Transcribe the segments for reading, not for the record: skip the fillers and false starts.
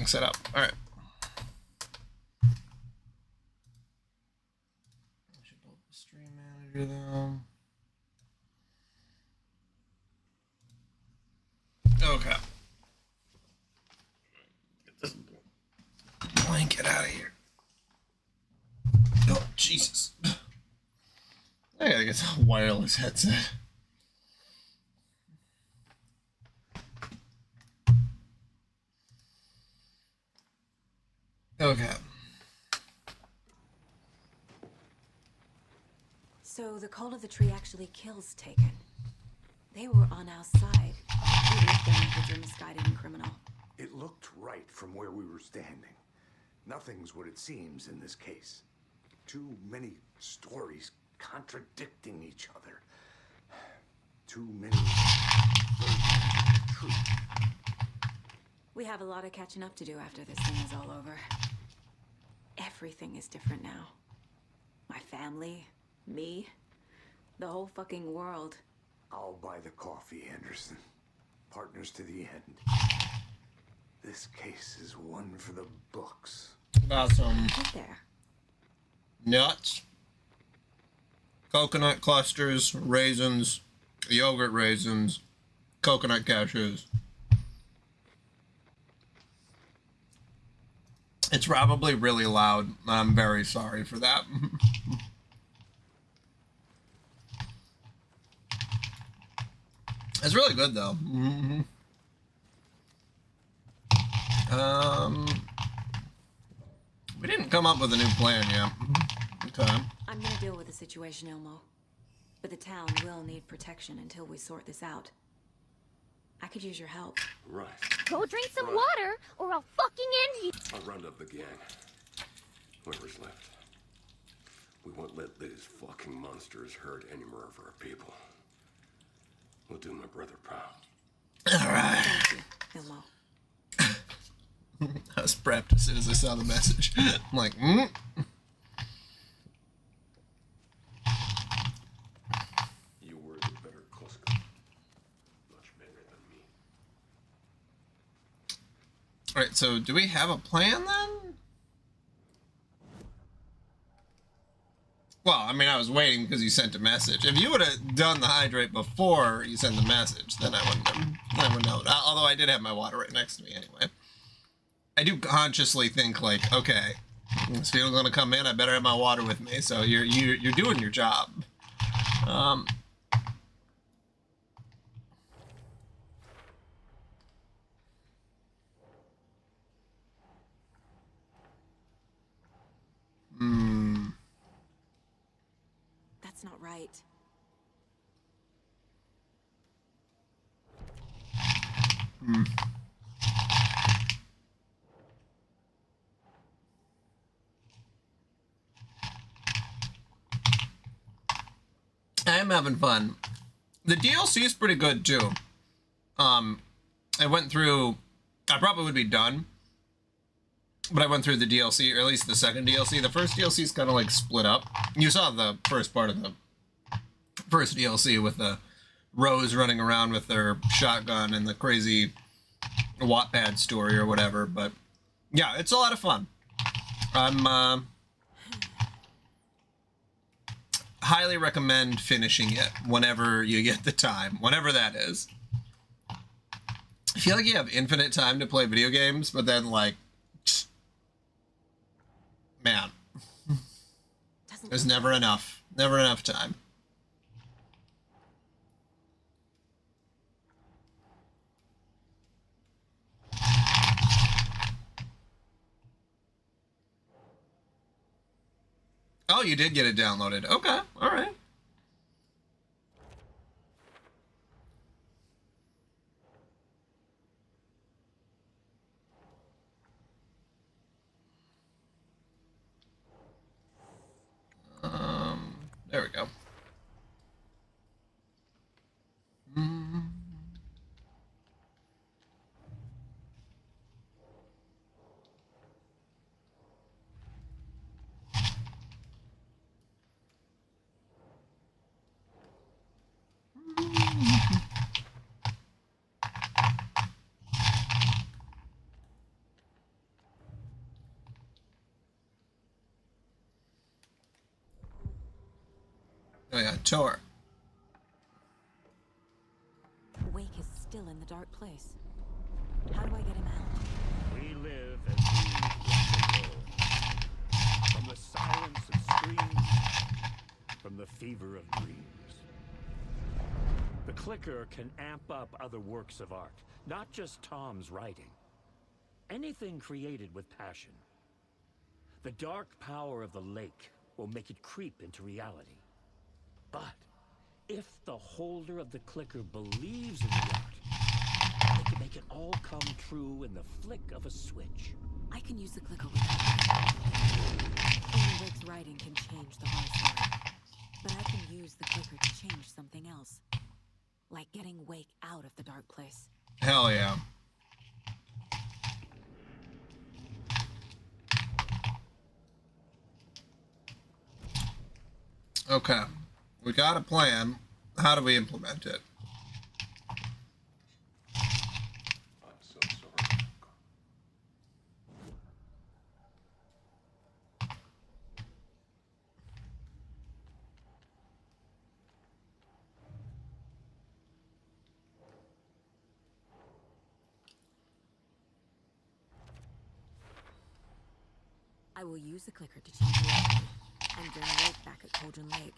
everything set up. All right. I should pull up the stream manager though. Okay. Get this blanket out of here. Oh, Jesus. I gotta get a wireless headset. Okay. So the cult of the tree actually kills Taken. They were on our side, even if their methods are misguided and criminal. It looked right from where we were standing. Nothing's what it seems in this case. Too many stories contradicting each other. Too many versions of truth. We have a lot of catching up to do after this thing is all over. Everything is different now. My family, me, the whole fucking world. I'll buy the coffee, Anderson. Partners to the end. This case is one for the books. Got some Get there. nuts, coconut clusters, raisins, yogurt raisins, coconut cashews. It's probably really loud. I'm very sorry for that. It's really good though. We didn't come up with a new plan yet. Okay. I'm gonna deal with the situation, Ilmo. But the town will need protection until we sort this out. I could use your help. Right. Go drink some water, or I'll fucking end you. I'll round up the gang. Whoever's left. We won't let these fucking monsters hurt any more of our people. We'll do my brother proud. All right. Thank you, Ilmo. I was prepped as soon as I saw the message. I'm like, You were the better Kuska. Much better than me. All right, so do we have a plan then? Well, I mean, I was waiting because you sent a message. If you would have done the hydrate before you sent the message, then I would know. Although I did have my water right next to me anyway. I do consciously think like, okay, this feel's gonna come in. I better have my water with me. So you're doing your job. That's not right. I am having fun. The DLC is pretty good too. I went through. I probably would be done, but I went through the DLC, or at least the second DLC. The first DLC is kind of like split up. You saw the first part of the first DLC with the Rose running around with their shotgun and the crazy Wattpad story or whatever. But yeah, it's a lot of fun. I'm highly recommend finishing it whenever you get the time, whenever that is. I feel like you have infinite time to play video games, but then like, man, there's never enough time. Oh, you did get it downloaded. Okay, all right. There we go. Oh yeah, tour. Wake is still in the dark place. How do I get him out? We live as we let it go. From the silence of screams, from the fever of dreams. The clicker can amp up other works of art, not just Tom's writing. Anything created with passion. The dark power of the lake will make it creep into reality. But if the holder of the clicker believes in the art, they can make it all come true in the flick of a switch. I can use the clicker without only Wake's writing can change the whole story. But I can use the clicker to change something else. Like getting Wake out of the dark place. Hell yeah. Okay. We got a plan. How do we implement it? I'm so sorry. I will use the clicker to change reality and bring Wake back at Cauldron Lake.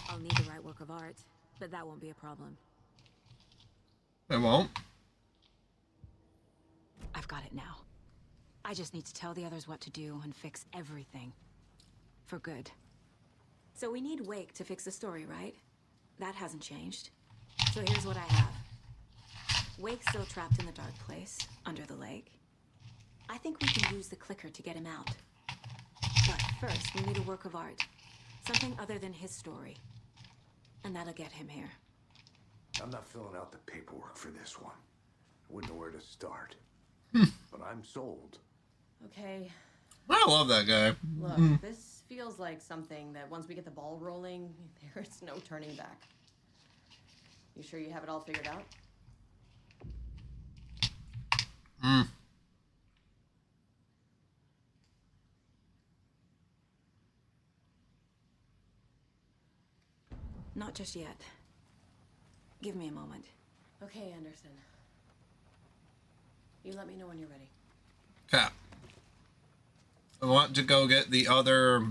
I'll need the right work of art, but that won't be a problem. It won't. I've got it now. I just need to tell the others what to do and fix everything. For good. So we need Wake to fix the story, right? That hasn't changed. So here's what I have. Wake's still trapped in the dark place, under the lake. I think we can use the clicker to get him out. But first, we need a work of art. Something other than his story. And that'll get him here. I'm not filling out the paperwork for this one. I wouldn't know where to start. But I'm sold. Okay, I love that guy. look, this feels like something that once we get the ball rolling, there's no turning back. You sure you have it all figured out? Not just yet. Give me a moment. Okay, Anderson. You let me know when you're ready. Okay. I want to go get the other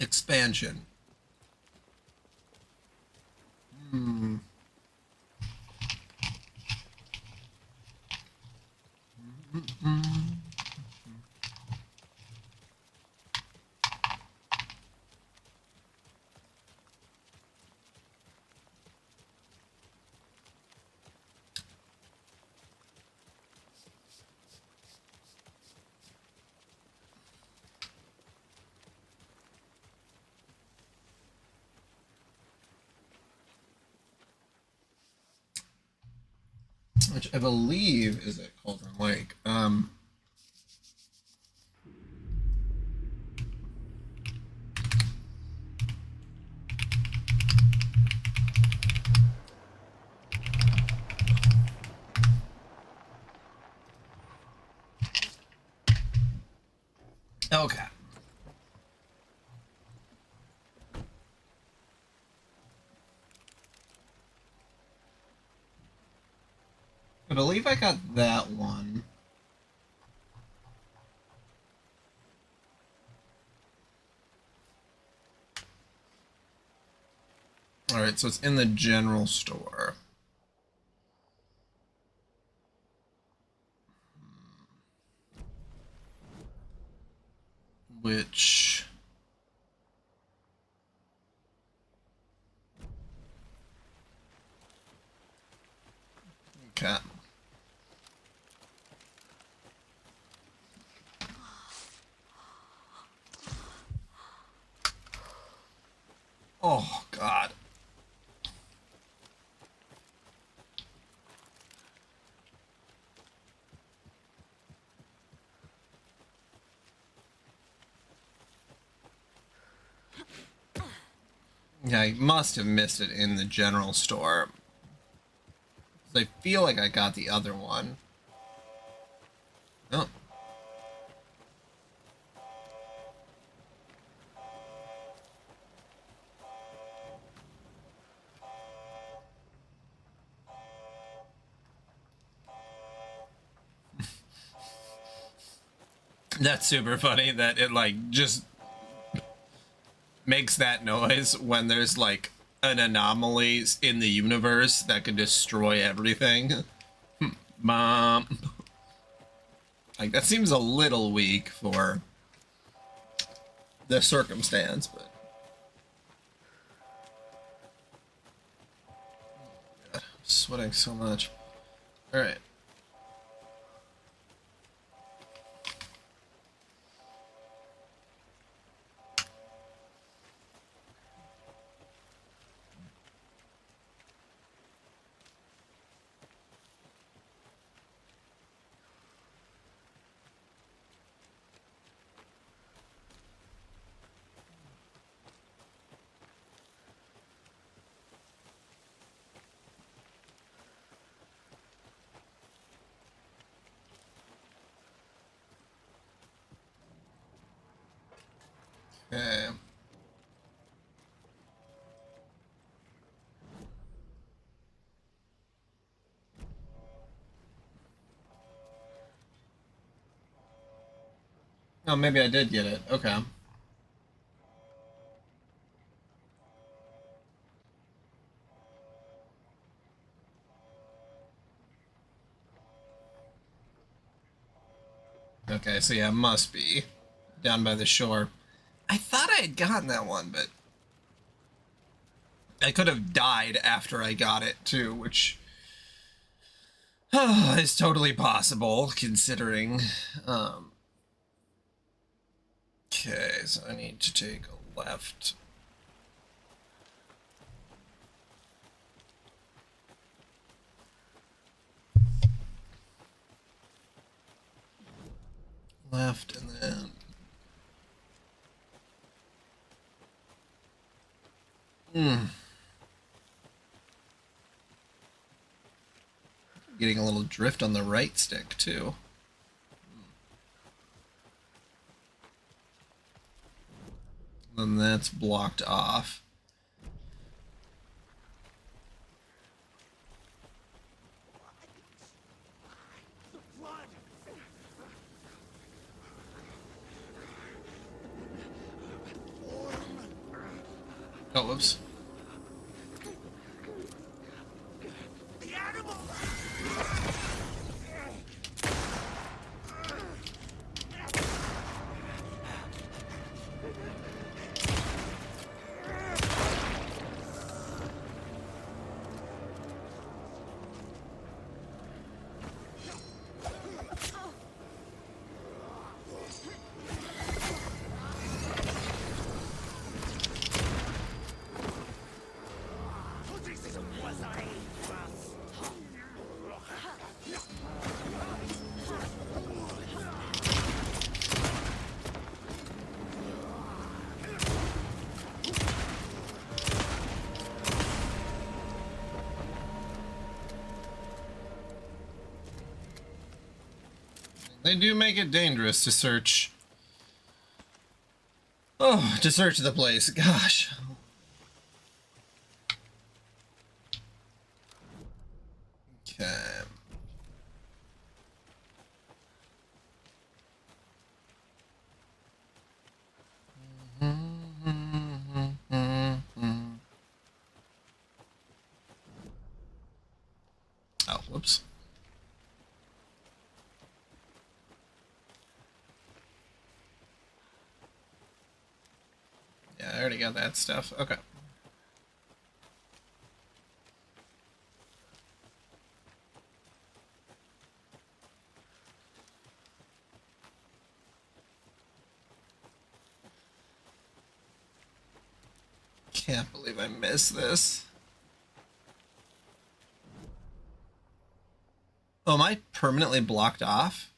expansion. Which I believe is at Cauldron Lake. Okay. I believe I got that one. Alright, so it's in the general store. Which... Okay. Oh, God. Yeah, I must have missed it in the general store. I feel like I got the other one. Oh. That's super funny that it like just makes that noise when there's like an anomaly in the universe that could destroy everything. Mom. Like, that seems a little weak for the circumstance, but... God, I'm sweating so much. Alright. Okay. Oh, maybe I did get it. Okay. Okay, so yeah, it must be down by the shore. I thought I had gotten that one, but I could have died after I got it too, which is totally possible considering. Okay, so I need to take a left. Left and then... Getting a little drift on the right stick, too. Then that's blocked off. Oh, whoops. They do make it dangerous to search. Oh, to search the place. Gosh. Okay. Oh, whoops. Yeah, I already got that stuff. Okay. Can't believe I missed this. Oh, am I permanently blocked off?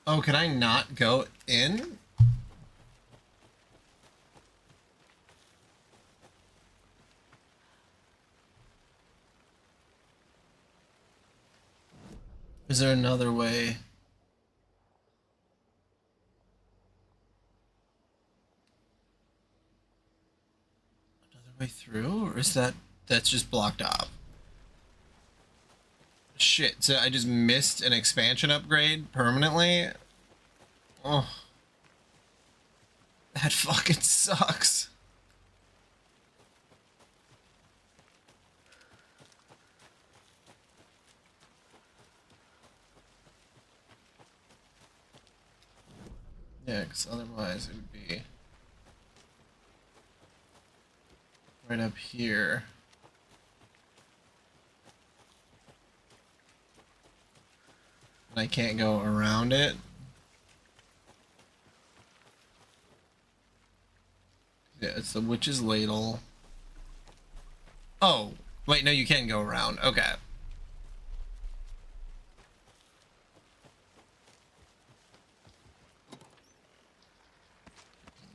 Oh, can I not go in? Is there another way? Another way through? Or is that that's just blocked off. Shit, so I just missed an expansion upgrade permanently? Oh. That fucking sucks. Yeah, because otherwise it would be right up here. And I can't go around it. Yeah, it's the witch's ladle. Oh, wait, no, you can go around. Okay.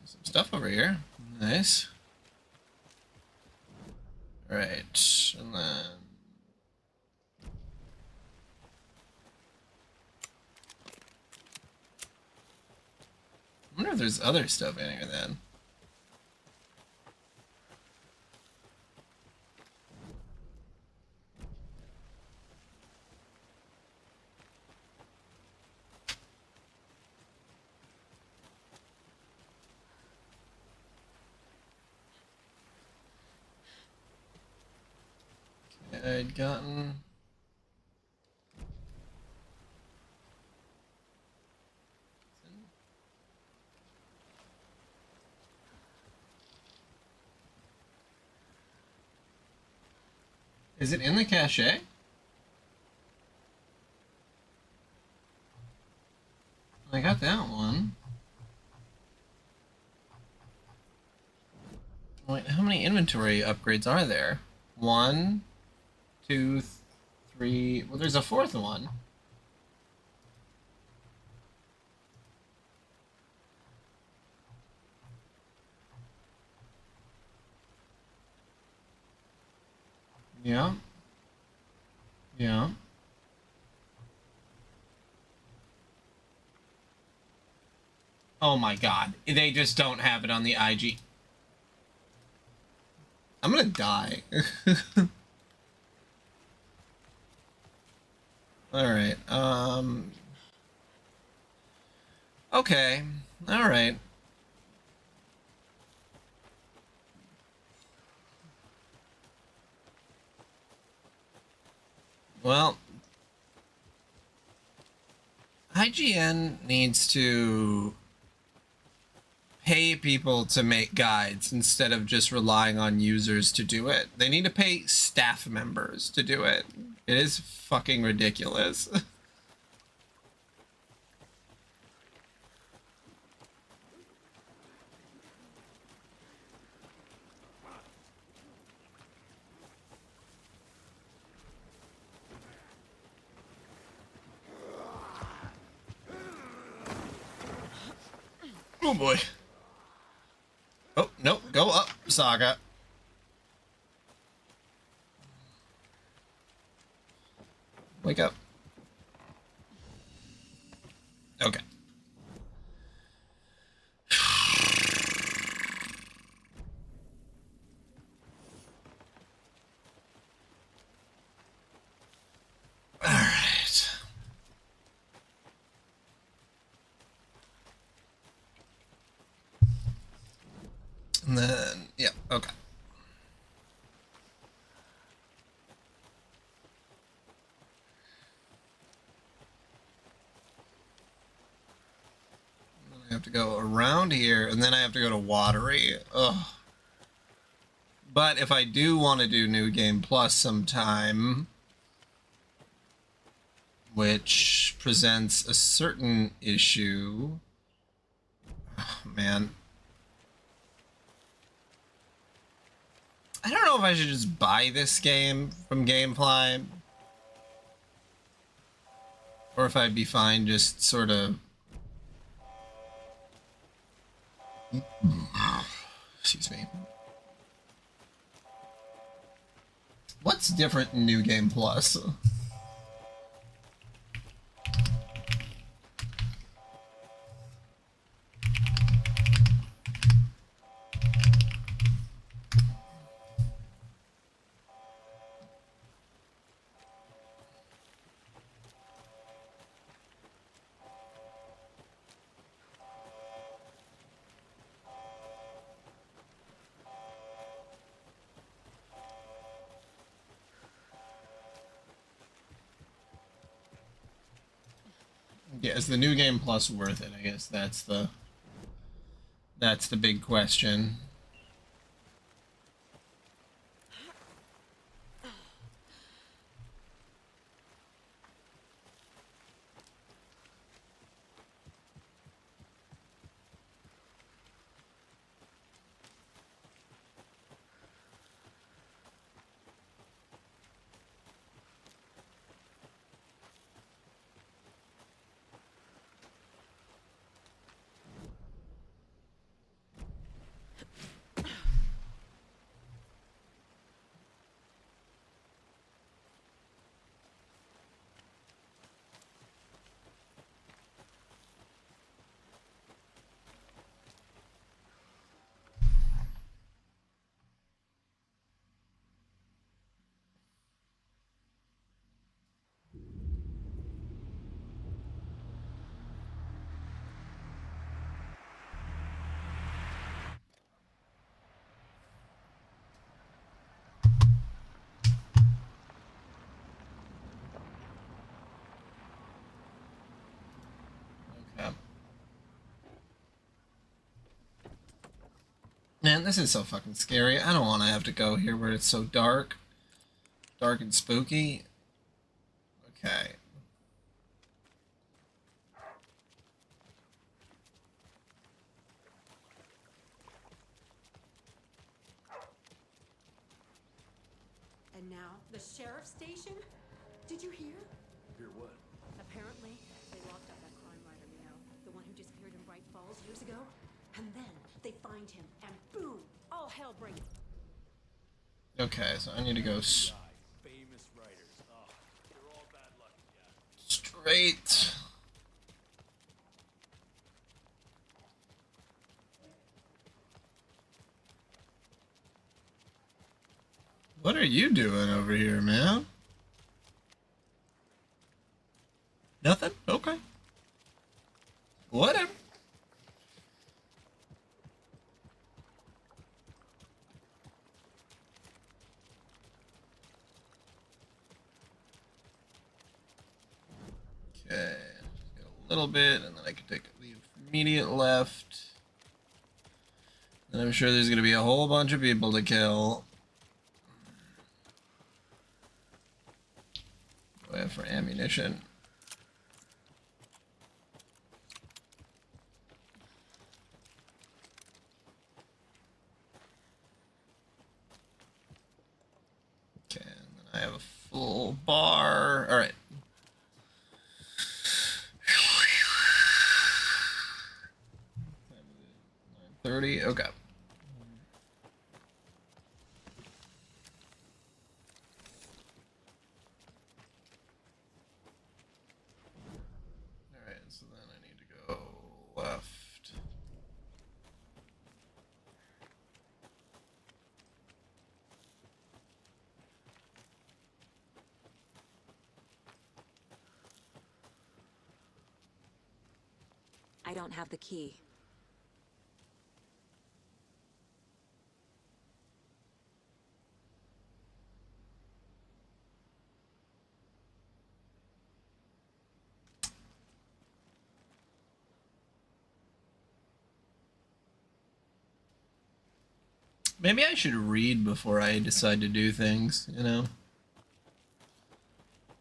Some stuff over here. Nice. Alright, and then... I wonder if there's other stuff in here then. I'd gotten... Is it in the cache? I got that one. Wait, how many inventory upgrades are there? 1, 2, 3. Well, there's a fourth one. Yeah. Yeah. Oh my god. They just don't have it on the IG. I'm gonna die. Alright, okay. Alright. Well, IGN needs to pay people to make guides instead of just relying on users to do it. They need to pay staff members to do it. It is fucking ridiculous. Oh boy. Oh, no, go up, Saga. Wake up. Okay. All right. And then, yeah, okay. I have to go around here, and then I have to go to Watery. Ugh. But if I do want to do New Game Plus sometime, which presents a certain issue, oh, man. I don't know if I should just buy this game from Gamefly, or if I'd be fine just sort of... Excuse me. What's different in New Game Plus? Yeah, is the new game plus worth it? I guess that's the big question. Okay. Man, this is so fucking scary. I don't want to have to go here where it's so dark. Dark and spooky. Okay. And now, the sheriff's station? Did you hear? Hear what? Apparently, they locked up that crime writer, the one who disappeared in Bright Falls years ago. And then they find him, and boom, all hell breaks. Okay, so I need to go Famous writers. Oh, they're all bad luck, yeah. straight. What are you doing over here, man? Nothing? Okay. Whatever. Okay. Just get a little bit, and then I can take the immediate left. And I'm sure there's going to be a whole bunch of people to kill. Go ahead for ammunition. Okay, and then I have a full bar. All right. $9:30. Okay. All right, so then I need to go left. I don't have the key. Maybe I should read before I decide to do things, you know?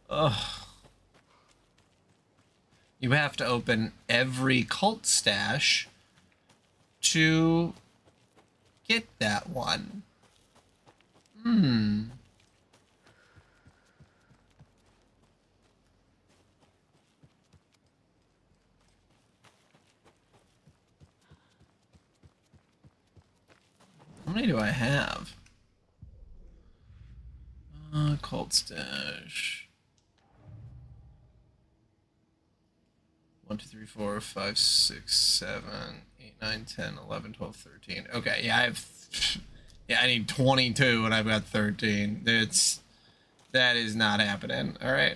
Ugh. You have to open every cult stash to get that one. How many do I have? Cult stash. 1, 2, 3, 4, 5, 6, 7, 8, 9, 10, 11, 12, 13. Okay, yeah, I have. Yeah, I need 22 and I've got 13. That is not happening. All right.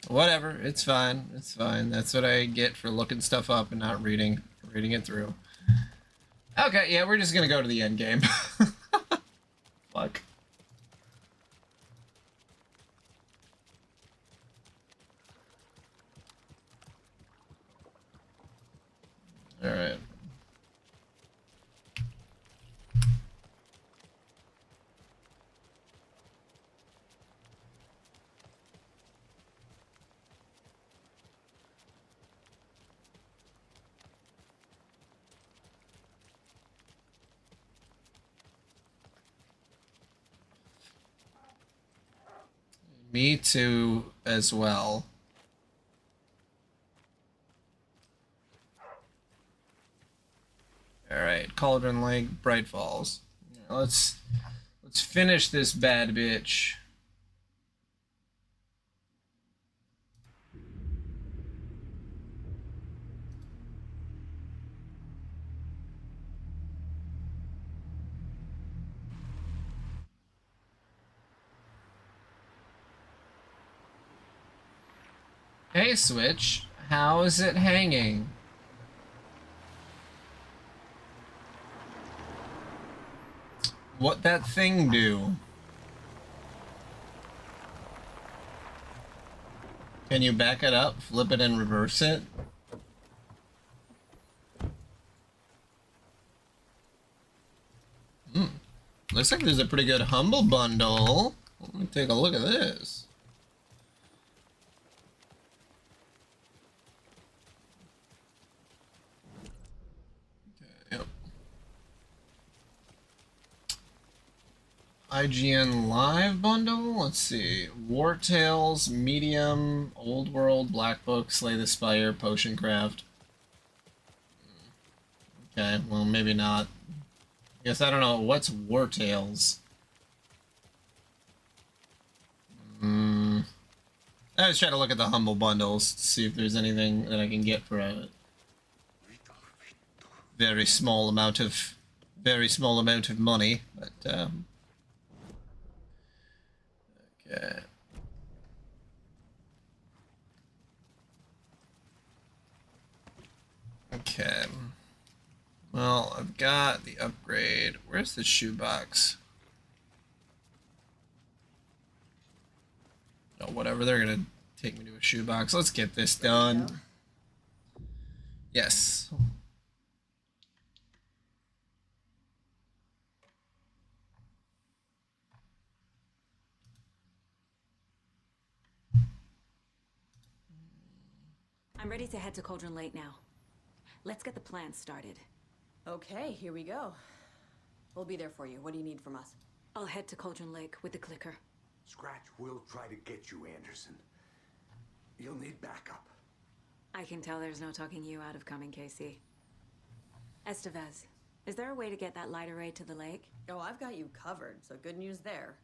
Whatever. It's fine. It's fine. That's what I get for looking stuff up and not reading it through. Okay, yeah, we're just gonna go to the end game. Fuck. Me too, as well. All right, Cauldron Lake, Bright Falls. Let's finish this bad bitch. Hey, Switch, how is it hanging? What that thing do? Can you back it up, flip it, and reverse it? Looks like there's a pretty good Humble Bundle. Let me take a look at this. Yep. IGN Live bundle. Let's see. War Tales, Medium, Old World, Black Book, Slay the Spire, Potion Craft. Okay, well maybe not. I guess I don't know. What's War Tales? I always try to look at the Humble Bundles to see if there's anything that I can get for a very small amount of money, but okay. Okay. Well, I've got the upgrade. Where's the shoebox? Oh, whatever. They're gonna take me to a shoebox. Let's get this done. Yes. I'm ready to head to Cauldron Lake now. Let's get the plan started. Okay, here we go. We'll be there for you. What do you need from us? I'll head to Cauldron Lake with the clicker. Scratch will try to get you, Anderson. You'll need backup. I can tell there's no talking you out of coming, Casey. Estevez, is there a way to get that light array to the lake? Oh, I've got you covered, so good news there.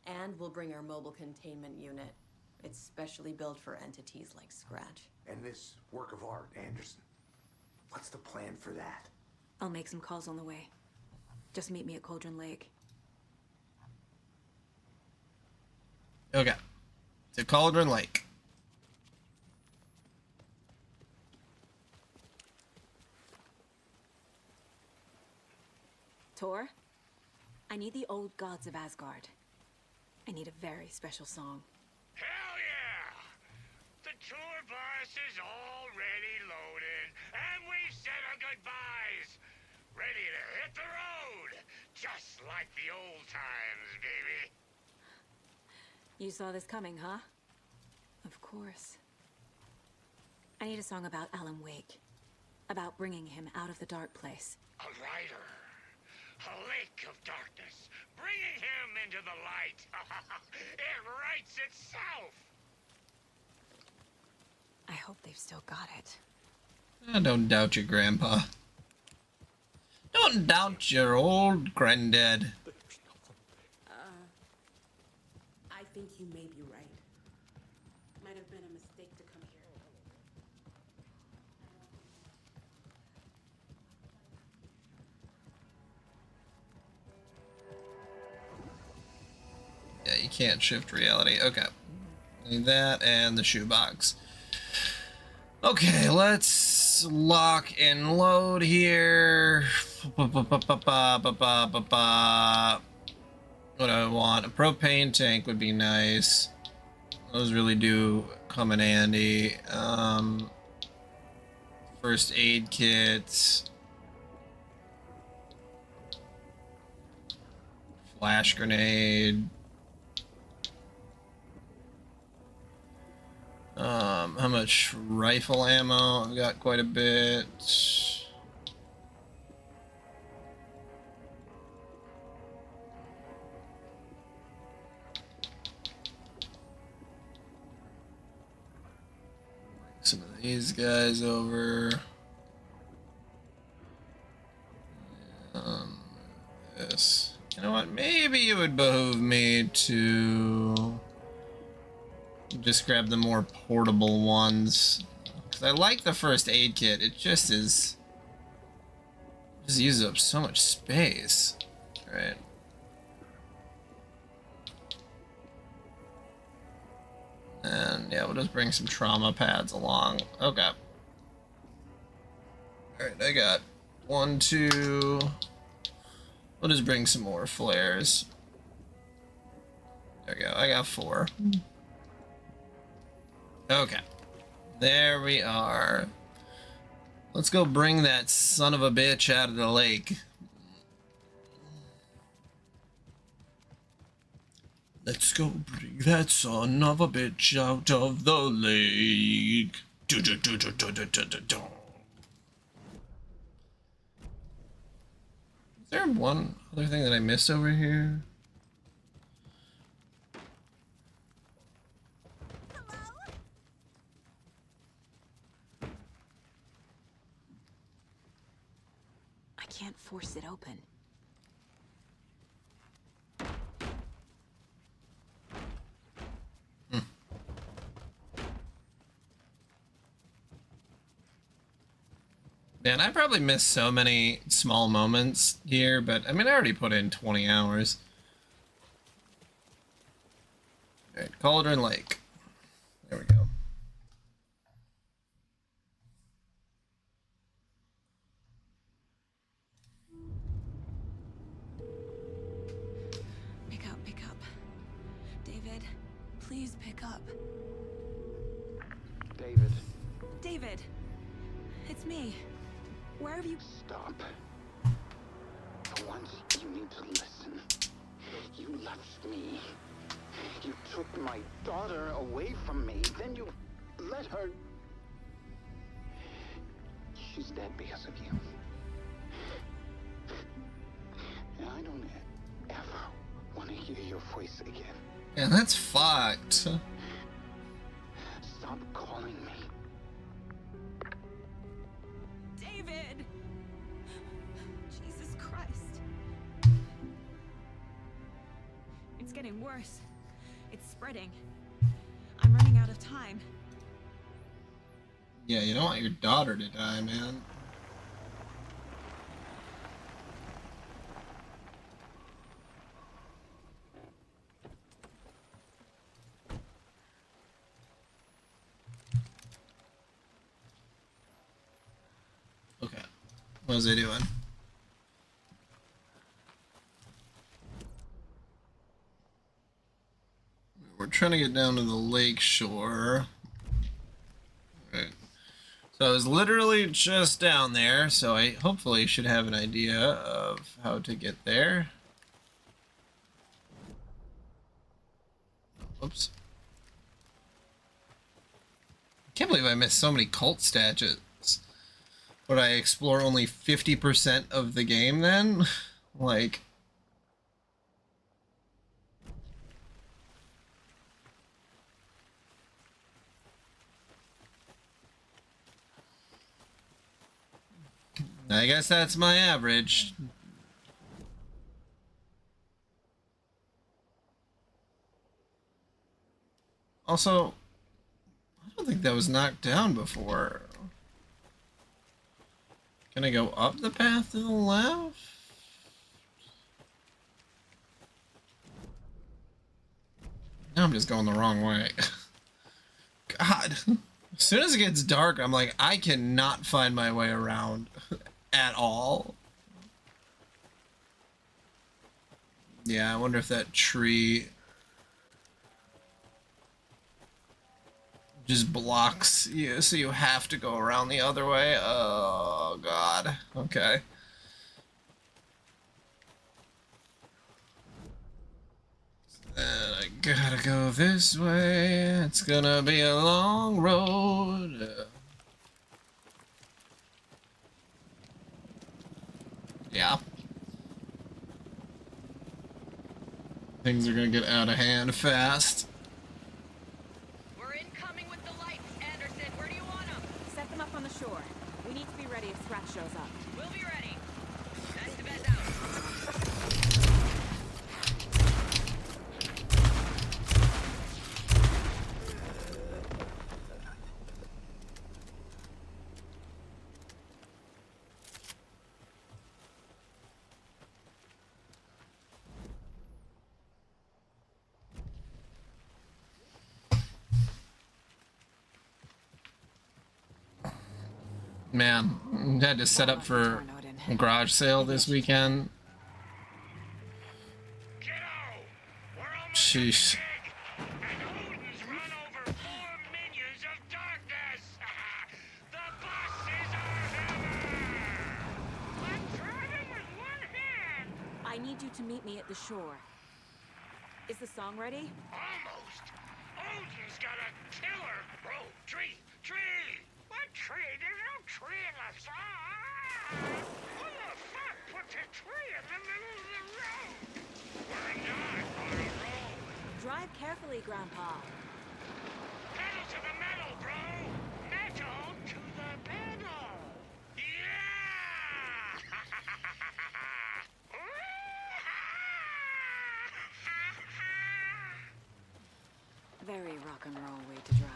And we'll bring our mobile containment unit. It's specially built for entities like Scratch. And this work of art, Anderson. What's the plan for that? I'll make some calls on the way. Just meet me at Cauldron Lake. Okay. To Cauldron Lake. Tor, I need the old gods of Asgard. I need a very special song. Hell yeah! The tour bus is already loaded, and we've said our goodbyes. Ready to hit the road, just like the old times, baby. You saw this coming, huh? Of course. I need a song about Alan Wake. About bringing him out of the dark place. A rider. A lake of darkness. Bringing him into the light. It writes itself. I hope they've still got it. I don't doubt your grandpa. Don't doubt your old granddad. I think you may be right. Might have been a mistake to come here. Yeah, you can't shift reality. Okay. Need that and the shoebox. Okay, let's lock and load here. What do I want? A propane tank would be nice. Those really do come in handy. First aid kit. Flash grenade. How much rifle ammo? I've got quite a bit. Some of these guys over. This. You know what? Maybe it would behoove me to just grab the more portable ones. Because I like the first aid kit. It just is. Just uses up so much space. Right. And yeah, we'll just bring some trauma pads along. Okay. Alright, I got 1, 2. We'll just bring some more flares. There we go. I got 4. Okay. There we are. Let's go bring that son of a bitch out of the lake. Let's go bring that son of a bitch out of the lake. Is there one other thing that I missed over here? I can't force it open. Man, I probably missed so many small moments here, but I mean, I already put in 20 hours. Alright, Cauldron Lake. There we go. Pick up. David, please pick up. David. David, it's me. Where have you... Stop. For once, you need to listen. You left me. You took my daughter away from me. Then you let her... She's dead because of you. And I don't ever want to hear your voice again. Man, that's fucked. Stop calling me. David! Jesus Christ. It's getting worse. It's spreading. I'm running out of time. Yeah, you don't want your daughter to die, man. Okay. What was I doing? We're trying to get down to the lake shore. Right. So I was literally just down there, so I hopefully should have an idea of how to get there. Oops. I can't believe I missed so many cult statues. Would I explore only 50% of the game then? Like... I guess that's my average. Also, I don't think that was knocked down before. Can I go up the path to the left? Now I'm just going the wrong way. God. As soon as it gets dark, I'm like, I cannot find my way around at all. Yeah, I wonder if that tree just blocks you, so you have to go around the other way. Oh, God. Okay. Then I gotta go this way. It's gonna be a long road. Yeah. Things are gonna get out of hand fast. We're incoming with the lights, Anderson. Where do you want Man, had to set up for a garage sale this weekend. Sheesh. I need you to meet me at the shore. Is the song ready? Almost. Odin's got a killer. Bro, tree. What tree? There's no tree in the song. Who the fuck put the tree in the middle of the road? We're not on a road. Drive carefully, Grandpa. Pedal to the metal, bro. Metal to the metal. Yeah! Very rock and roll way to drive.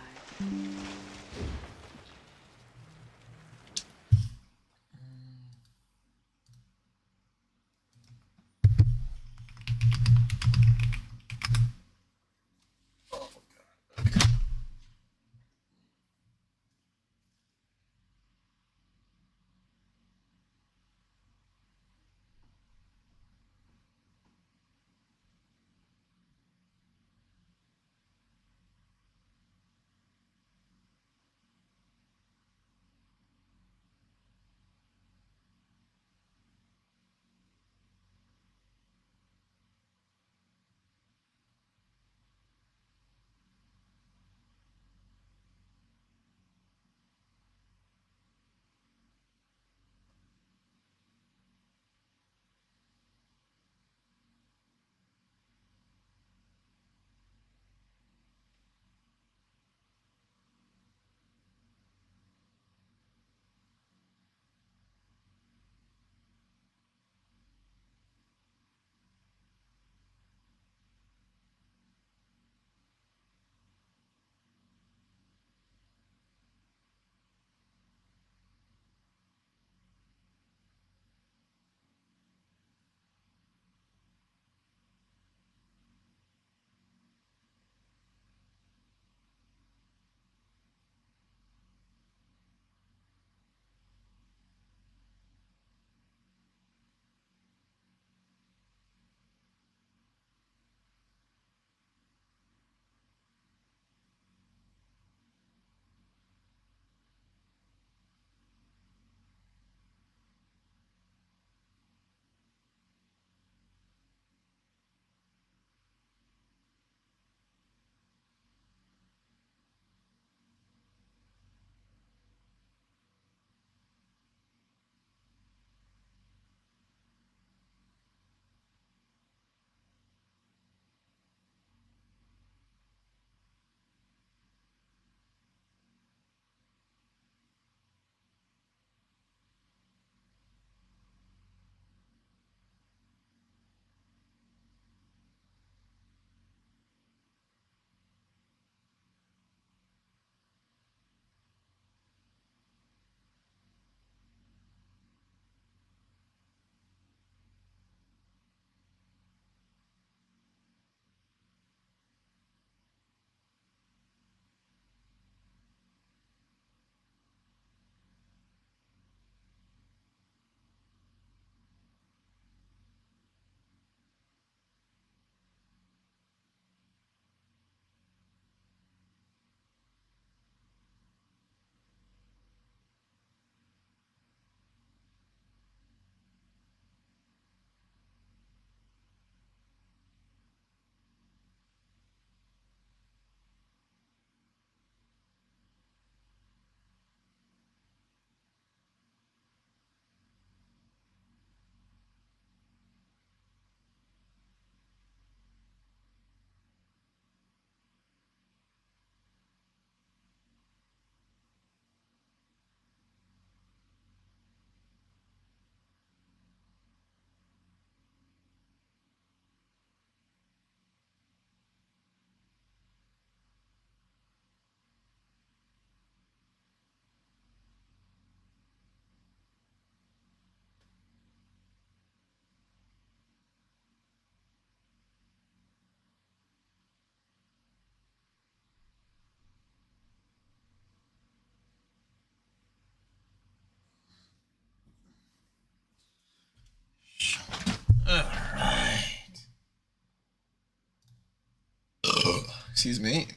Excuse me.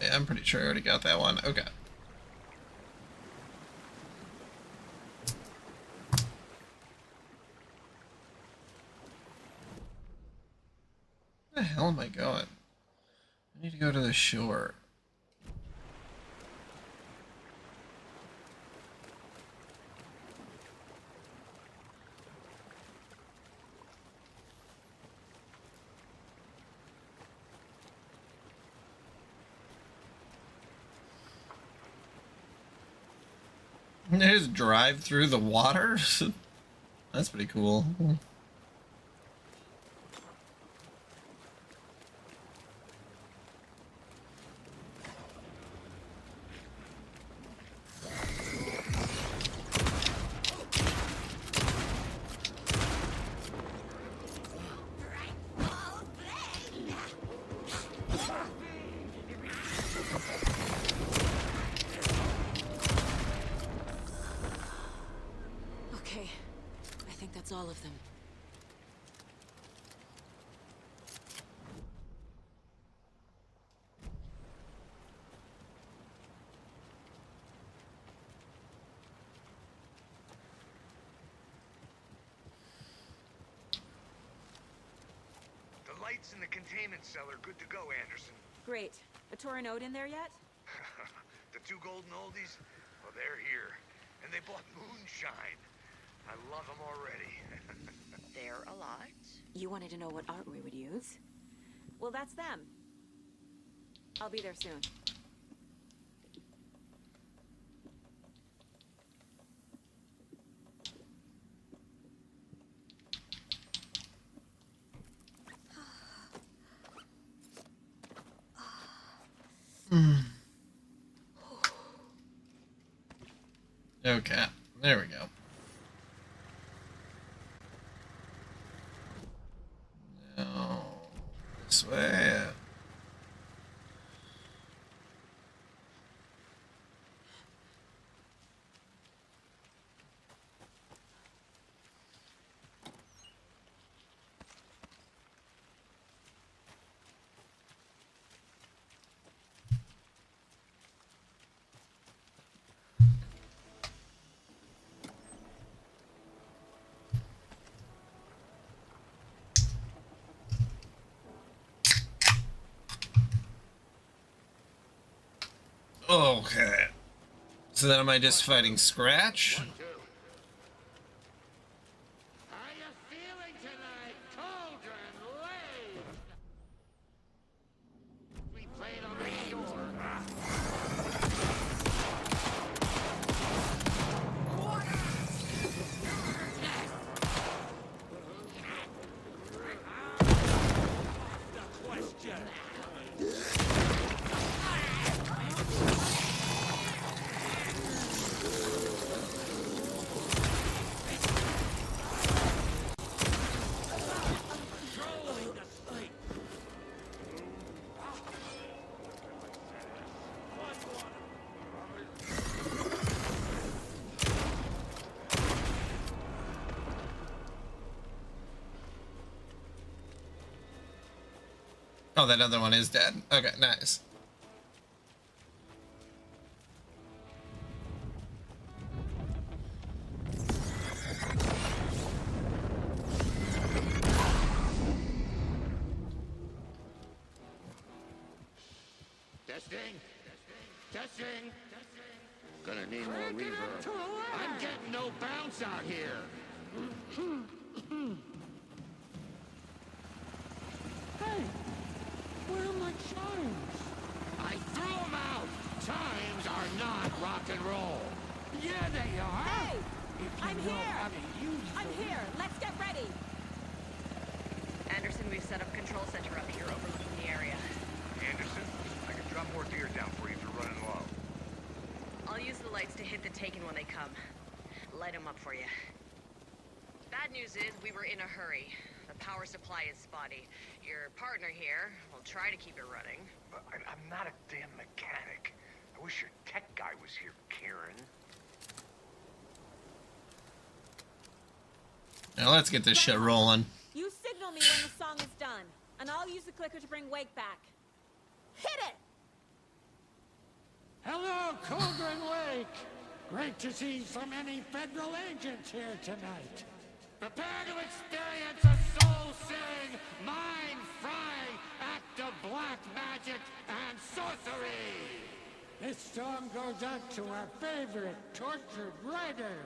Yeah, I'm pretty sure I already got that one. Okay. Where the hell am I going? I need to go to the shore. They just drive through the water? That's pretty cool. Okay, I think that's all of them. The lights in the containment cell are good to go, Anderson. Great. A Torinode in there yet? The two golden oldies? Well, they're here. And they bought moonshine. I love them already. They're a lot. You wanted to know what art we would use? Well, that's them. I'll be there soon. Okay, there we go. Now, this way. Okay. So then am I just fighting Scratch? How you feeling tonight, Cauldron Lane? We played on the shore. Oh, that other one is dead. Okay, nice. Testing. Testing. Gonna need more reverb. I'm getting no bounce out here. Hey, where are my chimes? I threw them out. Chimes are not rock and roll. Yeah, they are. Hey! If you I'm know here! how to use I'm them. here! Let's get ready! Anderson, we've set up a control center up here overlooking the area. Anderson, I can drop more deer down for you if you're running low. I'll use the lights to hit the Taken when they come. light them up for you. Bad news is we were in a hurry. The power supply is spotty. Your partner here will try to keep it running. But I'm not a damn mechanic. I wish your tech guy was here, Karen. Now let's get this shit rolling. You signal me when the song is done, and I'll use the clicker to bring Wake back. Hit it! Hello, Cauldron Lake. Great to see so many federal agents here tonight. Prepare to experience a soul-searing, mind-frying act of black magic and sorcery. This song goes out to our favorite tortured writer.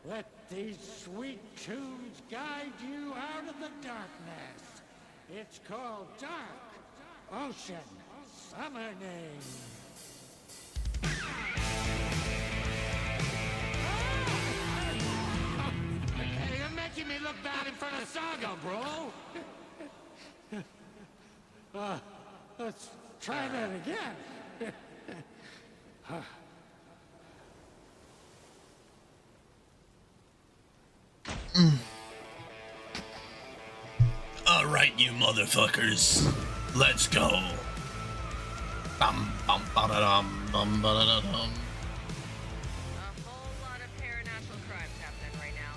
Let these sweet tunes guide you out of the darkness. It's called Dark Ocean Summoning. Hey, you're making me look bad in front of Saga, bro. Let's try that again. All right, you motherfuckers, let's go. Bum bum ba da dum bum ba da dum. A whole lot of paranatural crimes happening right now.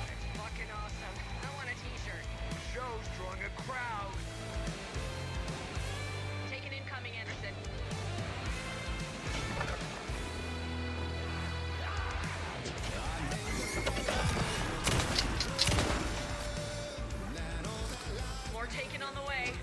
It's fucking awesome. I want a t-shirt. Show's drawing a crowd. Take an incoming, Anderson. More taken on the way.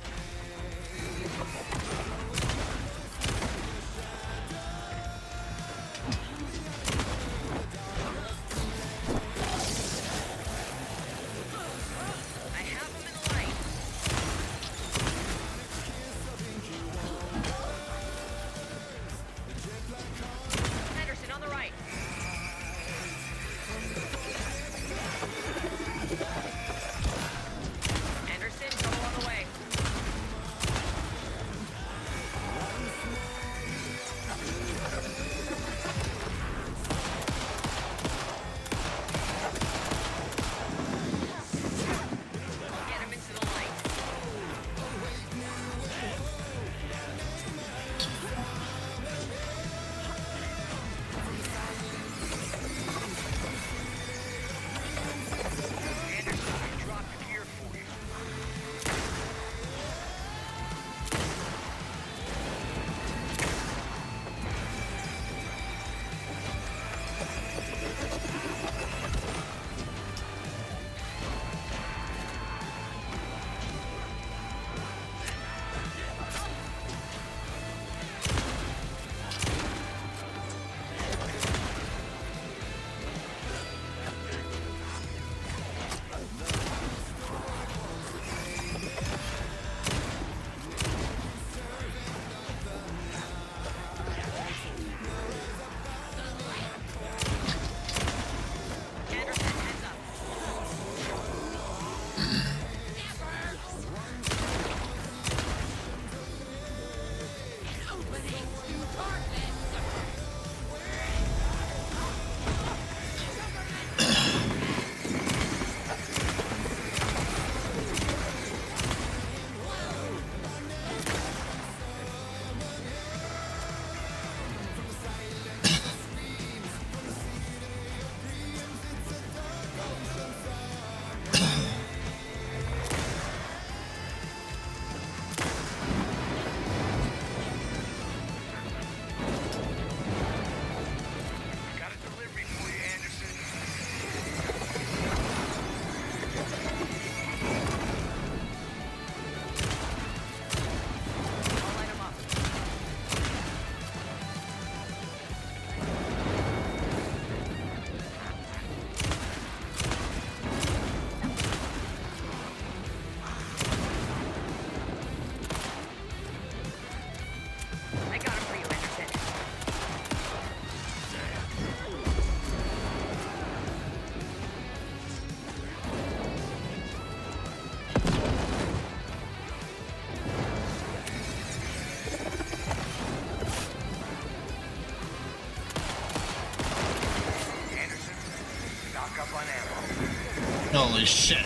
Holy shit.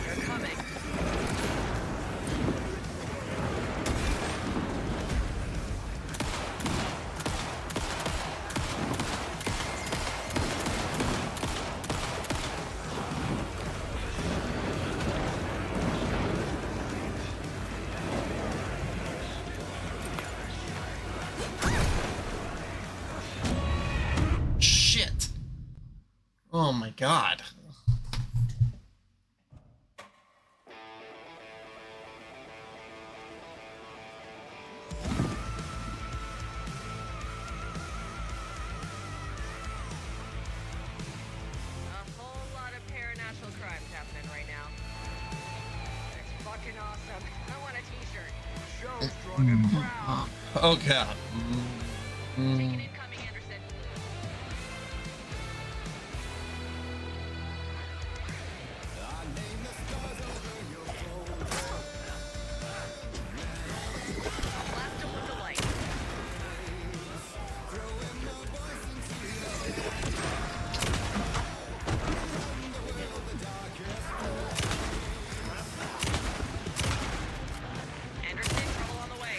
They're coming. Shit. Oh my god. A whole lot of paranatural crimes happening right now. It's fucking awesome. I want a t-shirt. Show strong and proud. Oh god. Taking incoming, Anderson. Blast him with the light. Anderson, trouble on the way.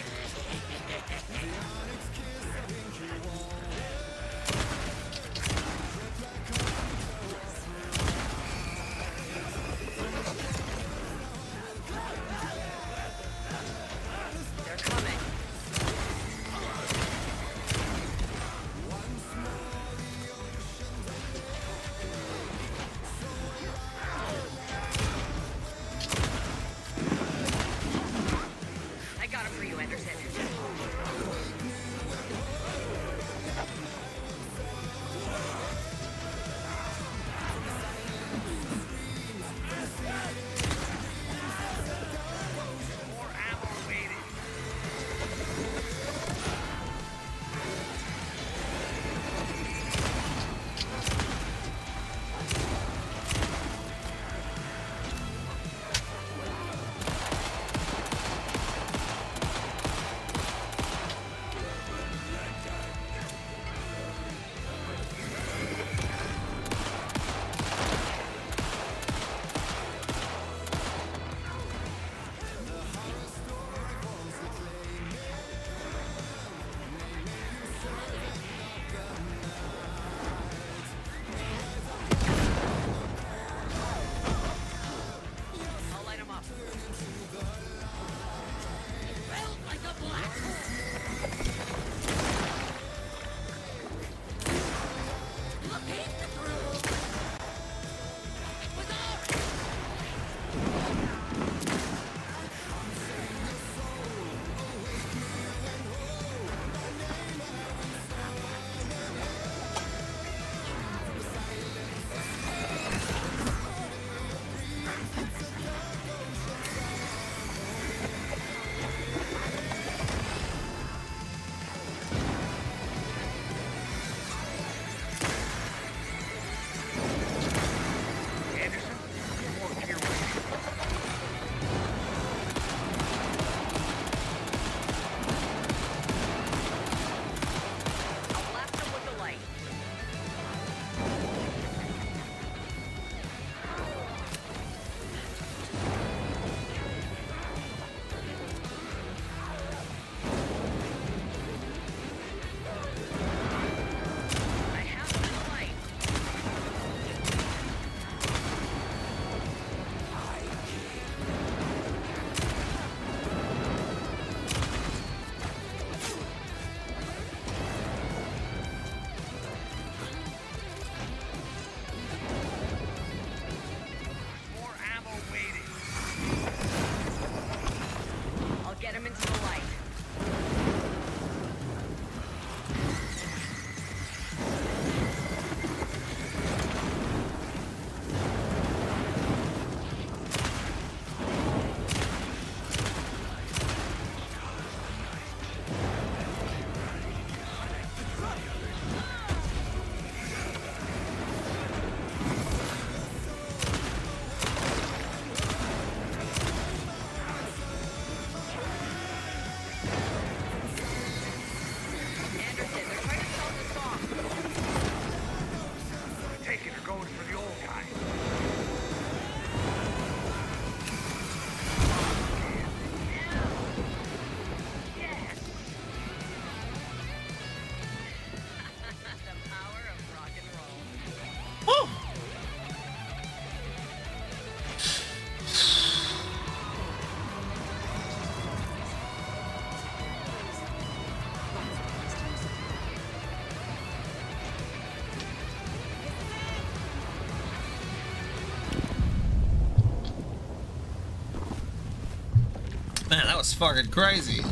Man, that was fucking crazy.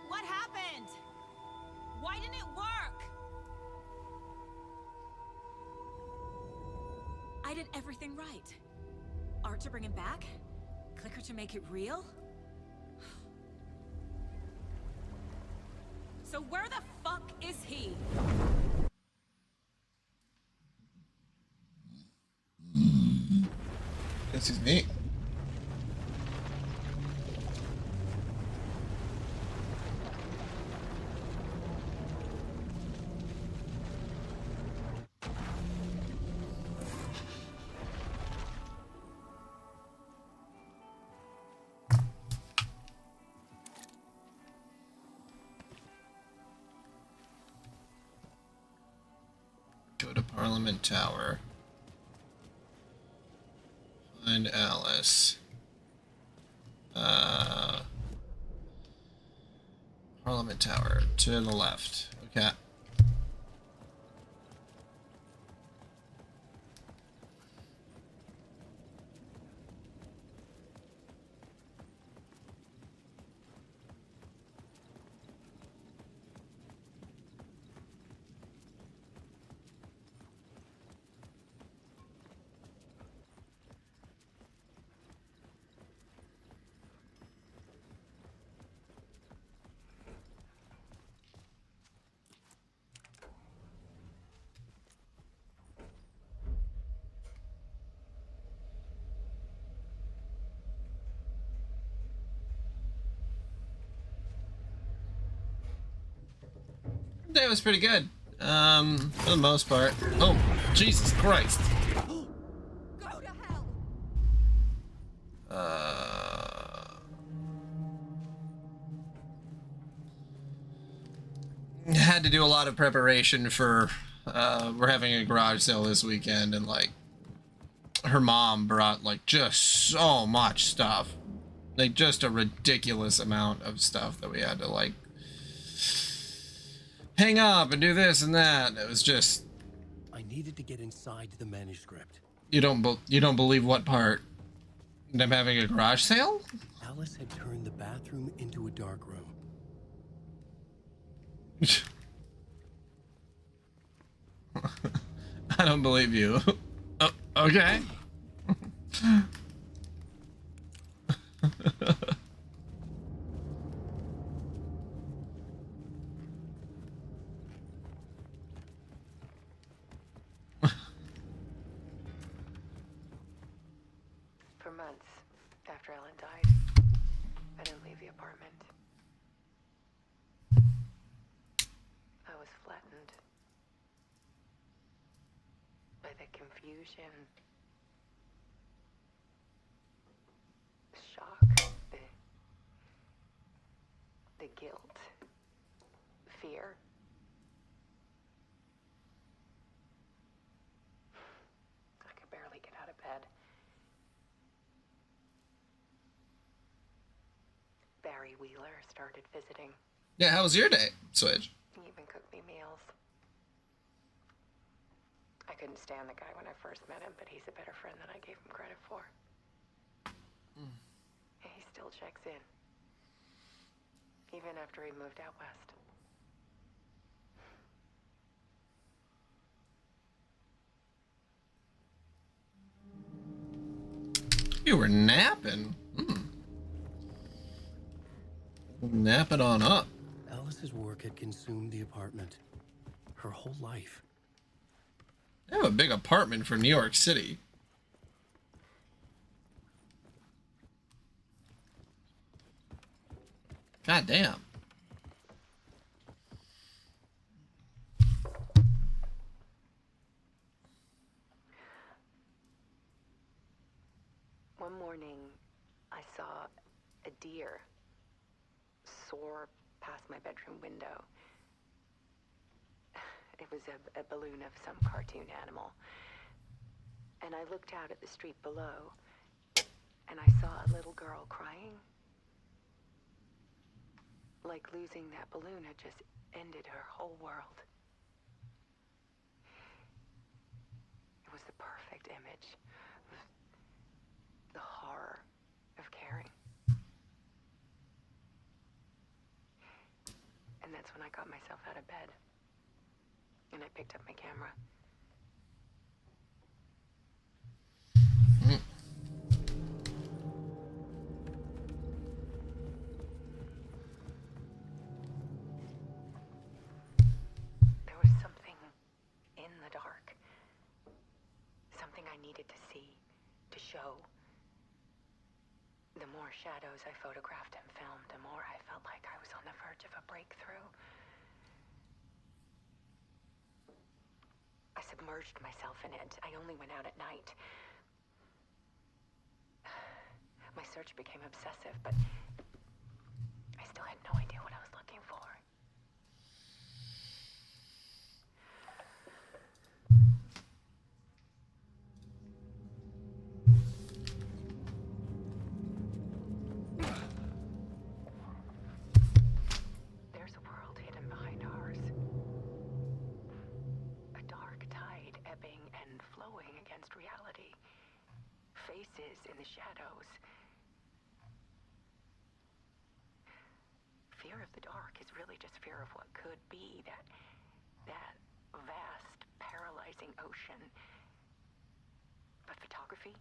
What happened? Why didn't it work? I did everything right. Art to bring him back? Clicker to make it real? So where the fuck is he? Guess he's neat. Go to Parliament Tower. Find Alice. Parliament Tower to the left. Okay. That was pretty good. For the most part. Oh, Jesus Christ. Go to hell! Had to do a lot of preparation for, we're having a garage sale this weekend, and like, her mom brought like just so much stuff. Like just a ridiculous amount of stuff that we had to like hang up and do this and that. It was just, I needed to get inside the manuscript. you don't believe what part? Them having a garage sale? Alice had turned the bathroom into a dark room. I don't believe you. Oh, okay. For months after Ellen died, I didn't leave the apartment. I was flattened by the confusion, the shock, the guilt, fear. I could barely get out of bed. Barry Wheeler started visiting. Yeah, how was your day, Switch? He even cooked me meals. I couldn't stand the guy when I first met him, but he's a better friend than I gave him credit for. He still checks in. Even after he moved out west. You were napping. Nap it on up. Alice's work had consumed the apartment. Her whole life. They have a big apartment for New York City. God damn. One morning, I saw a deer soar past my bedroom window. It was a balloon of some cartoon animal. And I looked out at the street below, and I saw a little girl crying. like losing that balloon had just ended her whole world. It was the perfect image of the horror of caring. And that's when I got myself out of bed. And I picked up my camera. There was something in the dark. Something I needed to see, to show. The more shadows I photographed and filmed, the more I felt like I was on the verge of a breakthrough. I submerged myself in it. I only went out at night. My search became obsessive, but I still had no idea what I was looking for. There's a world hidden behind ours. A dark tide ebbing and flowing against reality. Faces in the shadows. Fear of the dark is really just fear of what could be, that vast, paralyzing ocean. But photography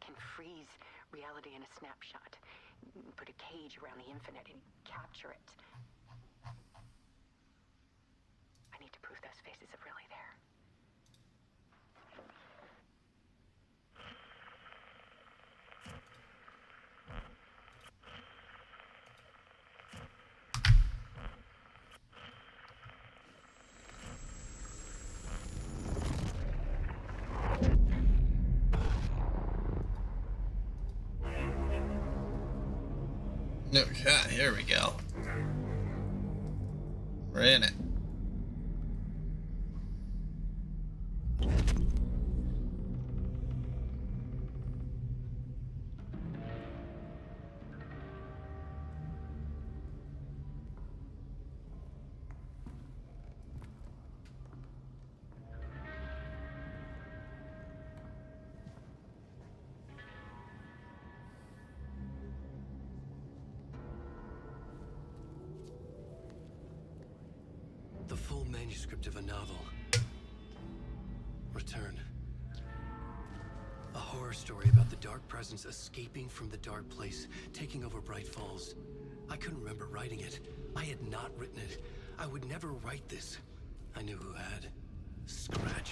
can freeze reality in a snapshot, put a cage around the infinite and capture it. I need to prove those faces are really there. Okay, here we go. We're in it. The full manuscript of a novel. Return. A horror story about the dark presence escaping from the dark place, taking over Bright Falls. I couldn't remember writing it. I had not written it. I would never write this. I knew who had. Scratch.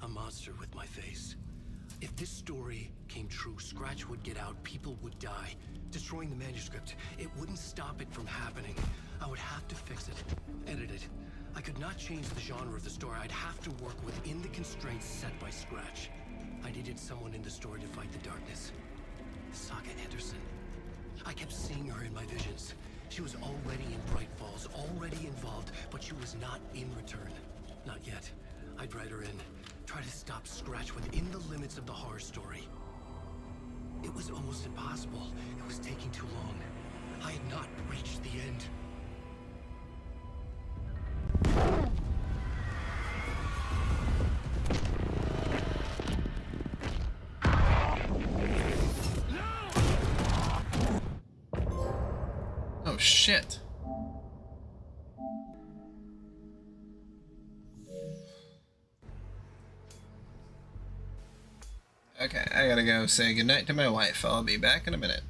A monster with my face. If this story came true, Scratch would get out, people would die. Destroying the manuscript, it wouldn't stop it from happening. I would have to fix it, edit it. I could not change the genre of the story. I'd have to work within the constraints set by Scratch. I needed someone in the story to fight the darkness. Saga Anderson. I kept seeing her in my visions. She was already in Bright Falls, already involved, but she was not in Return. Not yet. I'd write her in, try to stop Scratch within the limits of the horror story. It was almost impossible. It was taking too long. I had not reached the end. Oh shit. Okay, I gotta go say goodnight to my wife. I'll be back in a minute.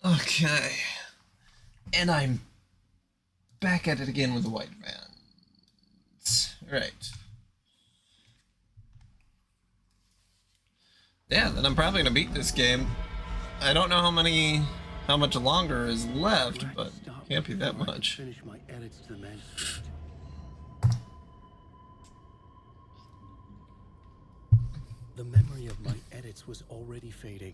Okay. And I'm back at it again with the white vans. Right. Yeah, then I'm probably gonna beat this game. I don't know how much longer is left, but can't be that much. Finish my edits to the manuscript. The memory of my edits was already fading.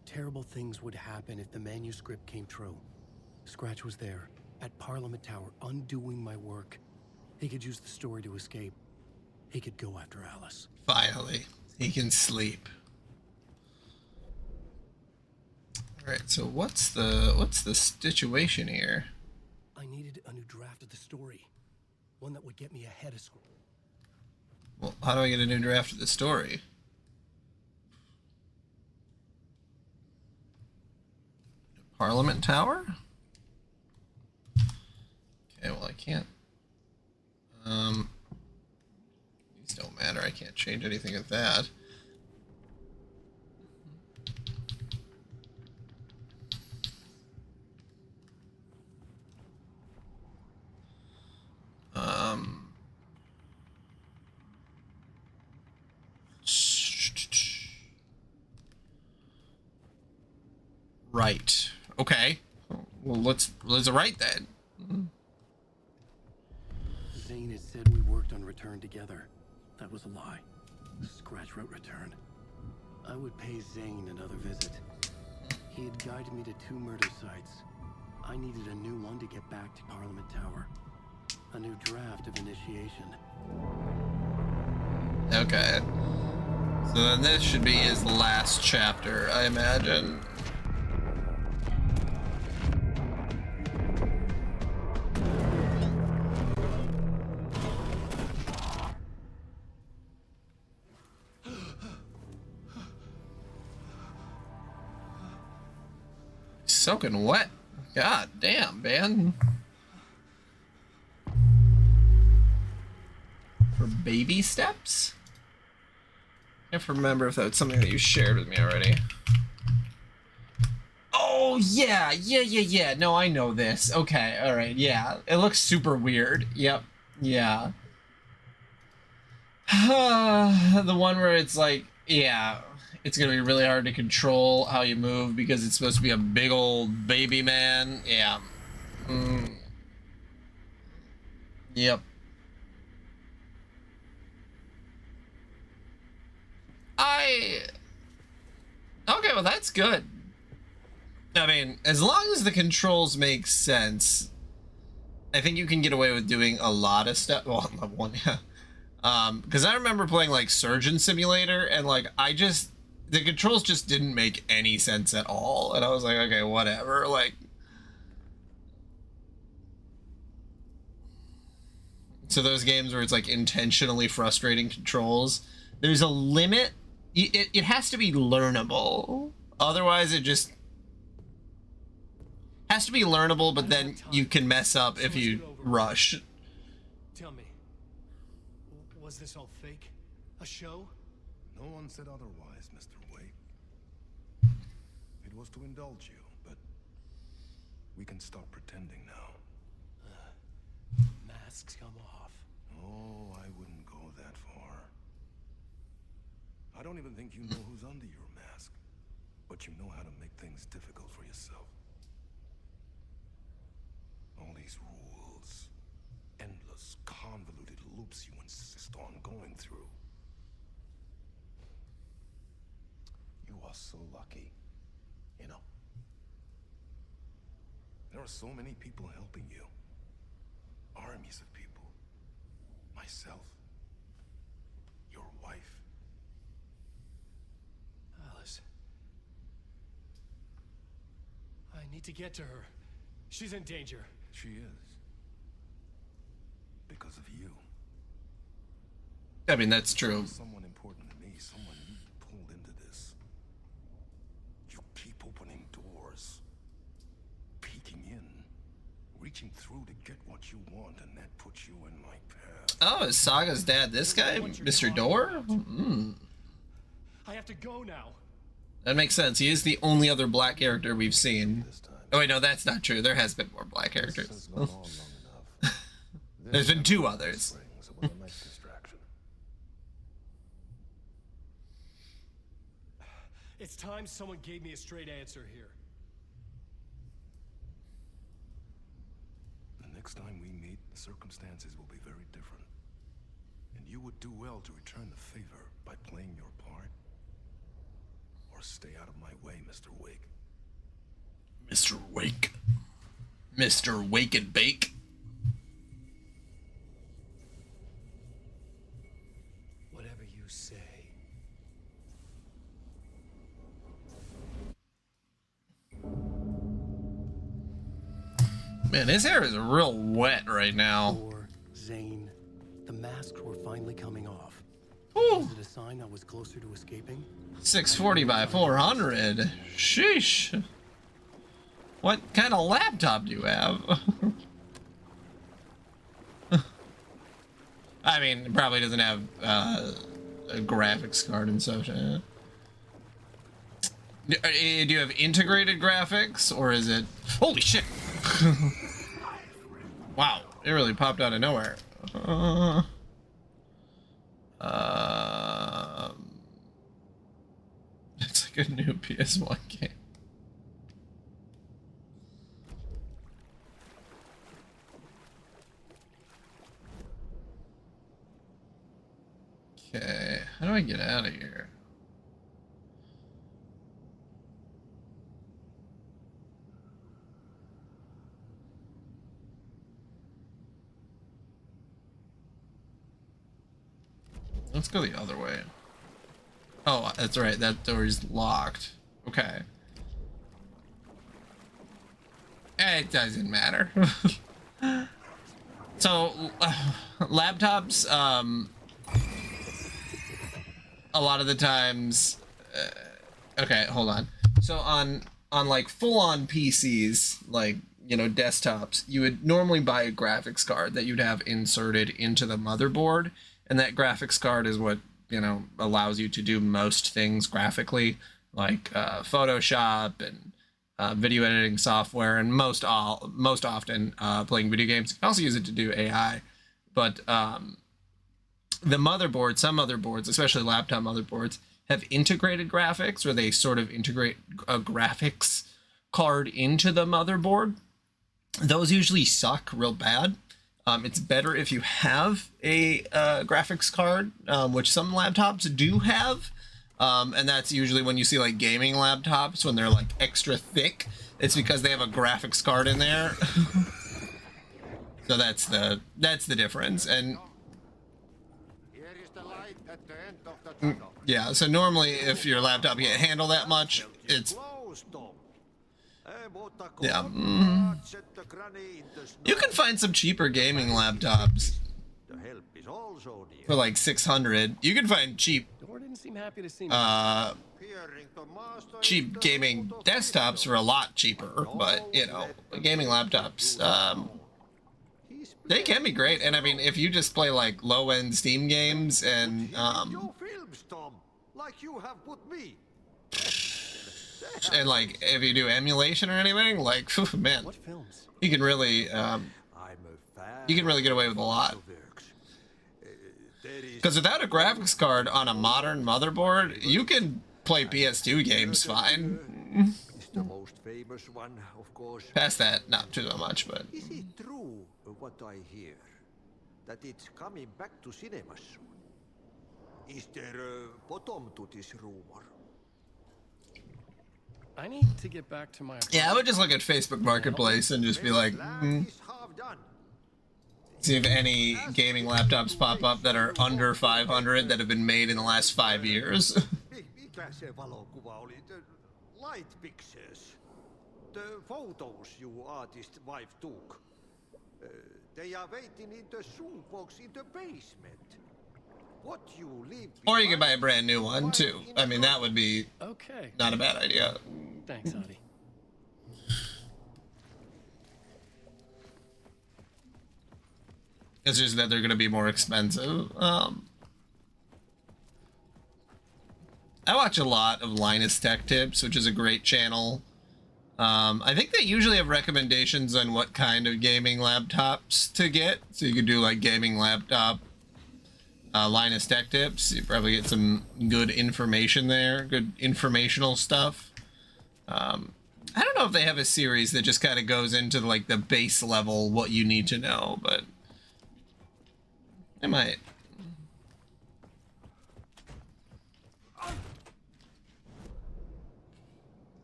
Terrible things would happen if the manuscript came true. Scratch was there, at Parliament Tower, undoing my work. He could use the story to escape. He could go after Alice. Finally, he can sleep. Alright, so what's the situation here? I needed a new draft of the story. One that would get me ahead of school. Well, how do I get a new draft of the story? Parliament Tower? Okay, well I can't. These don't matter. I can't change anything of that. Right. Okay. Well, let's write that. Zane had said we worked on Return together. That was a lie. Scratch wrote Return. I would pay Zane another visit. He had guided me to 2 murder sites. I needed a new one to get back to Parliament Tower. A new draft of Initiation. Okay. So then this should be his last chapter, I imagine. Soaking wet. God damn, man. For baby steps? I can't remember if that's something that you shared with me already. Oh, yeah. No, I know this. Okay, alright, yeah. It looks super weird. Yep. Yeah. The one where it's like, yeah, it's gonna be really hard to control how you move because it's supposed to be a big old baby man. Yeah. Yep. Okay, well that's good. I mean, as long as the controls make sense, I think you can get away with doing a lot of stuff. Well, one, yeah. Because I remember playing like Surgeon Simulator, and like the controls just didn't make any sense at all, and I was like, okay, whatever. Like, so those games where it's like intentionally frustrating controls, there's a limit. It has to be learnable. Otherwise, it just has to be learnable, but then you can mess up if you rush. Tell me, was this all fake? A show? No one said otherwise, Mr. Wake. It was to indulge you, but we can stop pretending now. Masks come off. Oh, I wouldn't go that far. I don't even think you know who's under your mask, but you know how to make things difficult for yourself. All these rules, endless, convoluted loops you insist on going through. You are so lucky, you know. There are so many people helping you. Armies of people. Myself. Your wife. Alice. I need to get to her. She's in danger. She is. Because of you. I mean, that's true. Someone important to me, someone you pulled into this. You keep opening doors. Peeking in. Reaching through to get what you want, and that puts you in my path. Oh, is Saga's dad this guy? Mr. Door? I have to go now. That makes sense. He is the only other black character we've seen. Oh wait, no, that's not true. There has been more black characters. There's been 2 others. It's time someone gave me a straight answer here. The next time we meet, the circumstances will be very different. And you would do well to return the favor by playing your part. Or stay out of my way, Mr. Wake. Mr. Wake. Mr. Wake and Bake. Whatever you say. Man, his hair is real wet right now. Zane, the masks were finally coming off. Ooh. Was it a sign I was closer to escaping? 640 by 400. Sheesh. What kind of laptop do you have? I mean, it probably doesn't have a graphics card and such. Do you have integrated graphics, or is it... Holy shit! Wow, it really popped out of nowhere. It's like a new PS1 game. Okay, how do I get out of here? Let's go the other way. Oh, that's right. That door is locked. Okay. It doesn't matter. So, laptops, a lot of the times... okay, hold on. So on like full-on PCs, like, you know, desktops, you would normally buy a graphics card that you'd have inserted into the motherboard. And that graphics card is what, you know, allows you to do most things graphically, like Photoshop and video editing software, and most often playing video games. You can also use it to do AI. But the motherboard, some motherboards, especially laptop motherboards, have integrated graphics, where they sort of integrate a graphics card into the motherboard. Those usually suck real bad. It's better if you have a graphics card, which some laptops do have. And that's usually when you see like gaming laptops, when they're like extra thick, it's because they have a graphics card in there. So that's the difference. And yeah, so normally if your laptop can't handle that much, it's yeah. You can find some cheaper gaming laptops for like 600. You can find cheap cheap gaming desktops for a lot cheaper, but you know, gaming laptops, they can be great. And I mean, if you just play like low-end Steam games and and like if you do emulation or anything, like man, you can really get away with a lot. Because without a graphics card on a modern motherboard, you can play PS2 games fine. The most famous one, of course. Past that, not too much, but Is it true what I hear? That it's coming back to cinemas soon? Is there a bottom to this rumor? I need to get back to my yeah, I would just look at Facebook Marketplace and just be like, see if any gaming laptops pop up that are under 500 that have been made in the last 5 years. Mikä se valokuva oli? The light pictures. The photos your artist wife took. They are waiting in the shoebox in the basement. What you leave Or you can buy a brand new one too. I mean, that would be not a bad idea. Thanks, Adi. It's just that they're going to be more expensive. I I watch a lot of Linus Tech Tips, which is a great channel. I think they usually have recommendations on what kind of gaming laptops to get. So you could do like gaming laptop, Linus Tech Tips. You probably get some good information there, good informational stuff. I don't know if they have a series that just kind of goes into like the base level, what you need to know, but they might.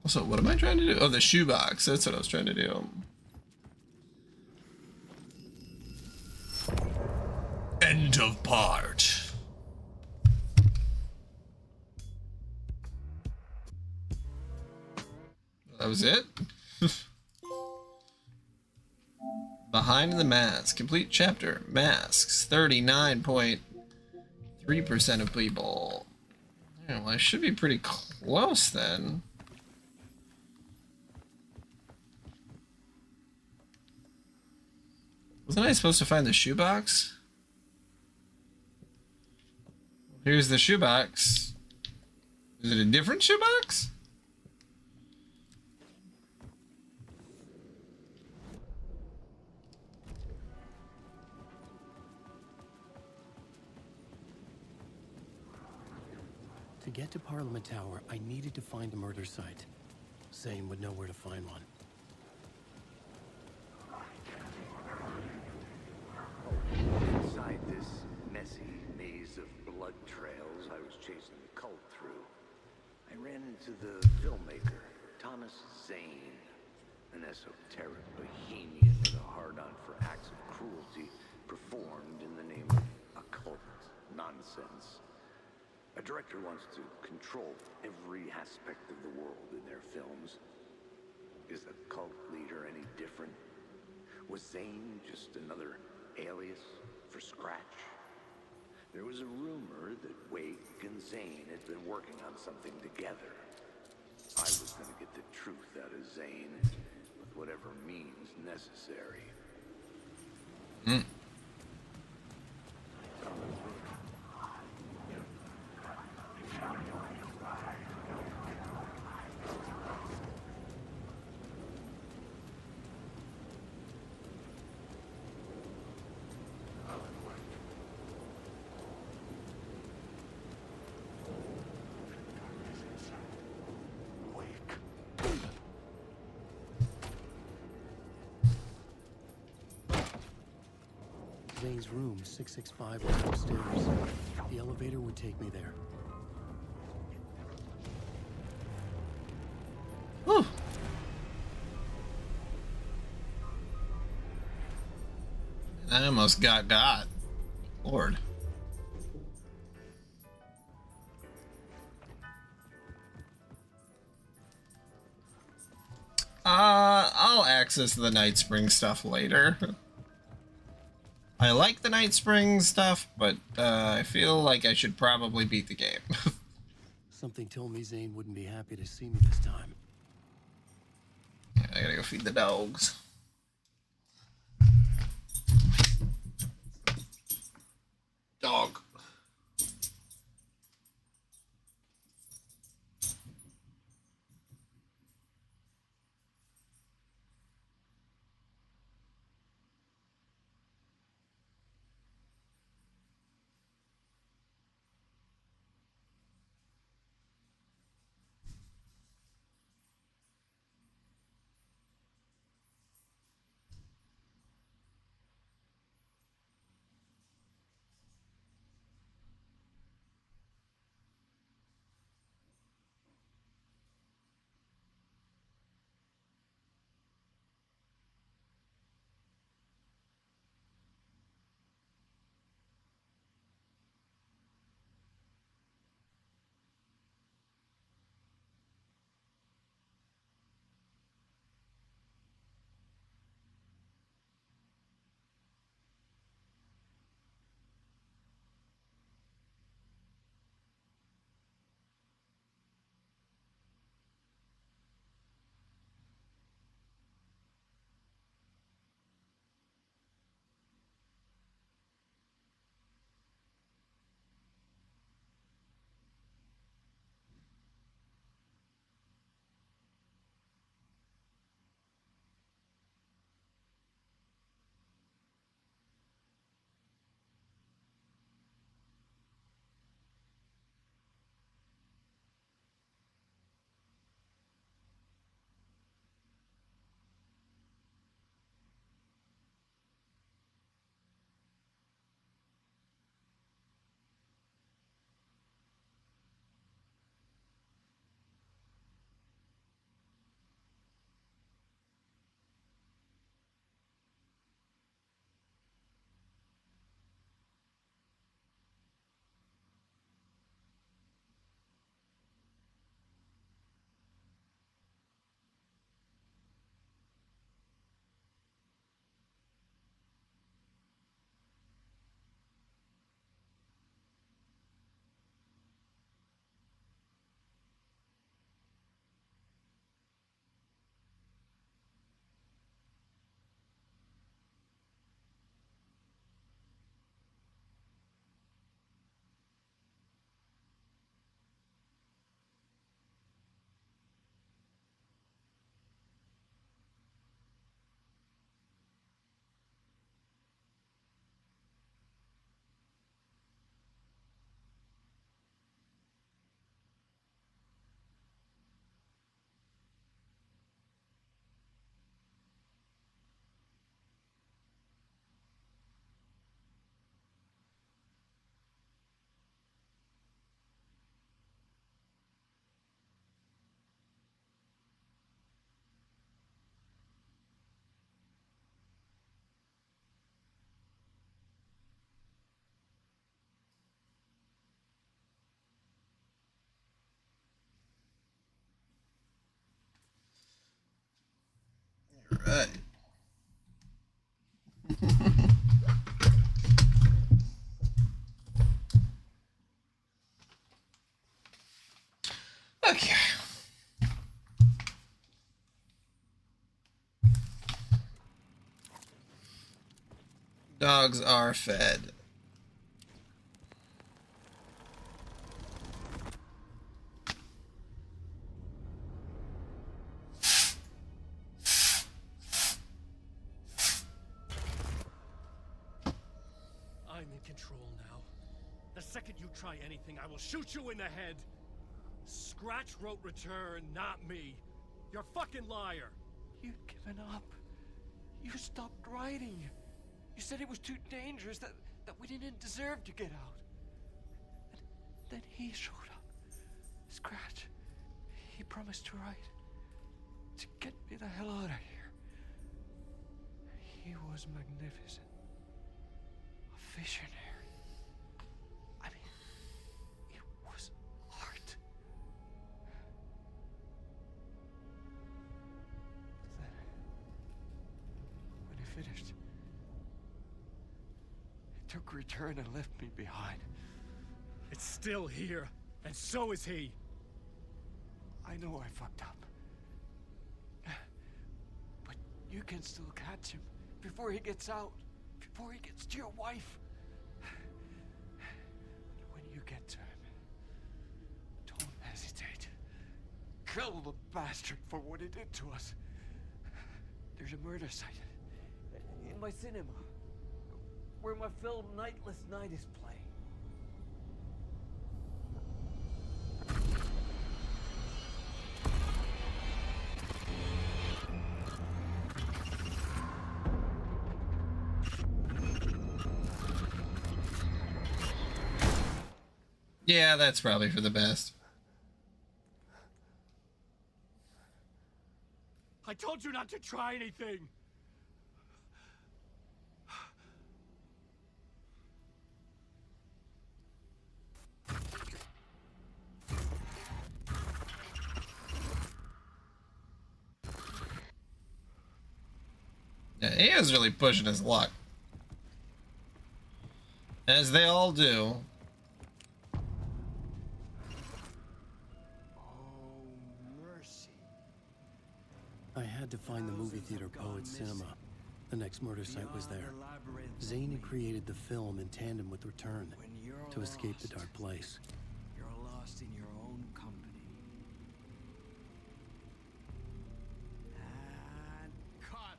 Also, what am I trying to do? Oh, the shoebox. That's what I was trying to do. End of part. That was it? Behind the Mask. Complete chapter. Masks. 39.3% of people. Yeah, well, I should be pretty close then. Wasn't I supposed to find the shoebox? Here's the shoebox. Is it a different shoebox? To get to Parliament Tower, I needed to find a murder site. Zane would know where to find one. Inside this messy maze of blood trails I was chasing the cult through, I ran into the filmmaker, Thomas Zane, an esoteric bohemian with a hard-on for acts of cruelty performed in the name of occult nonsense. A director wants to control every aspect of the world in their films. Is the cult leader any different? Was Zane just another alias for Scratch? There was a rumor that Wake and Zane had been working on something together. I was going to get the truth out of Zane with whatever means necessary. Zane's room, 665, was upstairs. The elevator would take me there. Whew. I almost got. Lord. I'll access the Night Spring stuff later. I like the Night Spring stuff, but I feel like I should probably beat the game. Something told me Zane wouldn't be happy to see me this time. I gotta go feed the dogs. Dog. Okay. Dogs are fed. I'm in control now. The second you try anything, I will shoot you in the head. Scratch wrote return, not me. You're a fucking liar. You'd given up. You stopped writing. You said it was too dangerous, that we didn't deserve to get out. And then he showed up. Scratch. He promised to write. To get me the hell out of here. He was magnificent. A visionary. I mean, it was art. Then, when he finished, he took return and left me behind. It's still here, and so is he. I know I fucked up. But you can still catch him before he gets out, before he gets to your wife. When you get to him, don't hesitate. Kill the bastard for what he did to us. There's a murder site in my cinema where my film Nightless Night is playing. Yeah, that's probably for the best. I told you not to try anything. Yeah, he is really pushing his luck. As they all do. I had to find the movie theater Poet Cinema. The next murder site was there. Zane had created the film in tandem with Return to escape the dark place. You're lost in your own company. And cut!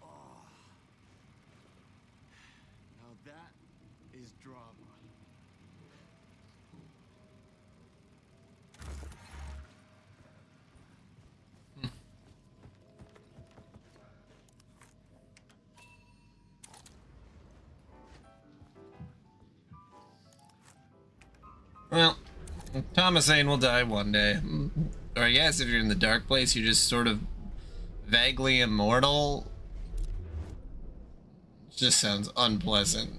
Oh. Now that is drama. Well, Thomas Zane will die one day. Or I guess if you're in the dark place, you're just sort of vaguely immortal. Just sounds unpleasant.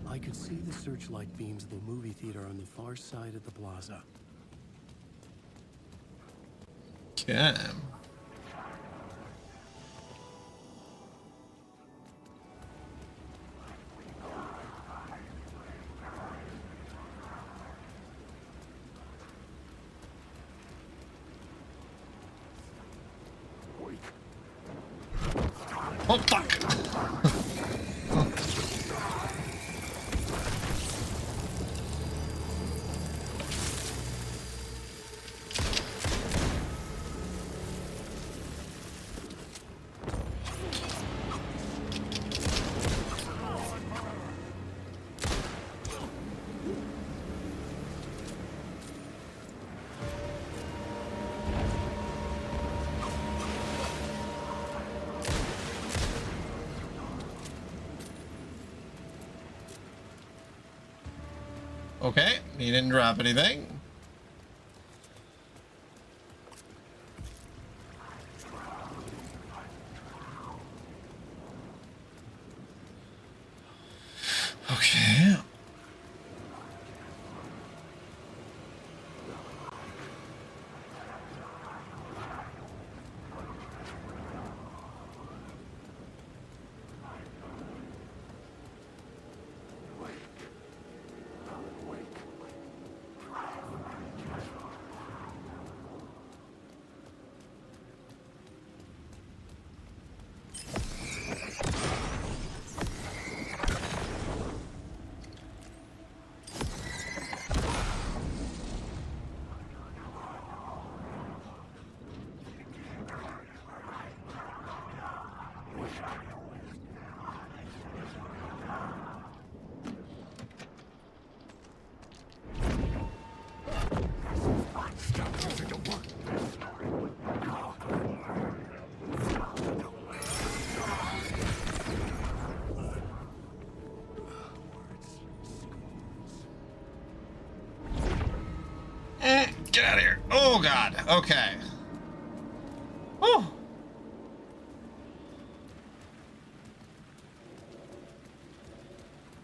I could see the searchlight beams of the movie theater on the far side of the plaza. Yeah. Oh fuck! Okay, he didn't drop anything. Okay. Get out of here. Oh, God. Okay. Whew.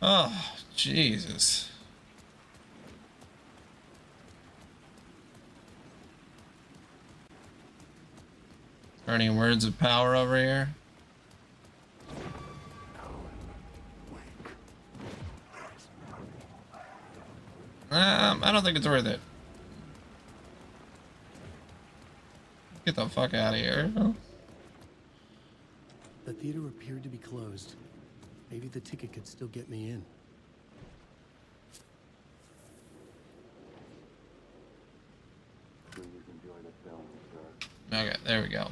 Oh, Jesus. Are any words of power over here? I don't think it's worth it. Get the fuck out of here. The theater appeared to be closed. Maybe the ticket could still get me in. Okay, there we go.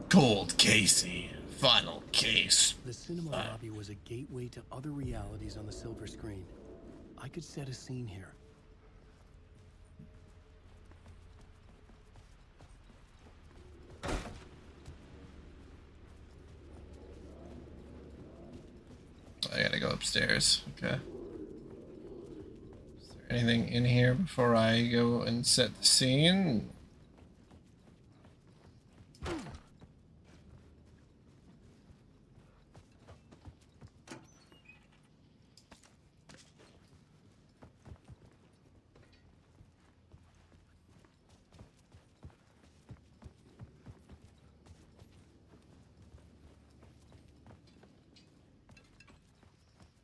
Cold Casey. Final case. The cinema lobby was a gateway to other realities on the silver screen. I could set a scene here. I gotta go upstairs. Okay. Is there anything in here before I go and set the scene?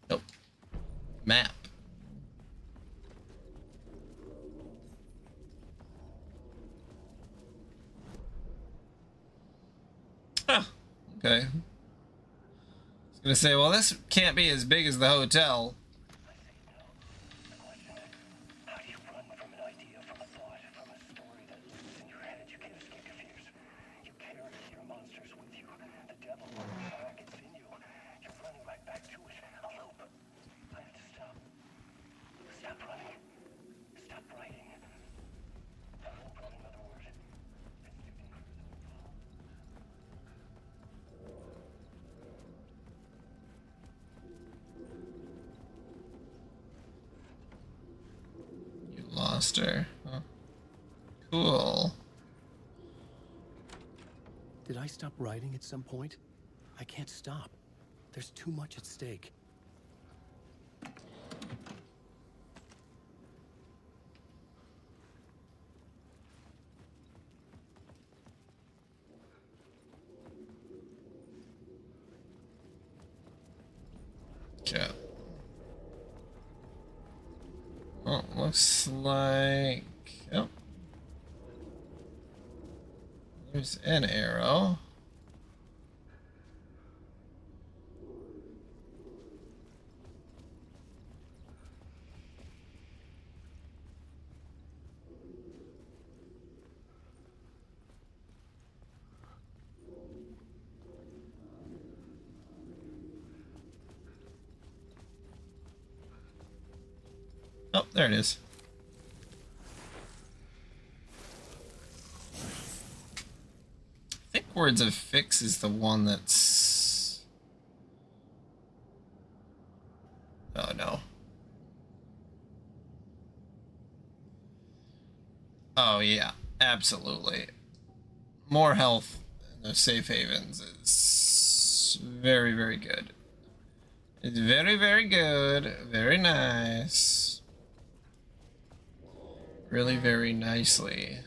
Nope. Map. Huh. Okay. I was gonna say, well, this can't be as big as the hotel. Lost her. Huh. Cool. Did I stop writing at some point? I can't stop. There's too much at stake. Okay. Oh, looks like... Oh. There's an arrow. Oh, there it is. I think Words of Fix is the one that's... Oh, no. Oh, yeah. Absolutely. More health in those safe havens is very, very good. It's very, very good. Very nice. Really very nicely.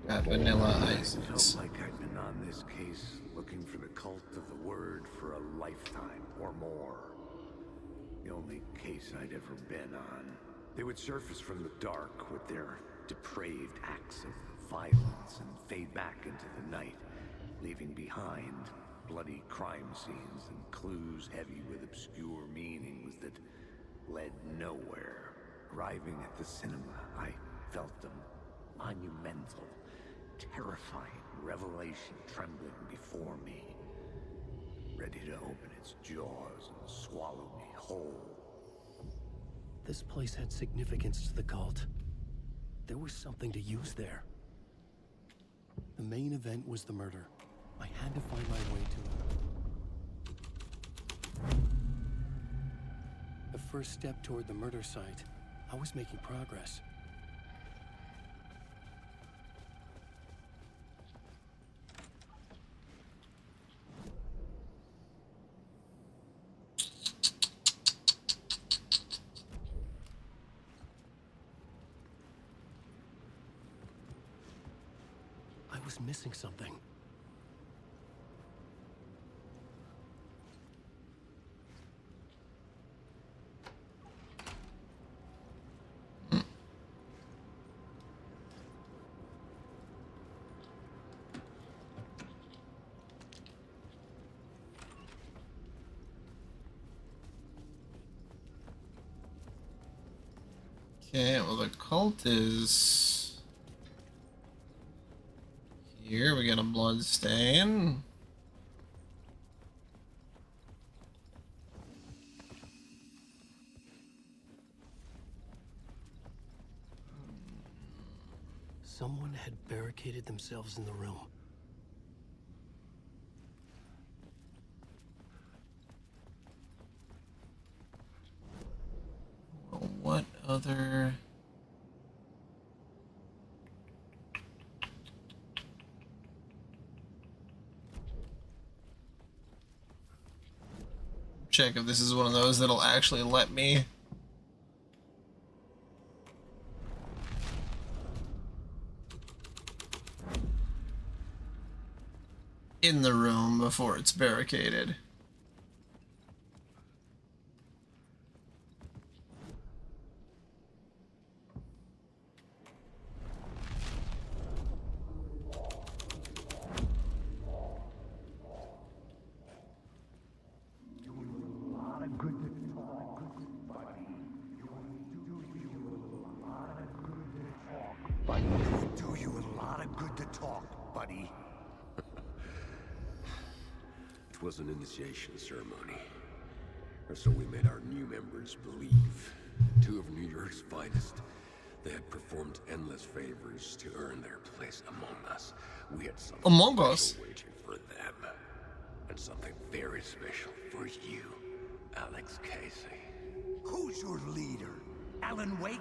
Got Vanilla Ice. Felt like I'd been on this case looking for the cult of the word for a lifetime or more. The only case I'd ever been on. They would surface from the dark with their depraved acts of violence and fade back into the night, leaving behind bloody crime scenes and clues heavy with obscure meanings that led nowhere. Arriving at the cinema, I felt a monumental, terrifying revelation trembling before me, ready to open its jaws and swallow me whole. This place had significance to the cult. There was something to use there. The main event was the murder. I had to find my way to it. The first step toward the murder site. I was making progress. I was missing something. Okay, well the cult is here. We got a blood stain. Someone had barricaded themselves in the room. Well, what other... Check if this is one of those that'll actually let me in the room before it's barricaded. Do you a lot of good to talk, buddy. It was an initiation ceremony. Or so we made our new members believe. Two of New York's finest. They had performed endless favors to earn their place among us. We had something among special us waiting for them. And something very special for you, Alex Casey. Who's your leader? Alan Wake?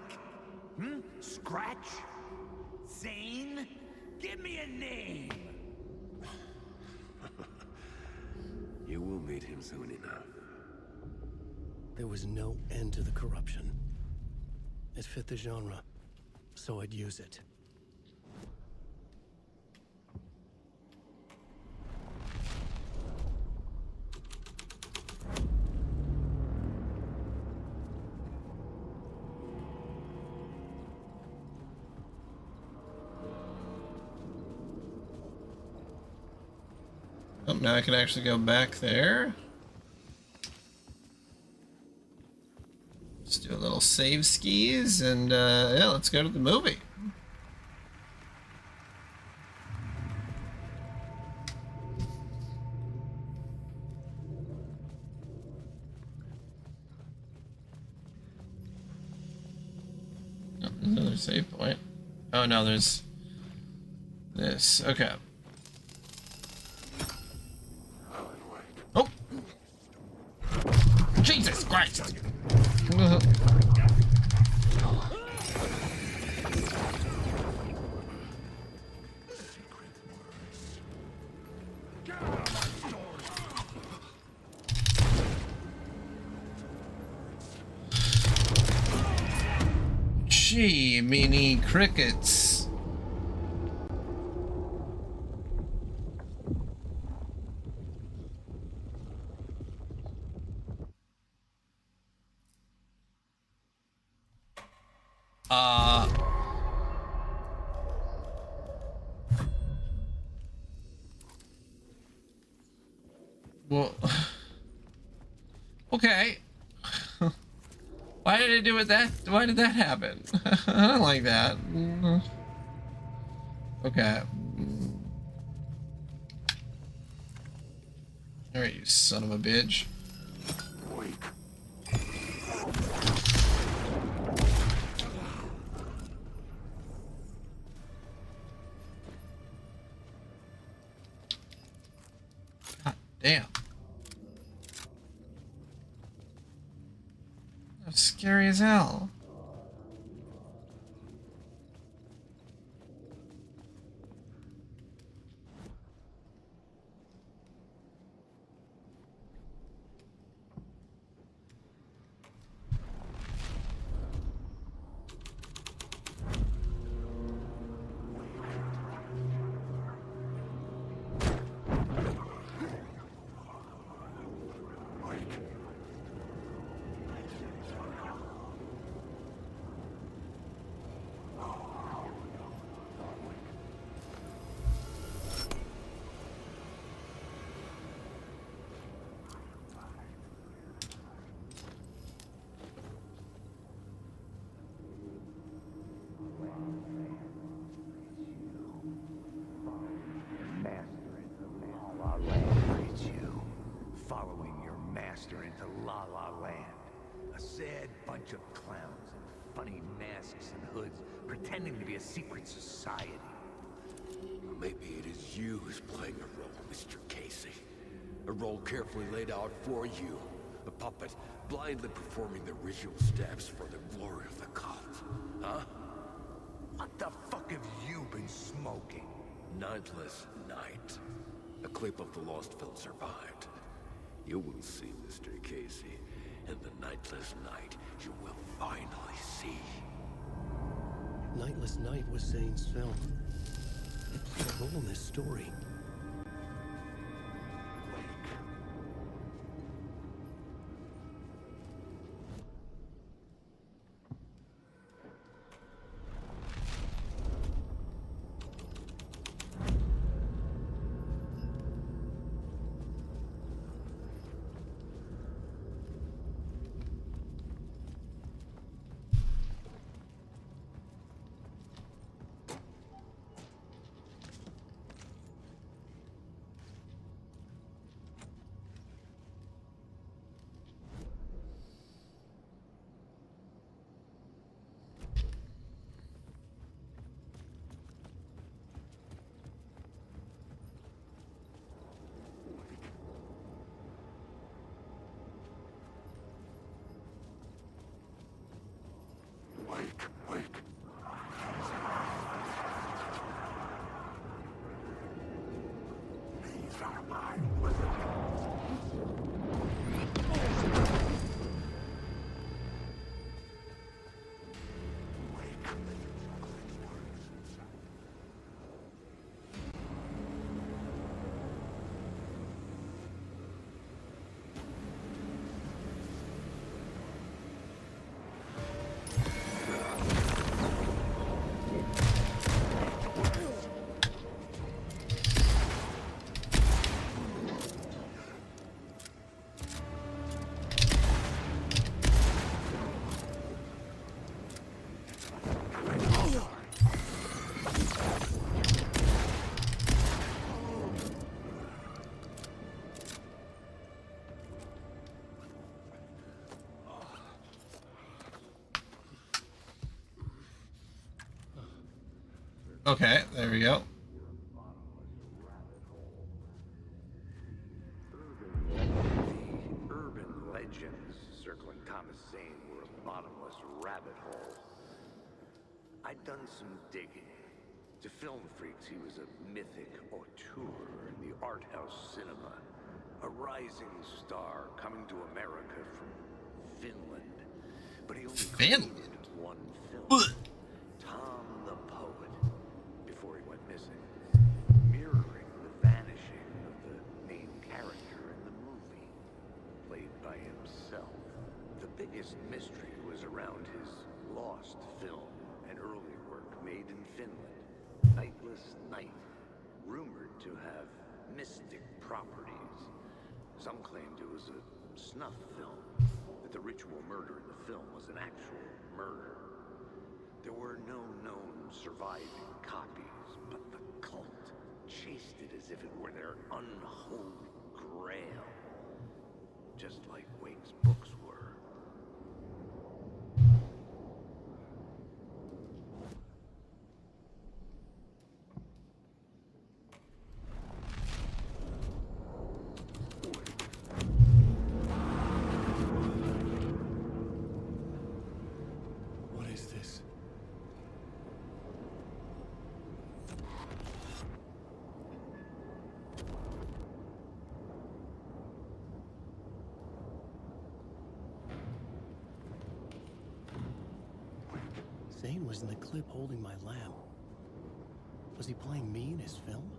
Scratch? Zane? Give me a name! You will meet him soon enough. There was no end to the corruption. It fit the genre, so I'd use it. Oh, now I can actually go back there. Let's do a little save skis and yeah, let's go to the movie. Oh, there's another save point. Oh no, there's this. Okay. Oh! Jesus Christ! Gee, meanie crickets. Well, okay. Why did it do it that? Why did that happen? I don't like that. Okay. All right, you son of a bitch. God damn. That's scary as hell. Following your master into La La Land. A sad bunch of clowns in funny masks and hoods pretending to be a secret society. Maybe it is you who's playing a role, Mr. Casey. A role carefully laid out for you. A puppet blindly performing the ritual steps for the glory of the cult. Huh? What the fuck have you been smoking? Nightless Night. A clip of the lost film survived. You will see, Mr. Casey. In the Nightless Night, you will finally see. Nightless Night was Zane's film. It played a role in this story. Okay, there we go. The urban legends circling Thomas Zane were a bottomless rabbit hole. I'd done some digging. To film freaks, he was a mythic auteur in the art house cinema. A rising star coming to America from Finland. But he only created one film. Tom the Poet. Before he went missing. Mirroring the vanishing of the main character in the movie. Played by himself. The biggest mystery was around his lost film. An early work made in Finland. Nightless Night. Rumored to have mystic properties. Some claimed it was a snuff film. That the ritual murder in the film was an actual murder. There were no known surviving copies, but the cult chased it as if it were their unholy grail. Just like Wake's books were. Zane was in the clip holding my lamp. Was he playing me in his film?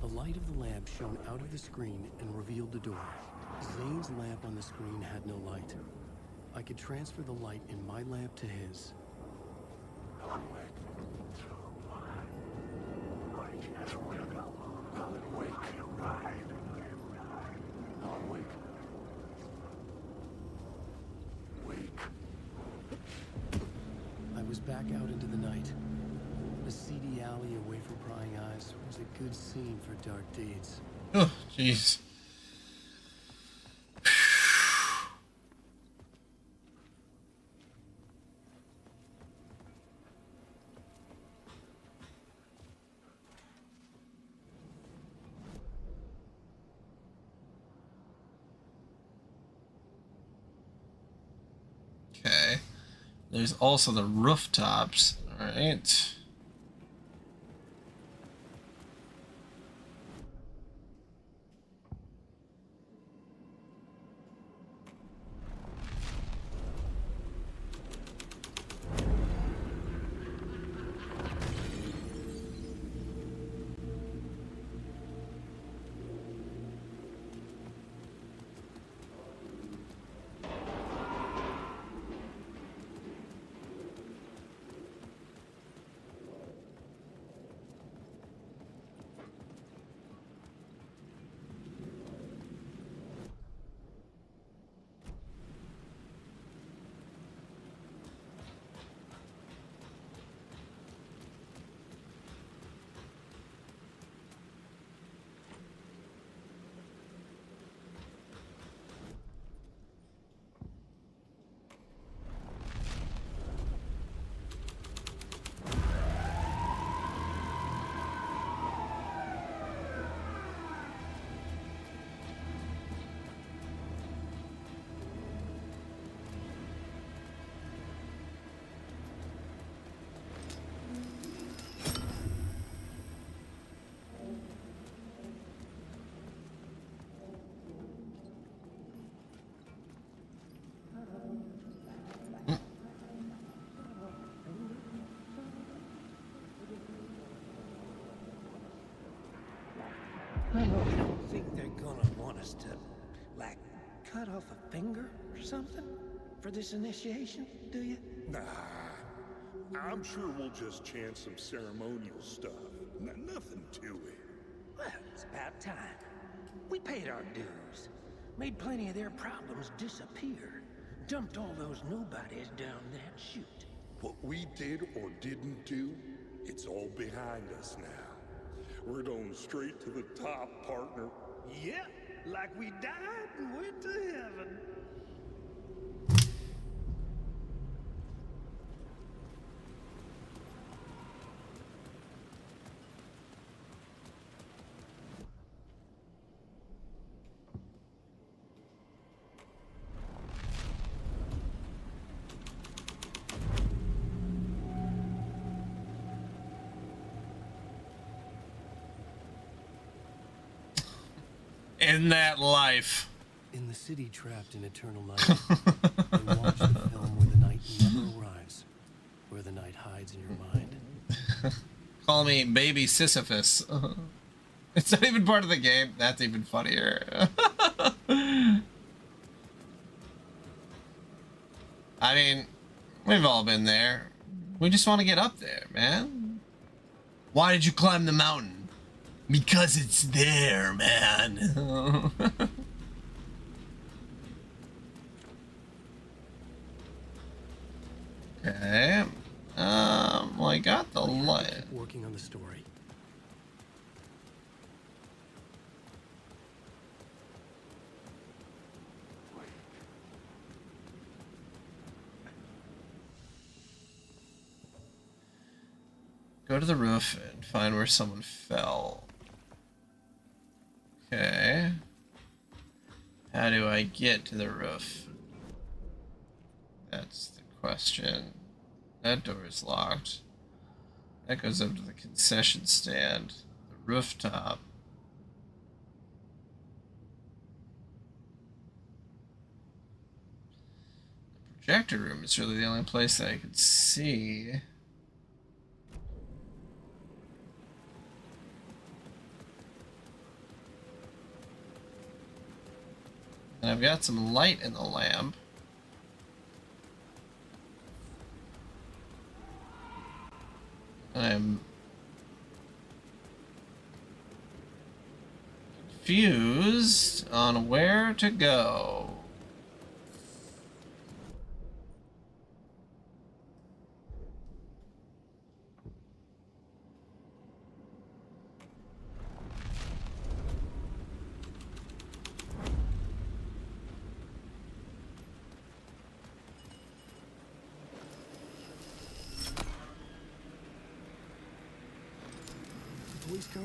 The light of the lamp shone out of the screen and revealed the door. Zane's lamp on the screen had no light. I could transfer the light in my lamp to his. I was back out into the night. A seedy alley away from prying eyes was a good scene for dark deeds. Oh, jeez. Okay. There's also the rooftops. All right. I don't think they're gonna want us to, like, cut off a finger or something for this initiation, do you? Nah, I'm sure we'll just chant some ceremonial stuff. Nothing to it. Well, it's about time. We paid our dues, made plenty of their problems disappear, dumped all those nobodies down that chute. What we did or didn't do, it's all behind us now. We're going straight to the top, partner. Yeah, like we died and went to heaven. In that life. In the city trapped in eternal night, I watch the film where the night never arrives, where the night hides in your mind. Call me baby Sisyphus. It's not even part of the game. That's even funnier. I mean, we've all been there. We just want to get up there, man. Why did you climb the mountain? Because it's there, man. Okay. Well, I got the light. Working on the story. Go to the roof and find where someone fell. Okay. How do I get to the roof? That's the question. That door is locked. That goes up to the concession stand. The rooftop. Projector room is really the only place that I could see. And I've got some light in the lamp. I'm confused on where to go. Police car?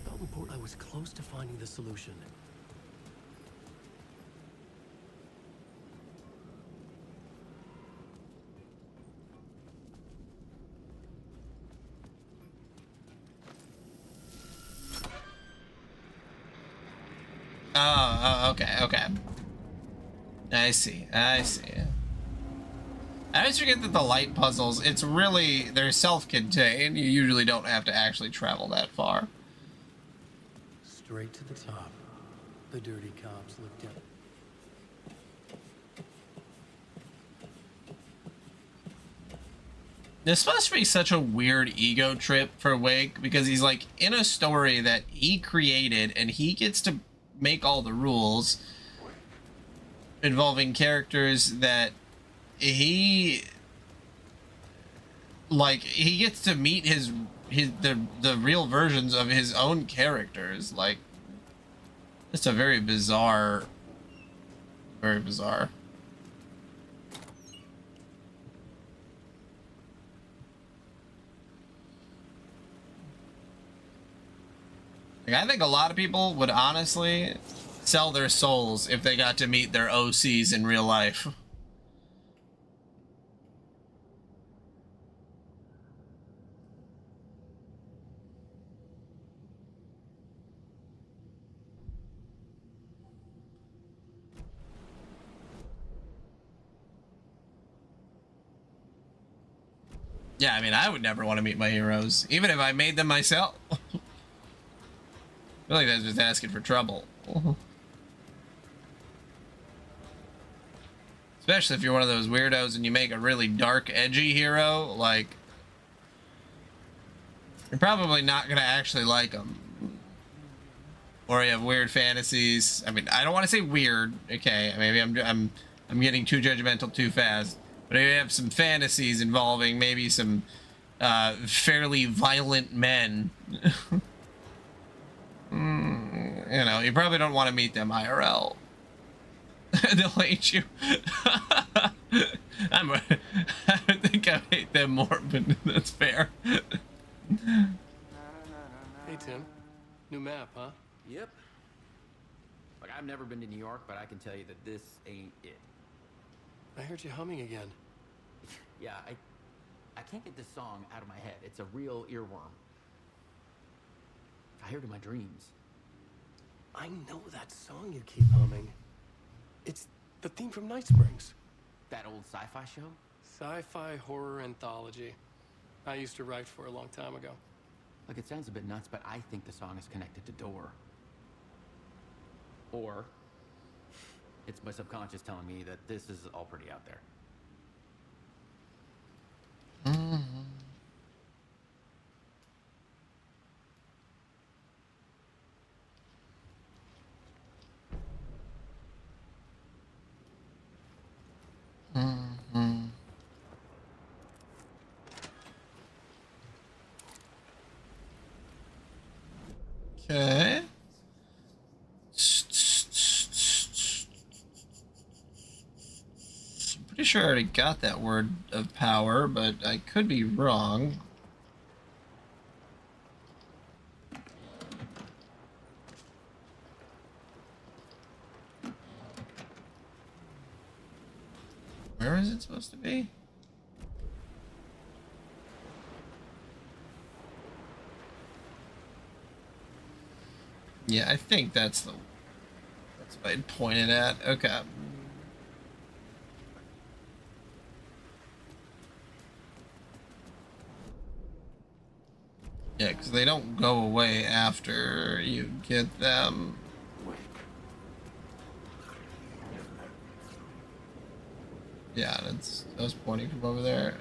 Beltonport, I was close to finding the solution. Oh, okay. I see. I always forget that the light puzzles, it's really, they're self-contained. You usually don't have to actually travel that far. Straight to the top. The dirty cops looked down. This is supposed to be such a weird ego trip for Wake because he's like in a story that he created and he gets to make all the rules involving characters that he gets to meet the real versions of his own characters. Like, it's a very bizarre. Like, I think a lot of people would honestly sell their souls if they got to meet their OCs in real life. Yeah, I mean, I would never want to meet my heroes, even if I made them myself. I feel like that's just asking for trouble. Especially if you're one of those weirdos and you make a really dark, edgy hero, like, you're probably not going to actually like them. Or you have weird fantasies. I mean, I don't want to say weird, okay, maybe I'm getting too judgmental too fast. But you have some fantasies involving maybe some fairly violent men. You know, you probably don't want to meet them IRL. They'll hate you. I think I hate them more, but that's fair. Hey, Tim. New map, huh? Yep. Like, I've never been to New York, but I can tell you that this ain't it. I heard you humming again. Yeah, I can't get this song out of my head. It's a real earworm. I hear it in my dreams. I know that song you keep humming. It's the theme from Night Springs. That old sci-fi show? Sci-fi horror anthology. I used to write for a long time ago. Like, it sounds a bit nuts, but I think the song is connected to Door. Or it's my subconscious telling me that this is all pretty out there. Okay. I'm pretty sure I already got that word of power, but I could be wrong. Where is it supposed to be? Yeah, I think that's what I'd pointed at. Okay. Yeah, because they don't go away after you get them. Yeah, I was pointing from over there.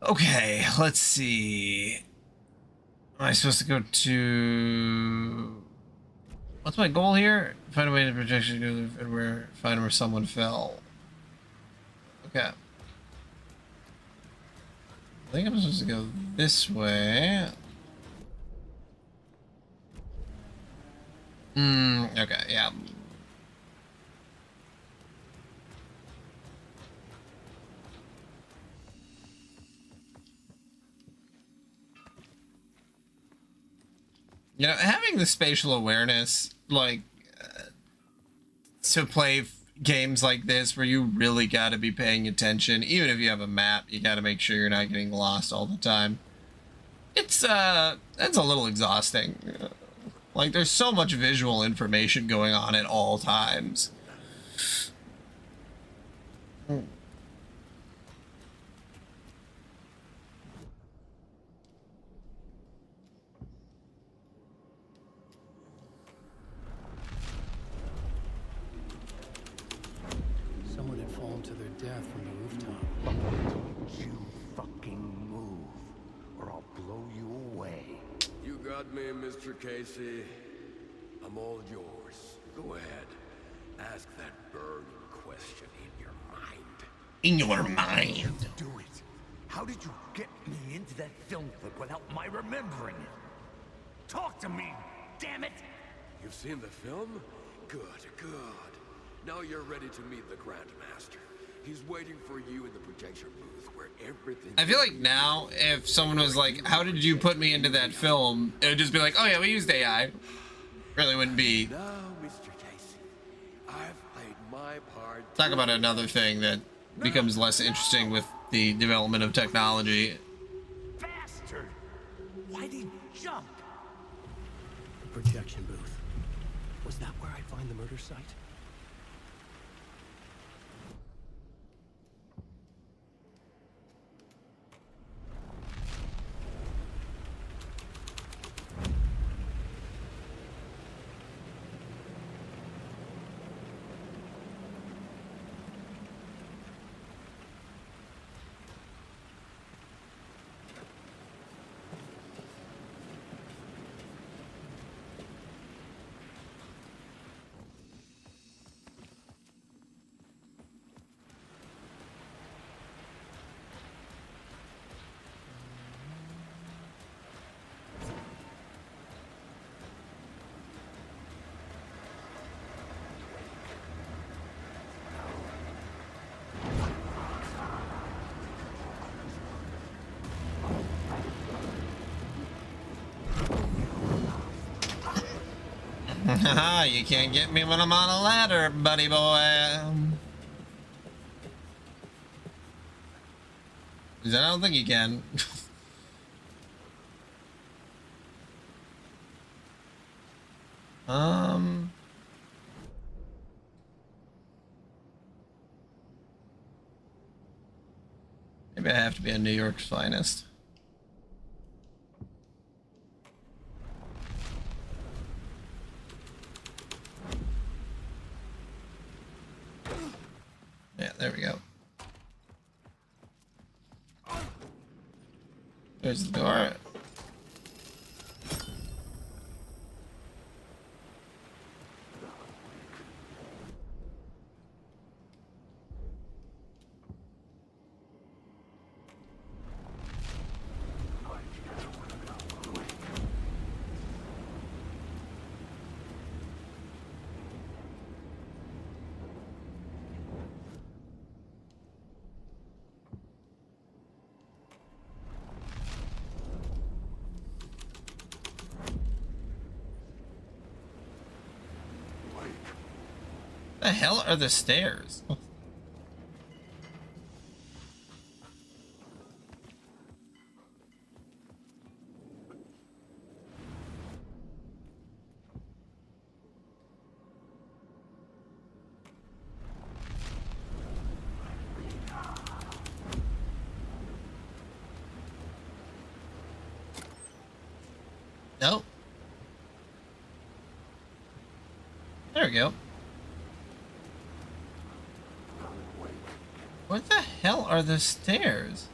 Okay, let's see. Am I supposed to go to... What's my goal here? Find a way to projection and where find where someone fell. Okay. I think I'm supposed to go this way. Okay, yeah. You know, having the spatial awareness, like, to play games like this where you really got to be paying attention, even if you have a map, you got to make sure you're not getting lost all the time. It's, that's a little exhausting. Like, there's so much visual information going on at all times. Someone had fallen to their death from the rooftop. Don't you fucking move, or I'll blow you away. You got me, Mr. Casey. I'm all yours. Go ahead. Ask that burning question in your mind. In your mind. Do it. How did you get me into that film clip without my remembering it? Talk to me, damn it! You've seen the film? Good, good. Now you're ready to meet the Grandmaster. He's waiting for you in the projection booth where everything... I feel like now, if someone was like, how did you put me into that film? It would just be like, oh yeah, we used AI. Really wouldn't be... Now, Mr. Casey, I've played my part... Talk about another thing that becomes less interesting with the development of technology. Bastard! Why'd he jump? The projection booth. Was that where I'd find the murder site? Haha, you can't get me when I'm on a ladder, buddy boy. I don't think you can. Maybe I have to be a New York's finest. Yeah, there we go. There's the door. The hell are the stairs? Nope. There we go. What the hell are the stairs?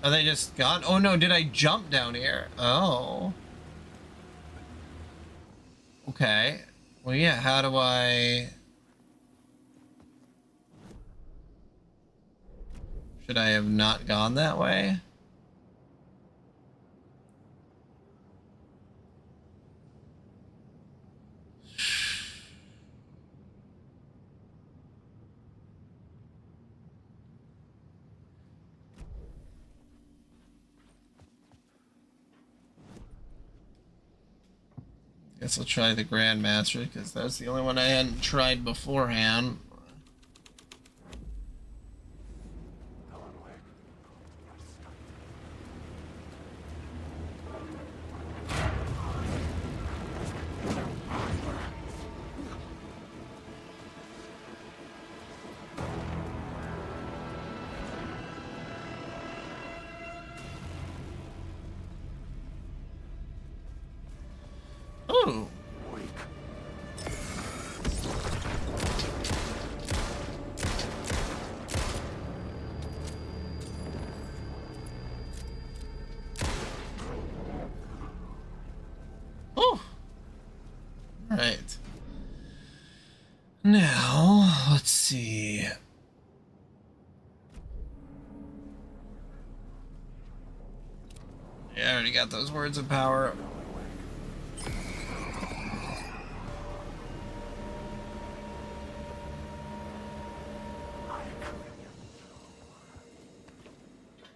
Are they just gone? Oh no, did I jump down here? Oh. Okay. Well, yeah, how do I... Should I have not gone that way? Guess I'll try the Grandmaster because that's the only one I hadn't tried beforehand. Ooh. Oh. Right. Now, let's see. Yeah, I already got those words of power.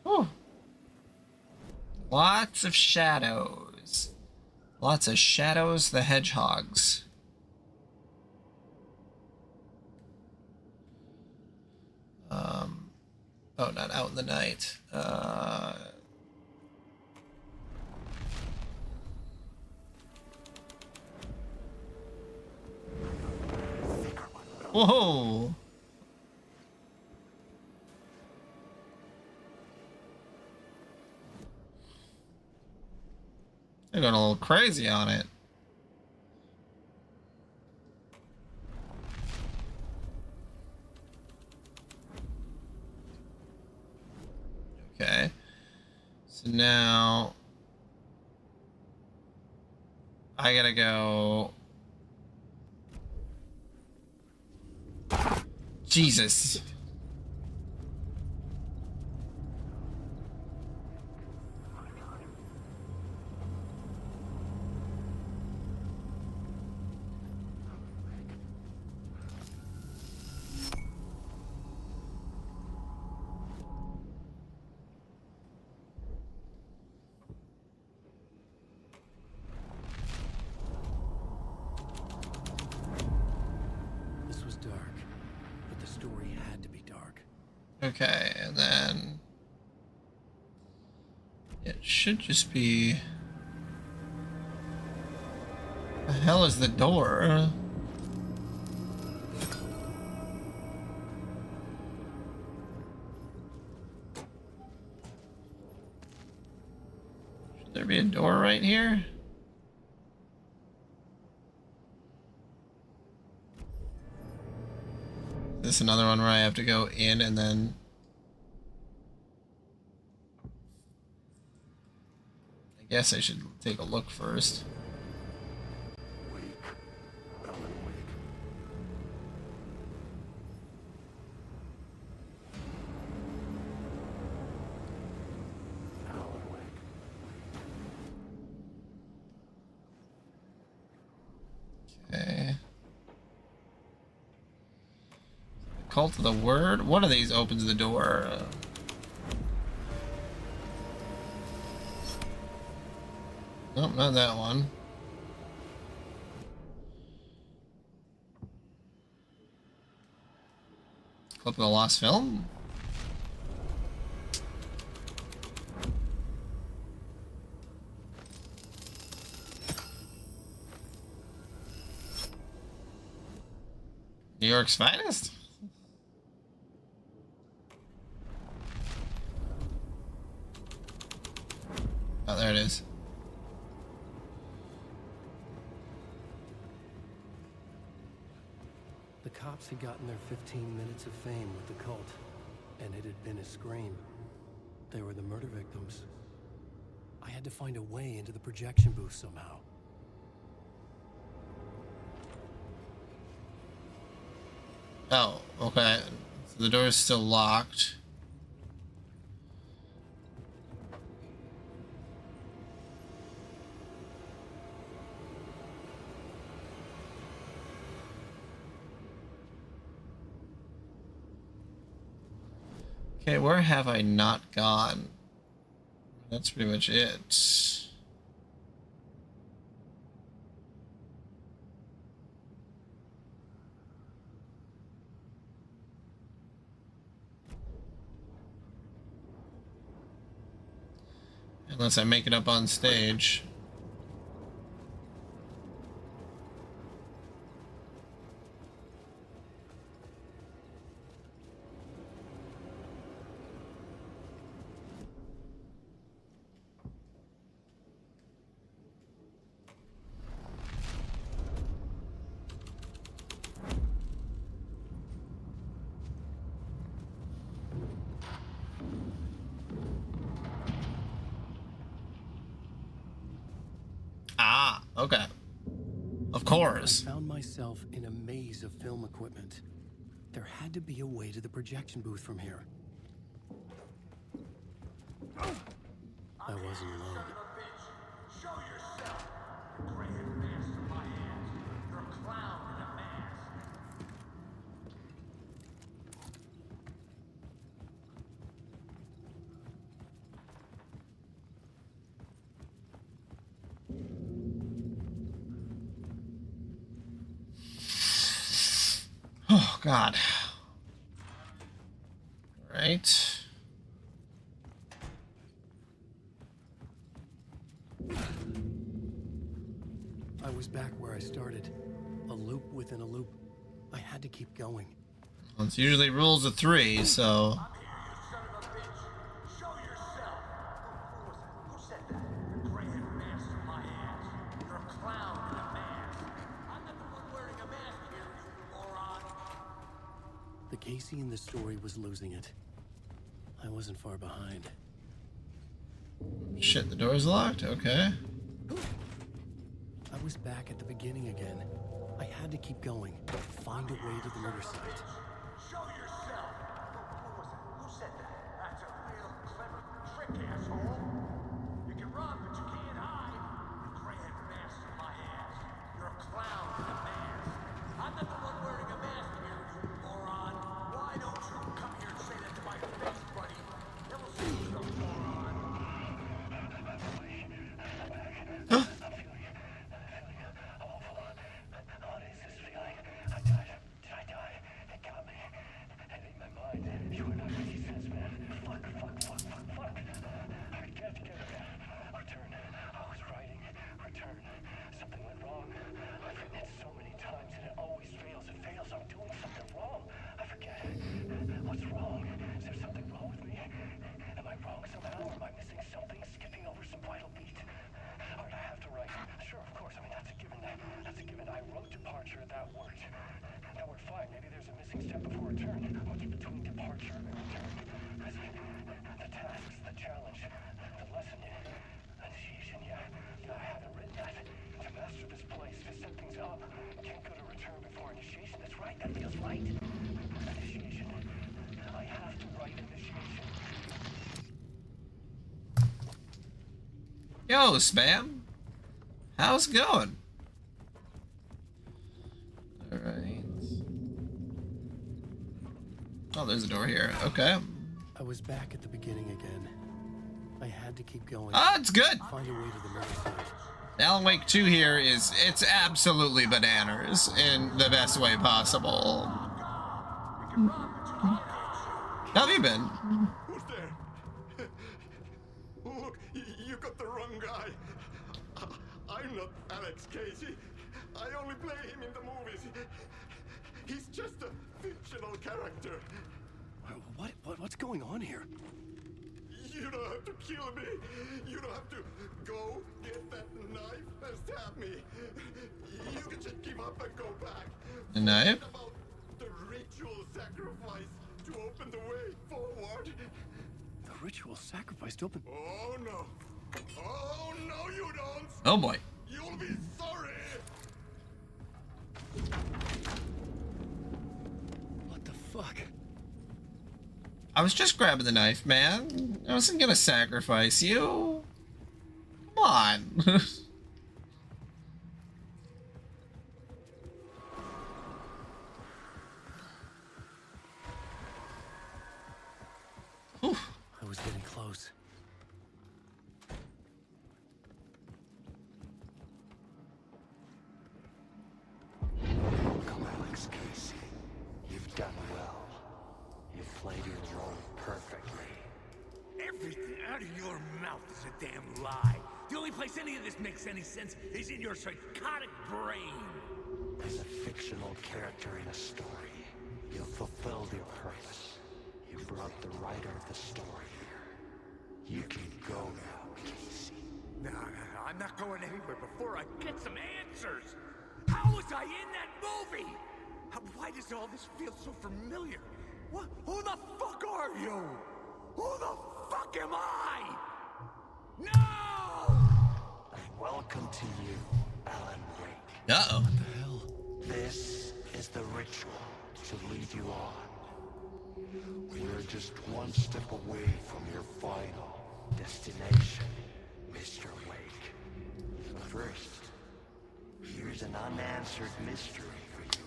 Oh. Lots of shadows. Lots of Shadows the Hedgehogs. Oh, not Out in the Night. Whoa! They're going a little crazy on it. Okay. So now I gotta go. Jesus. This was dark, but the story had to be dark. Okay, and then it should just be. The hell is the door? Should there be a door right here? Is this another one where I have to go in and then... I guess I should take a look first. Okay. Cult of the Word? One of these opens the door. Nope, not that one. Clip of the Lost Film? New York's Finest? Oh, there it is. cops had gotten their 15 minutes of fame with the cult, and it had been a scream. They were the murder victims. I had to find a way into the projection booth somehow. Oh, okay. So the door is still locked. Okay, where have I not gone? That's pretty much it. Unless I make it up on stage. Okay. Of course. I found myself in a maze of film equipment. There had to be a way to the projection booth from here. I wasn't alone. Show yourself. Gray-headed mask in my hands. You're a clown in a mask. Oh, God. Right. I was back where I started. A loop within a loop. I had to keep going. Well, it's usually rules of 3, so... The Casey in the story was losing it. I wasn't far behind. Shit, the door's locked? Okay. I was back at the beginning again. I had to keep going. Find a way to the murder site. Show yourself. Who said that? That's a real clever trick, asshole. You can run, but you can't hide. Gray-head mask in my hands. You're a clown in a mask. I'm not the one wearing a mask here, you moron. Why don't you come here and say that to my face, buddy? Then we'll see who's the moron. Yo, Spam. How's it going? Alright. Oh, there's a door here. Okay. I was back at the beginning again. I had to keep going. Ah, it's good. Find a way to the murder site. Alan Wake 2 here it's absolutely bananas in the best way possible. How have you been? Who's there? Look, you got the wrong guy. I'm not Alex Casey. I only play him in the movies. He's just a fictional character. What's going on here? You don't have to kill me. You don't have to go get that knife and stab me. You can just give up and go back. A knife? Forget about ritual sacrifice to open the way forward. The ritual sacrifice to open... Oh no. Oh no, you don't. Oh boy. You'll be sorry. What the fuck? I was just grabbing the knife, man. I wasn't gonna sacrifice you. Come on. I was getting close. Welcome, Alex Casey. You've done well. You've played your role perfectly. Everything out of your mouth is a damn lie. The only place any of this makes any sense is in your psychotic brain. As a fictional character in a story, you've fulfilled your purpose. You brought the writer of the story here. You can go now, Casey. No, I'm not going anywhere before I get some answers. How was I in that movie? Why does all this feel so familiar? What? Who the fuck are you? Who the fuck am I? No! And welcome to you, Alan Wake. Uh-oh. What the hell? This is the ritual to lead you on. We're just one step away from your final destination, Mr. Wake. But first, here's an unanswered mystery for you.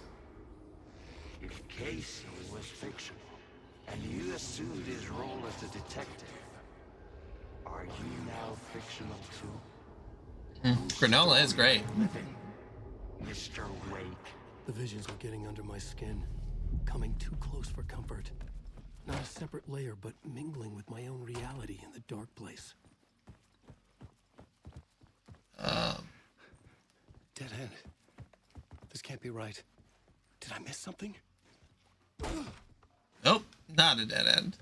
If Casey was fictional, and you assumed his role as a detective, are you now fictional too? Granola is great. Mr. Wake. The visions were getting under my skin, coming too close for comfort. Not a separate layer, but mingling with my own reality in the dark place. Dead end. This can't be right. Did I miss something? Nope, not a dead end.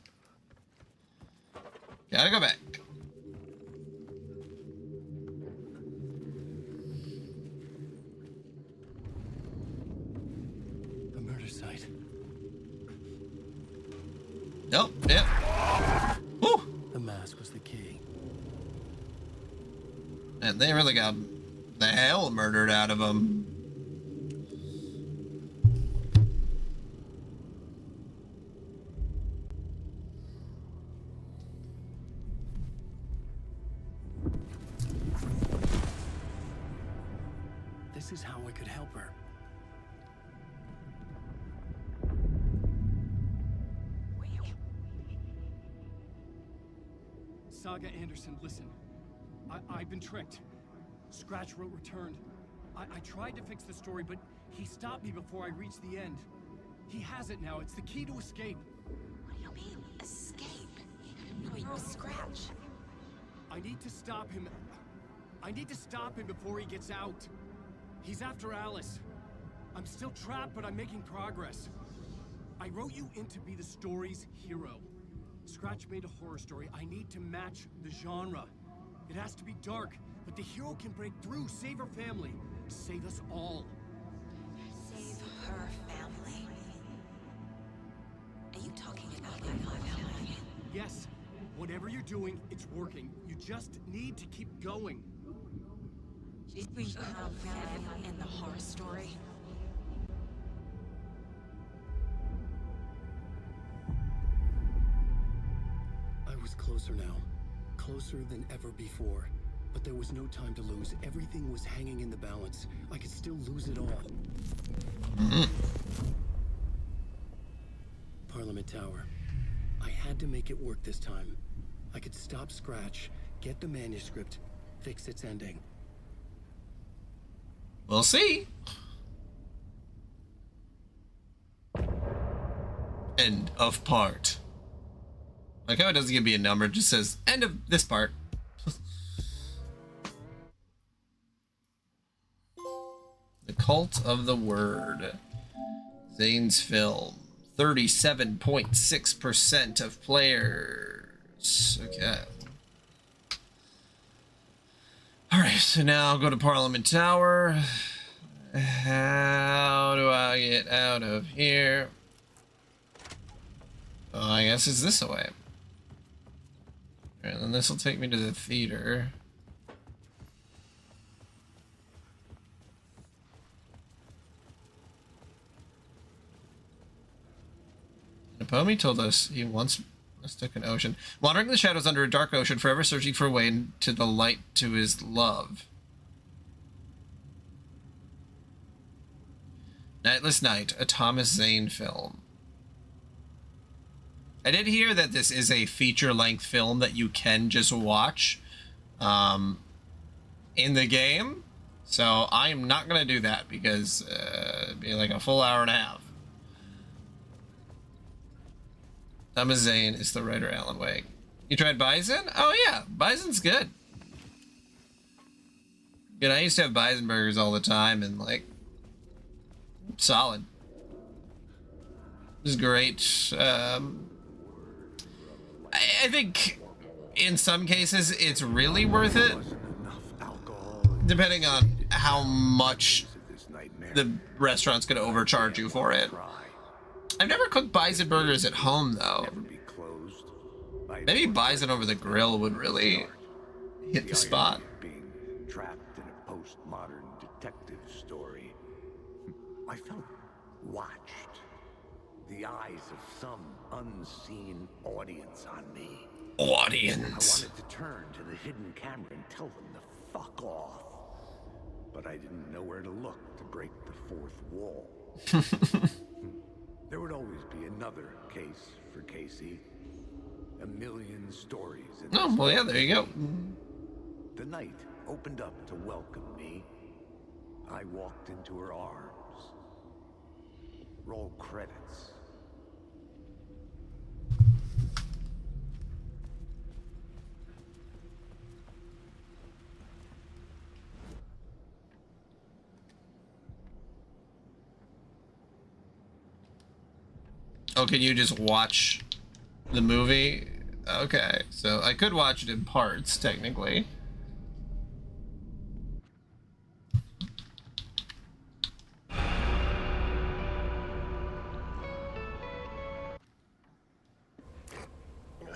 Gotta go back. The murder site. Nope, yeah. Woo! The mask was the key. And they really got the hell murdered out of them. This is how I could help her. Saga Anderson, listen. I've been tricked. Scratch wrote returned. I tried to fix the story, but he stopped me before I reached the end. He has it now. It's the key to escape. What do you mean, escape? Wait, Scratch. I need to stop him. I need to stop him before he gets out. He's after Alice. I'm still trapped, but I'm making progress. I wrote you in to be the story's hero. Scratch made a horror story. I need to match the genre. It has to be dark, but the hero can break through, save her family, save us all. Save her family? Are you talking about my family? Yes. Whatever you're doing, it's working. You just need to keep going. She's her family in the horror story. I was closer now. Closer than ever before. But there was no time to lose. Everything was hanging in the balance. I could still lose it all. Parliament Tower. I had to make it work this time. I could stop Scratch, get the manuscript, fix its ending. We'll see. End of part. Like how it doesn't give me a number, it just says end of this part. The Cult of the Word. Zane's film. 37.6% of players. Okay. Alright, so now I'll go to Parliament Tower. How do I get out of here? I guess it's this way. Alright, then this will take me to the theater. Napomi told us he once mistook an ocean. Wandering the shadows under a dark ocean, forever searching for a way into the light to his love. Nightless Night, a Thomas Zane film. I did hear that this is a feature-length film that you can just watch in the game. So I am not going to do that because it'd be like a full hour and a half. Thomas Zane is the writer, Alan Wake. You tried Bison? Oh yeah, Bison's good. You know, I used to have Bison burgers all the time and like, solid. It was great. I think in some cases it's really worth it, depending on how much the restaurant's gonna overcharge you for it. I've never cooked Bison burgers at home though. Maybe Bison over the grill would really hit the spot. Being trapped in a postmodern detective story, I felt watched. The eyes of some unseen audience on me. Audience. I wanted to turn to the hidden camera and tell them to fuck off. But I didn't know where to look to break the fourth wall. There would always be another case for Casey. A million stories. Oh, well, yeah, there you go. The night opened up to welcome me. I walked into her arms. Roll credits. Oh, can you just watch the movie? Okay, so I could watch it in parts, technically.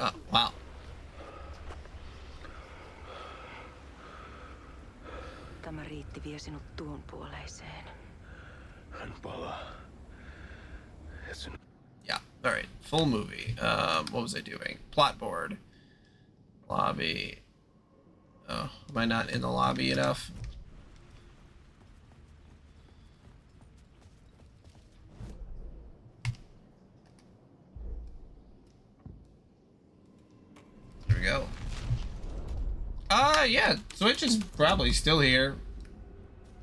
Oh, wow. Tämä riitti vie sinut tuon puoleiseen. Yeah, alright. Full movie. What was I doing? Plot board. Lobby. Oh, am I not in the lobby enough? There we go. Yeah, Switch is probably still here.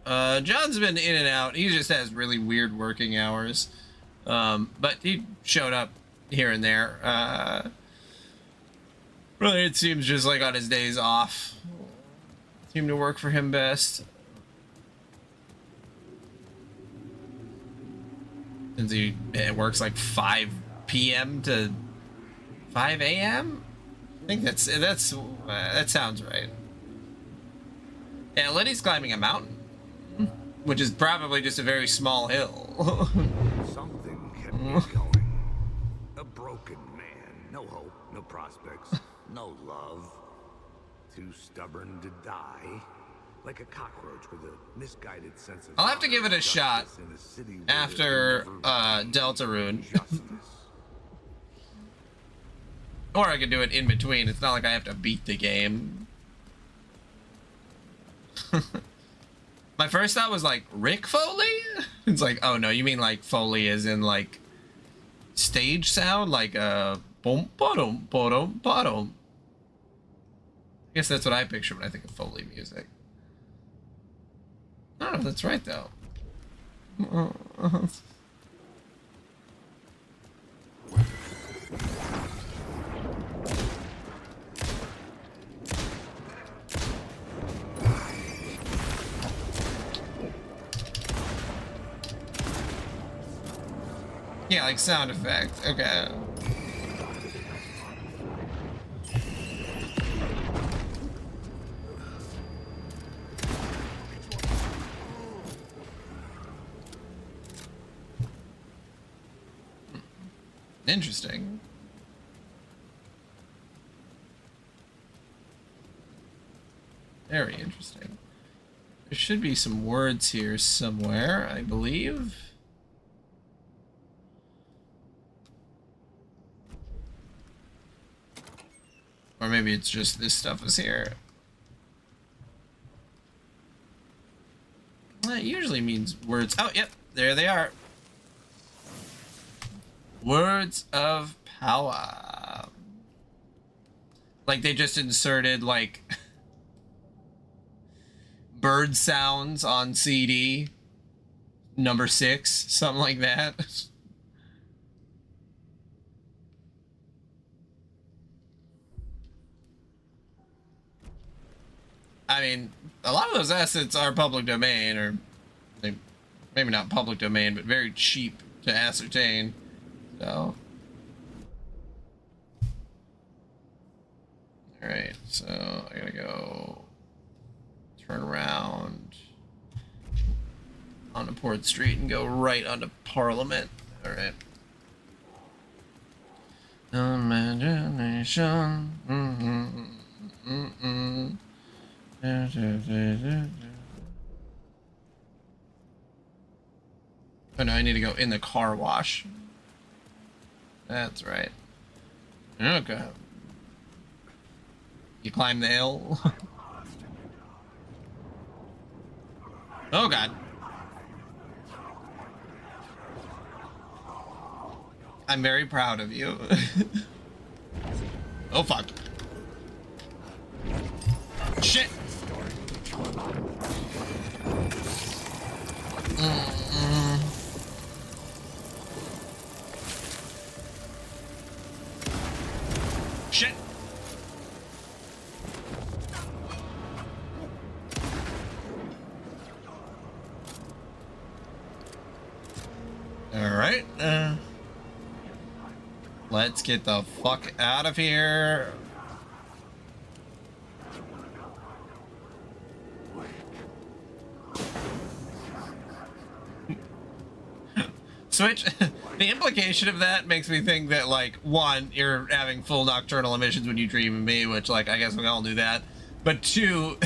John's been in and out. He just has really weird working hours. But he showed up here and there. Really, it seems just like on his days off. Seem to work for him best. Since he works like 5 p.m. to 5 a.m. I think that sounds right. Yeah, Letty's climbing a mountain, which is probably just a very small hill. Something kept me going. A broken man. No hope, no prospects, no love. Too stubborn to die. Like a cockroach with a misguided sense of... I'll have to give it a shot after Deltarune. Or I could do it in between. It's not like I have to beat the game. My first thought was like, Rick Foley? It's like, oh no, you mean like Foley as in like stage sound? Like boom, ba-dum, ba-dum, ba-dum. I guess that's what I picture when I think of Foley music. Oh, that's right though. Yeah, like sound effect. Okay. Interesting. Very interesting. There should be some words here somewhere, I believe. Or maybe it's just this stuff is here. Well, it usually means words. Oh, yep, there they are. Words of power. Like they just inserted like bird sounds on CD number 6, something like that. I mean, a lot of those assets are public domain, or maybe not public domain, but very cheap to ascertain. So, all right. So I gotta go turn around onto Port Street and go right onto Parliament. All right. Imagination. Oh no, I need to go in the car wash. That's right. Okay. You climb the hill. Oh god. I'm very proud of you. Oh fuck. Shit. Shit. All right. Let's get the fuck out of here. Switch. The implication of that makes me think that, like, one, you're having full nocturnal emissions when you dream of me, which, like, I guess we all knew that. But two,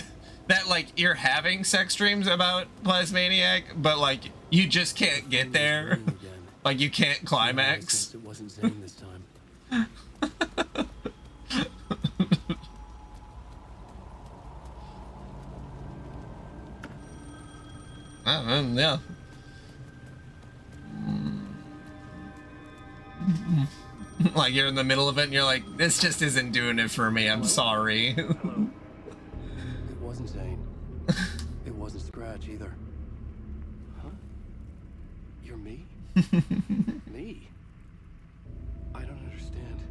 that, like, you're having sex dreams about Plasmaniac, but, like, you just can't get there. Like, you can't climax. It wasn't Zane this time. Yeah. Like you're in the middle of it and you're like, this just isn't doing it for me, I'm sorry. It wasn't Zane. It wasn't Scratch either. Huh? You're me? Me? I don't understand.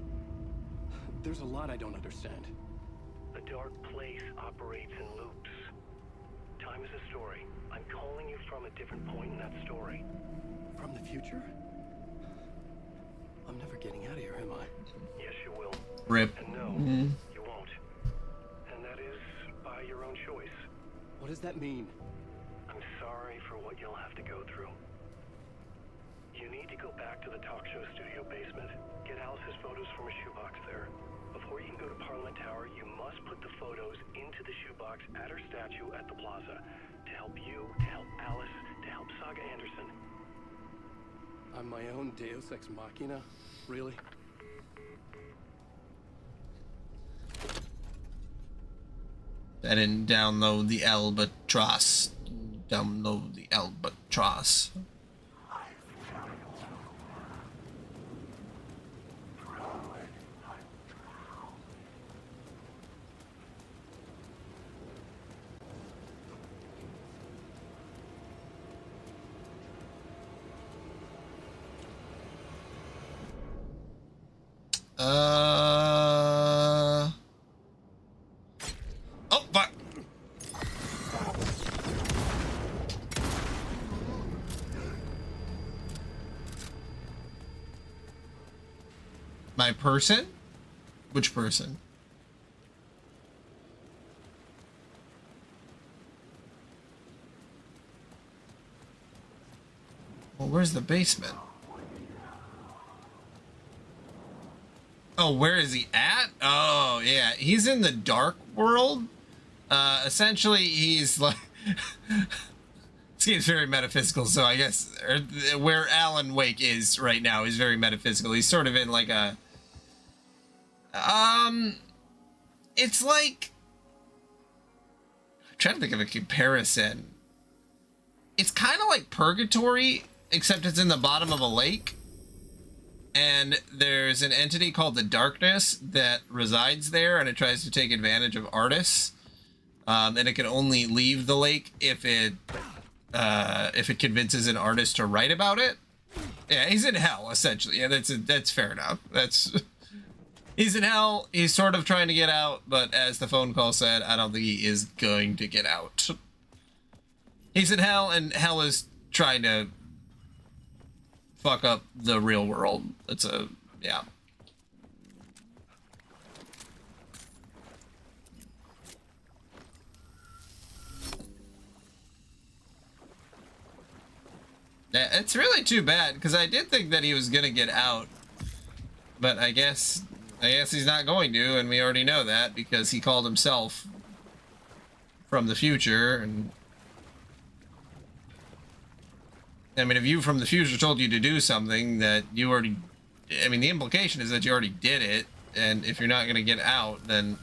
There's a lot I don't understand. The Dark Place operates in loops. Time is a story. I'm calling you from a different point in that story. From the future? I'm never getting out of here, am I? Yes, you will. Rip. And no, you won't. And that is by your own choice. What does that mean? I'm sorry for what you'll have to go through. You need to go back to the talk show studio basement. Get Alice's photos from a shoebox there. Before you can go to Parliament Tower, you must put the photos into the shoebox at her statue at the plaza. To help you, to help Alice, to help Saga Anderson. I'm my own Deus Ex Machina? Really? I didn't download the Albatross. Download the Albatross. Oh, fuck. My person? Which person? Well, where's the basement? Oh, where is he at? Oh, yeah. He's in the dark world. Essentially, he's like... This game's very metaphysical, so I guess where Alan Wake is right now is very metaphysical. He's sort of in like a... It's like... I'm trying to think of a comparison. It's kind of like Purgatory, except it's in the bottom of a lake. And there's an entity called the Darkness that resides there, and it tries to take advantage of artists. And it can only leave the lake if it convinces an artist to write about it. Yeah, he's in hell, essentially. Yeah, that's fair enough. He's in hell. He's sort of trying to get out, but as the phone call said, I don't think he is going to get out. He's in hell, and hell is trying to fuck up the real world. Yeah. Yeah, it's really too bad, because I did think that he was gonna get out, but I guess he's not going to, and we already know that because he called himself from the future. And I mean, if you from the future told you to do something that you already, I mean, the implication is that you already did it, and if you're not gonna get out, then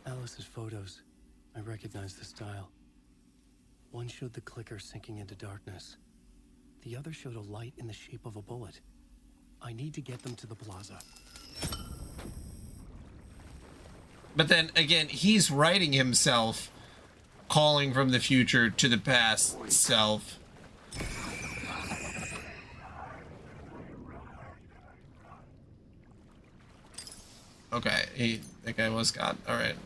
Alice's photos. I recognize the style. One showed the clicker sinking into darkness. The other showed a light in the shape of a bullet. I need to get them to the plaza. But then again, he's writing himself, calling from the future to the past self. Okay, that guy was gone. All right.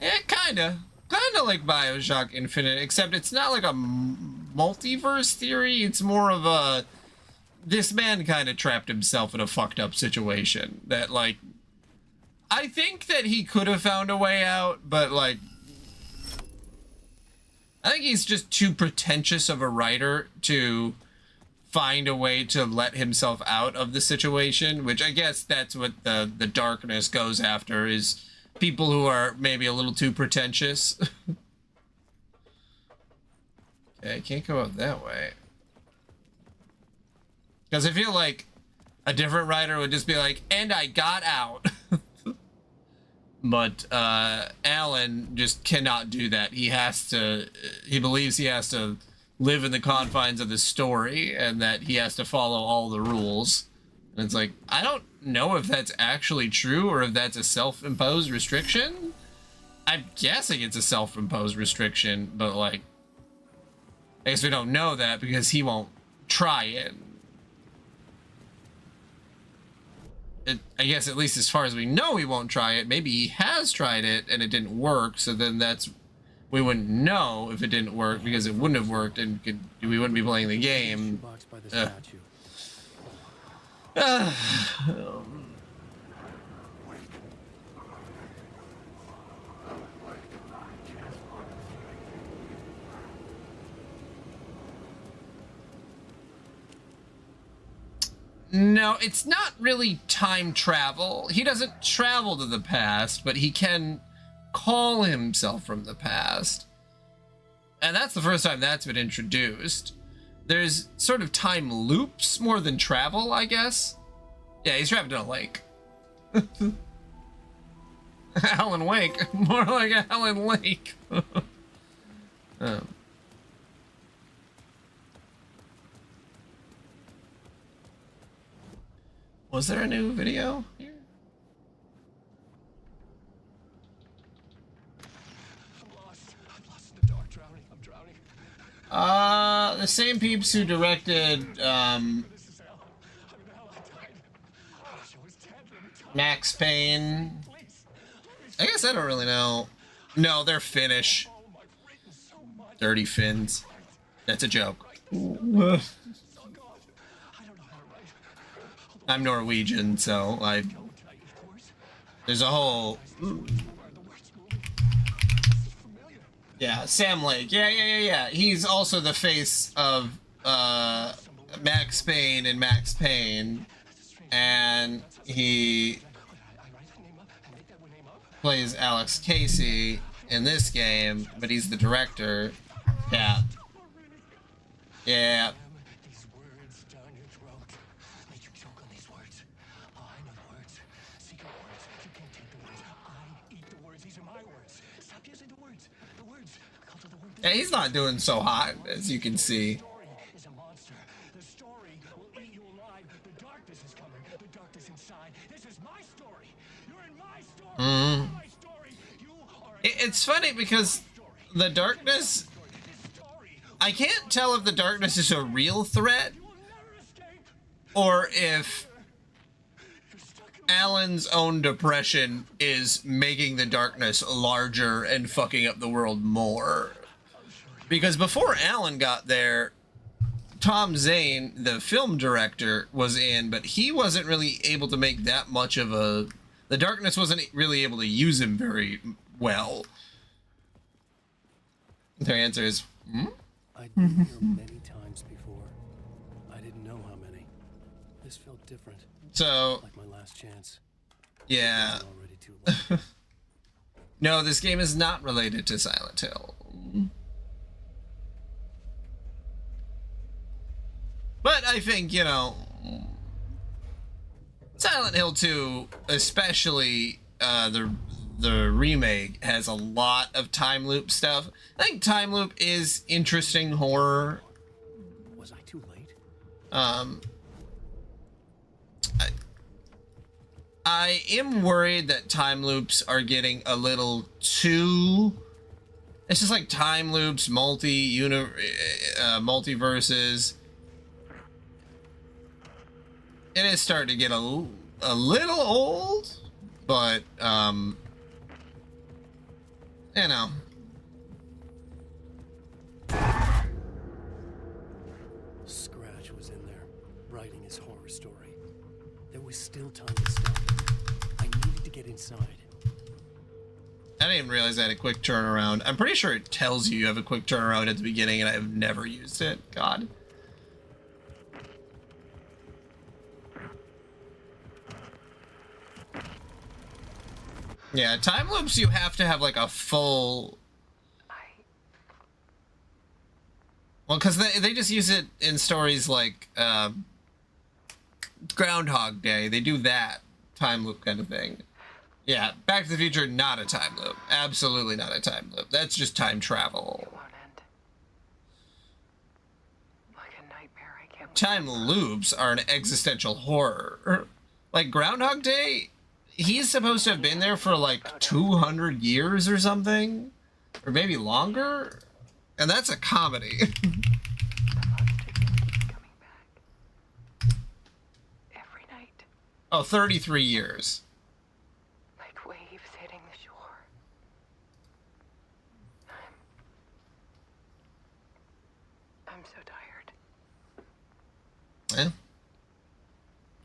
Yeah, kinda like BioShock Infinite, except it's not like a multiverse theory. It's more of a, this man kind of trapped himself in a fucked up situation that, like, I think that he could have found a way out, but, like, I think he's just too pretentious of a writer to find a way to let himself out of the situation, which I guess that's what the darkness goes after, is people who are maybe a little too pretentious. Okay, I can't go out that way. Because I feel like a different writer would just be like, and I got out. But Alan just cannot do that. He believes he has to live in the confines of the story, and that he has to follow all the rules. And it's like, I don't know if that's actually true or if that's a self-imposed restriction. I'm guessing it's a self-imposed restriction, but, like, I guess we don't know that because he won't try it. I guess at least as far as we know, he won't try it. Maybe he has tried it and it didn't work, so then we wouldn't know if it didn't work because it wouldn't have worked, and we wouldn't be playing the game. No, it's not really time travel. He doesn't travel to the past, but he can call himself from the past. And that's the first time that's been introduced. There's sort of time loops more than travel, I guess. Yeah, he's trapped in a lake. Alan Wake. More like Alan Lake. Was there a new video here? I'm lost in the dark, drowning. I'm drowning. The same peeps who directed, Max Payne. I guess I don't really know. No, they're Finnish. Dirty Finns. That's a joke. I'm Norwegian, so there's a whole... Yeah, Sam Lake. Yeah. He's also the face of Max Payne and Max Payne. And he plays Alex Casey in this game, but he's the director. Yeah. Yeah. Yeah, he's not doing so hot, as you can see. It's funny because the darkness... I can't tell if the darkness is a real threat or if Alan's own depression is making the darkness larger and fucking up the world more. Because before Alan got there, Tom Zane, the film director, was in, but he wasn't really able to make that much of a... The darkness wasn't really able to use him very well. Their answer is, I'd been here many times before. I didn't know how many. This felt different. So... Like my last chance. Yeah. Already too late. No, this game is not related to Silent Hill. But I think, you know, Silent Hill 2, especially the remake, has a lot of time loop stuff. I think time loop is interesting horror. Was I too late? I am worried that time loops are getting a little too... It's just like time loops, multiverses. It is starting to get a little old, but, you know. Scratch was in there, writing his horror story. There was still time to stop it. I needed to get inside. I didn't even realize I had a quick turnaround. I'm pretty sure it tells you have a quick turnaround at the beginning, and I've never used it. God. Yeah, time loops you have to have like a full... Well, because they just use it in stories like Groundhog Day. They do that time loop kind of thing. Yeah, Back to the Future, not a time loop. Absolutely not a time loop. That's just time travel. Time loops are an existential horror. Like Groundhog Day, he's supposed to have been there for like 200 years or something, or maybe longer, and that's a comedy. Every night. Oh, 33 years. Like waves hitting the shore. I'm so tired. Yeah.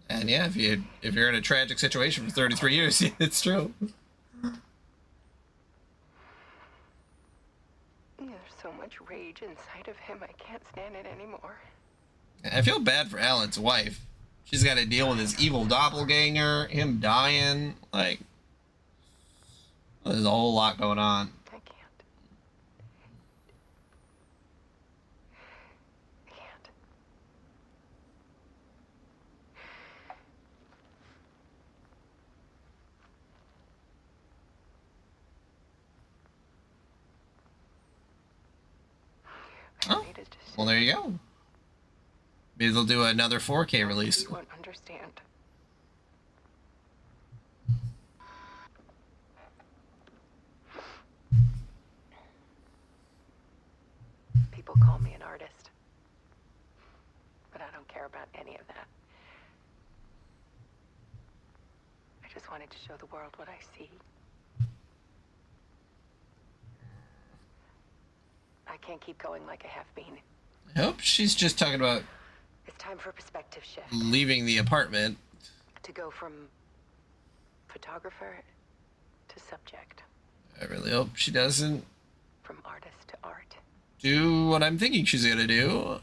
And yeah, if you're in a tragic situation for 33 years, it's true. There's so much rage inside of him, I can't stand it anymore. I feel bad for Alan's wife. She's got to deal with his evil doppelganger, him dying. Like, there's a whole lot going on. Oh, well, there you go. Maybe they'll do another 4K release. You won't understand. People call me an artist, but I don't care about any of that. I just wanted to show the world what I see. I can't keep going like I have been. I hope she's just talking about It's time for a perspective shift. leaving the apartment. To go from photographer to subject. I really hope she doesn't From artist to art. do what I'm thinking she's gonna do.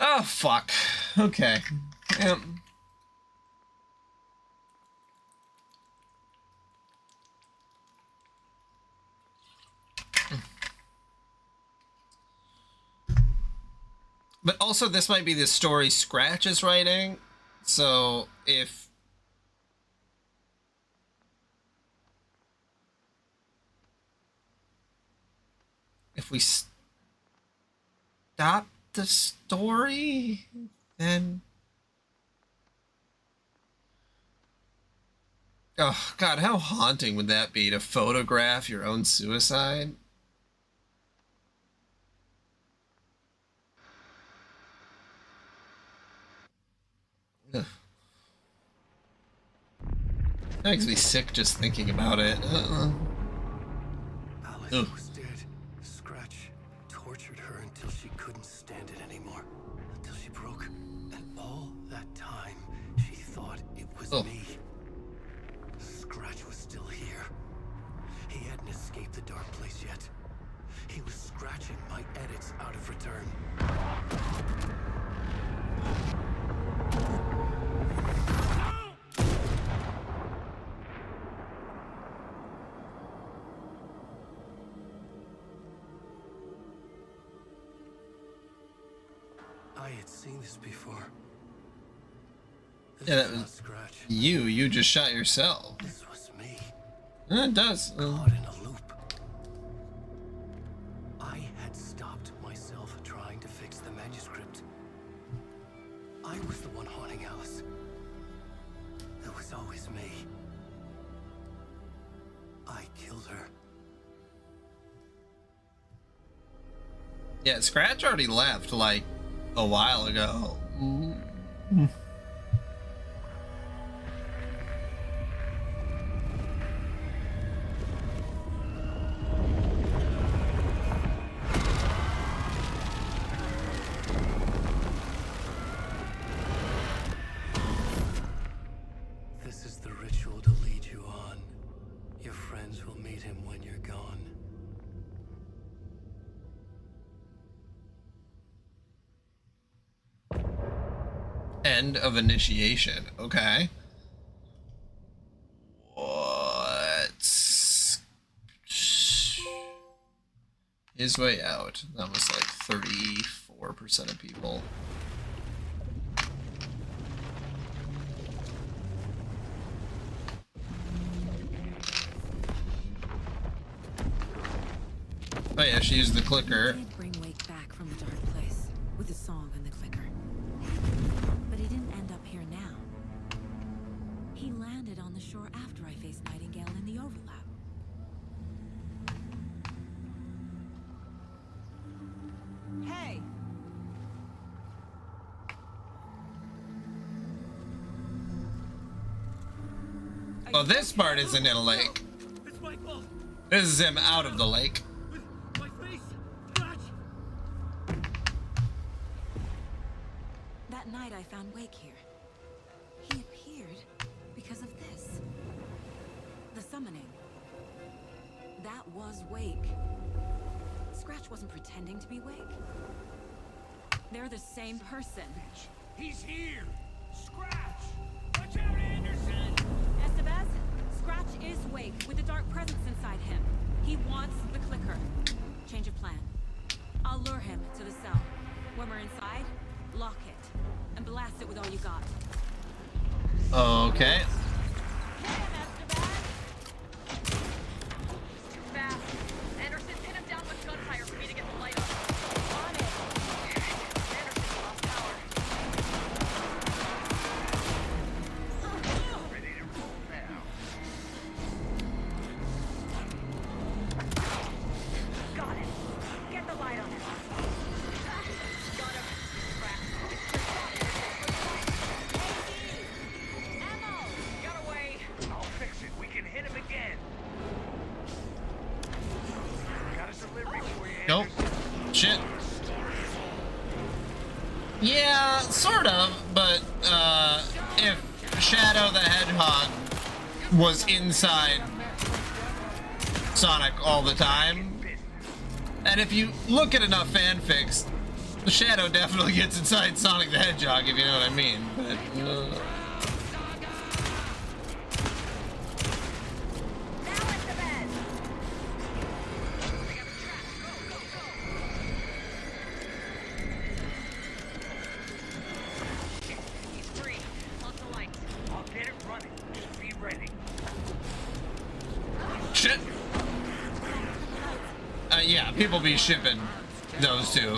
Oh, fuck. Okay. Yep. But also, this might be the story Scratch is writing. So, if we stop the story, then... Oh, God, how haunting would that be to photograph your own suicide? Ugh. That makes me sick just thinking about it. Alice Ugh. was dead. Scratch tortured her until she couldn't stand it anymore. Until she broke. And all that time, she thought it was me. Scratch was still here. He hadn't escaped the dark place yet. He was scratching my edits out of return. I had seen this before. This Yeah, that was not was Scratch. you just shot yourself. This was me. It does. Caught in a loop. I had stopped myself trying to fix the manuscript. I was the one haunting Alice. It was always me. I killed her. Yeah, Scratch already left, like, a while ago. This is the ritual to lead you on. Your friends will meet him when you're gone. End of initiation. Okay. What? His way out. That was like 34% of people. Oh yeah, she used the clicker. He did bring Wake back from the dark place with a song and the clicker. But he didn't end up here now. He landed on the shore after I faced Nightingale in the overlap. Hey! Well, this part isn't in a lake. It's my fault. This is him out of the lake. My face. Scratch. That night I found Wake here. He appeared because of this. The summoning. That was Wake. Scratch wasn't pretending to be Wake. They're the same person. He's here! Scratch! Watch out, Anderson! Estevez, Scratch is Wake with a dark presence inside him. He wants the clicker. Change of plan. I'll lure him to the cell. When we're inside, lock it and blast it with all you got. Okay. Too fast. Anderson, pin him down with gunfire for me to get the light up. On it. Anderson lost power. Ready to roll now. Got it. Get the light on him. Got him. Yeah, sort of, but if Shadow the Hedgehog was inside Sonic all the time, and if you look at enough fanfics, the Shadow definitely gets inside Sonic the Hedgehog, if you know what I mean. But, shit. Yeah, people be shipping those two.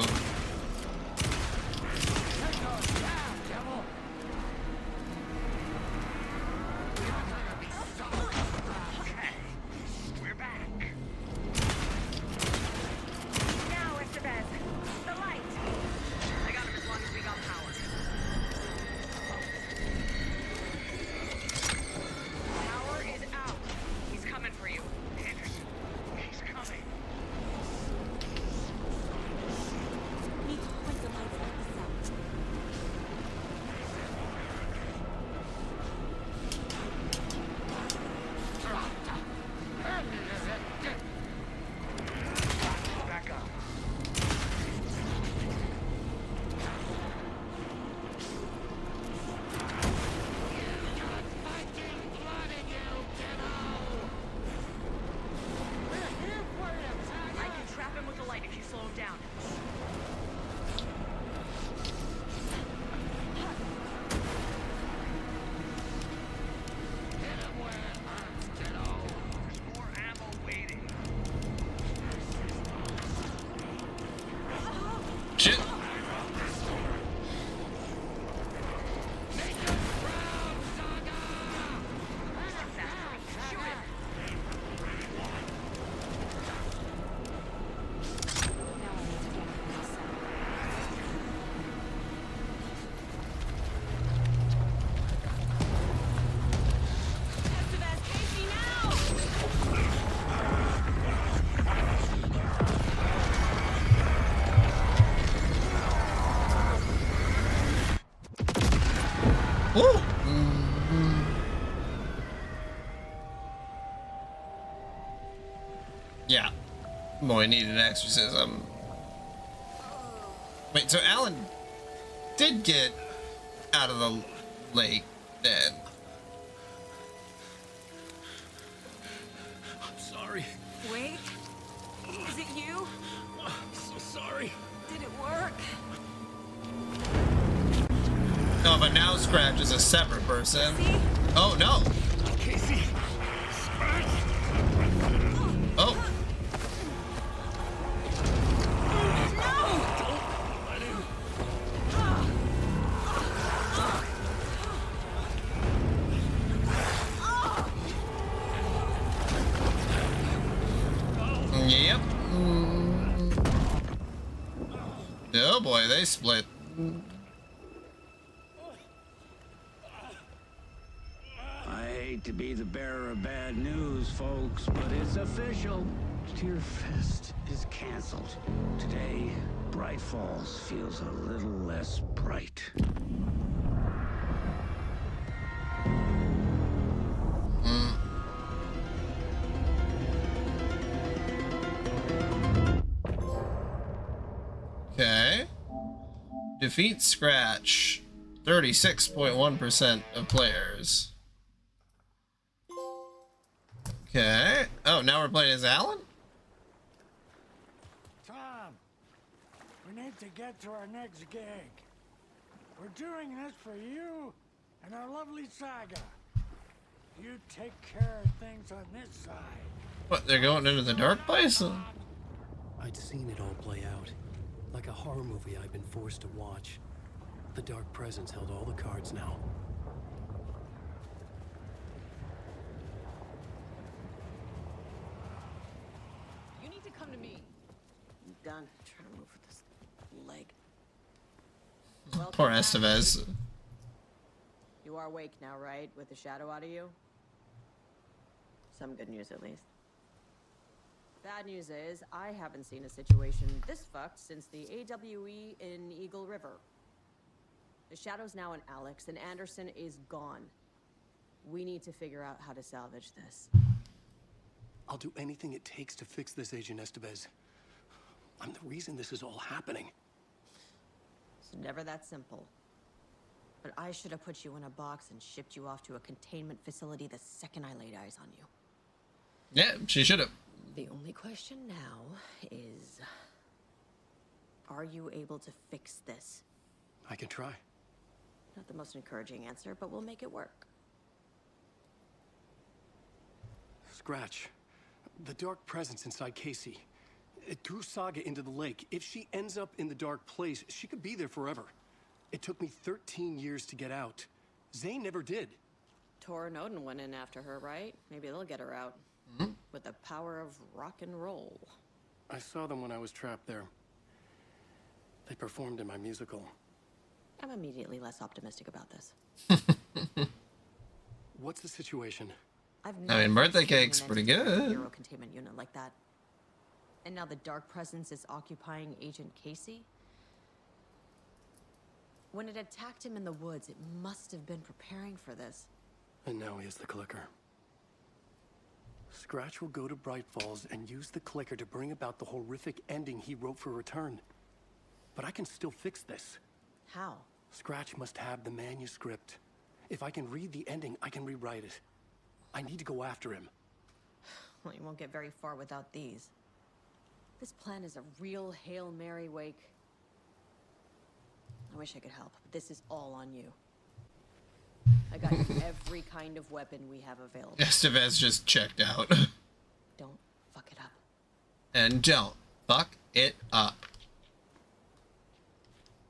Shit. Ooh. Yeah. Boy needed an exorcism. Wait, so Alan did get out of the lake dead. I'm sorry. Wait. Is it you? I'm so sorry. Did it work? Oh, but now Scratch is a separate person. Oh, no. Casey. Oh. Yep. Oh boy, they split. I hate to be the bearer of bad news, folks, but it's official. Tearfest is canceled. Today, Bright Falls feels a little less bright. Okay. Defeat Scratch. 36.1% of players. Okay. Oh, now we're playing as Alan? Tom, we need to get to our next gig. We're doing this for you and our lovely saga. You take care of things on this side. What, they're going into the dark place? I'd seen it all play out. Like a horror movie I'd been forced to watch. The Dark Presence held all the cards now. You need to come to me. I'm done trying to move with this leg. Poor Estevez. You are awake now, right? With the shadow out of you? Some good news, at least. Bad news is, I haven't seen a situation this fucked since the AWE in Eagle River. The Shadow's now in Alex, and Anderson is gone. We need to figure out how to salvage this. I'll do anything it takes to fix this, Agent Estevez. I'm the reason this is all happening. It's never that simple. But I should have put you in a box and shipped you off to a containment facility the second I laid eyes on you. Yeah, she should have. The only question now is... are you able to fix this? I can try. Not the most encouraging answer, but we'll make it work. Scratch. The dark presence inside Casey. It threw Saga into the lake. If she ends up in the dark place, she could be there forever. It took me 13 years to get out. Zane never did. Tor and Odin went in after her, right? Maybe they'll get her out. With the power of rock and roll. I saw them when I was trapped there. They performed in my musical. I'm immediately less optimistic about this. What's the situation? I've I mean, birthday seen cake's an pretty entity in a good. Hero containment unit like that. And now the dark presence is occupying Agent Casey? When it attacked him in the woods, it must have been preparing for this. And now he has the clicker. Scratch will go to Bright Falls and use the clicker to bring about the horrific ending he wrote for Return. But I can still fix this. How? Scratch must have the manuscript. If I can read the ending, I can rewrite it. I need to go after him. Well, you won't get very far without these. This plan is a real Hail Mary, Wake. I wish I could help, but this is all on you. I got you every kind of weapon we have available. Estevez just checked out. Don't fuck it up. And don't fuck it up.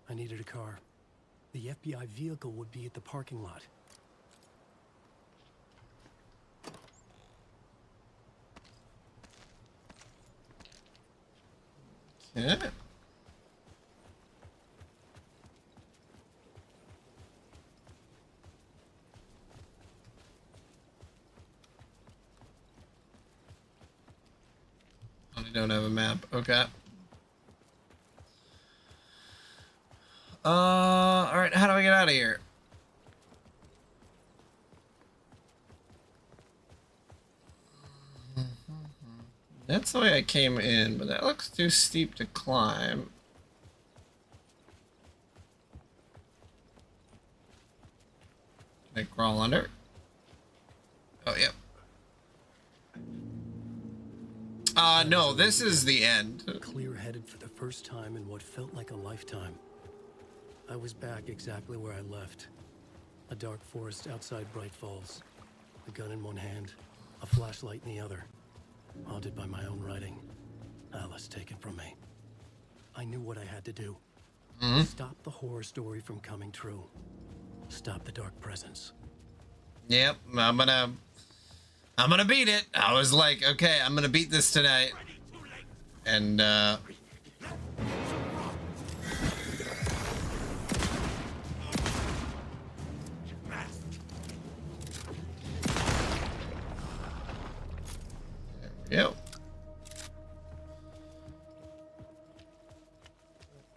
I needed a car. The FBI vehicle would be at the parking lot. Yeah. I don't have a map. Okay. All right. How do I get out of here? That's the way I came in, but that looks too steep to climb. Can I crawl under? Oh, yeah. No, this is the end. Clear-headed for the first time in what felt like a lifetime. I was back exactly where I left. A dark forest outside Bright Falls. A gun in one hand, a flashlight in the other. Haunted by my own writing. Alice taken from me. I knew what I had to do. Stop the horror story from coming true. Stop the dark presence. Yep, I'm gonna beat it. I was like, okay, I'm gonna beat this tonight. And yep.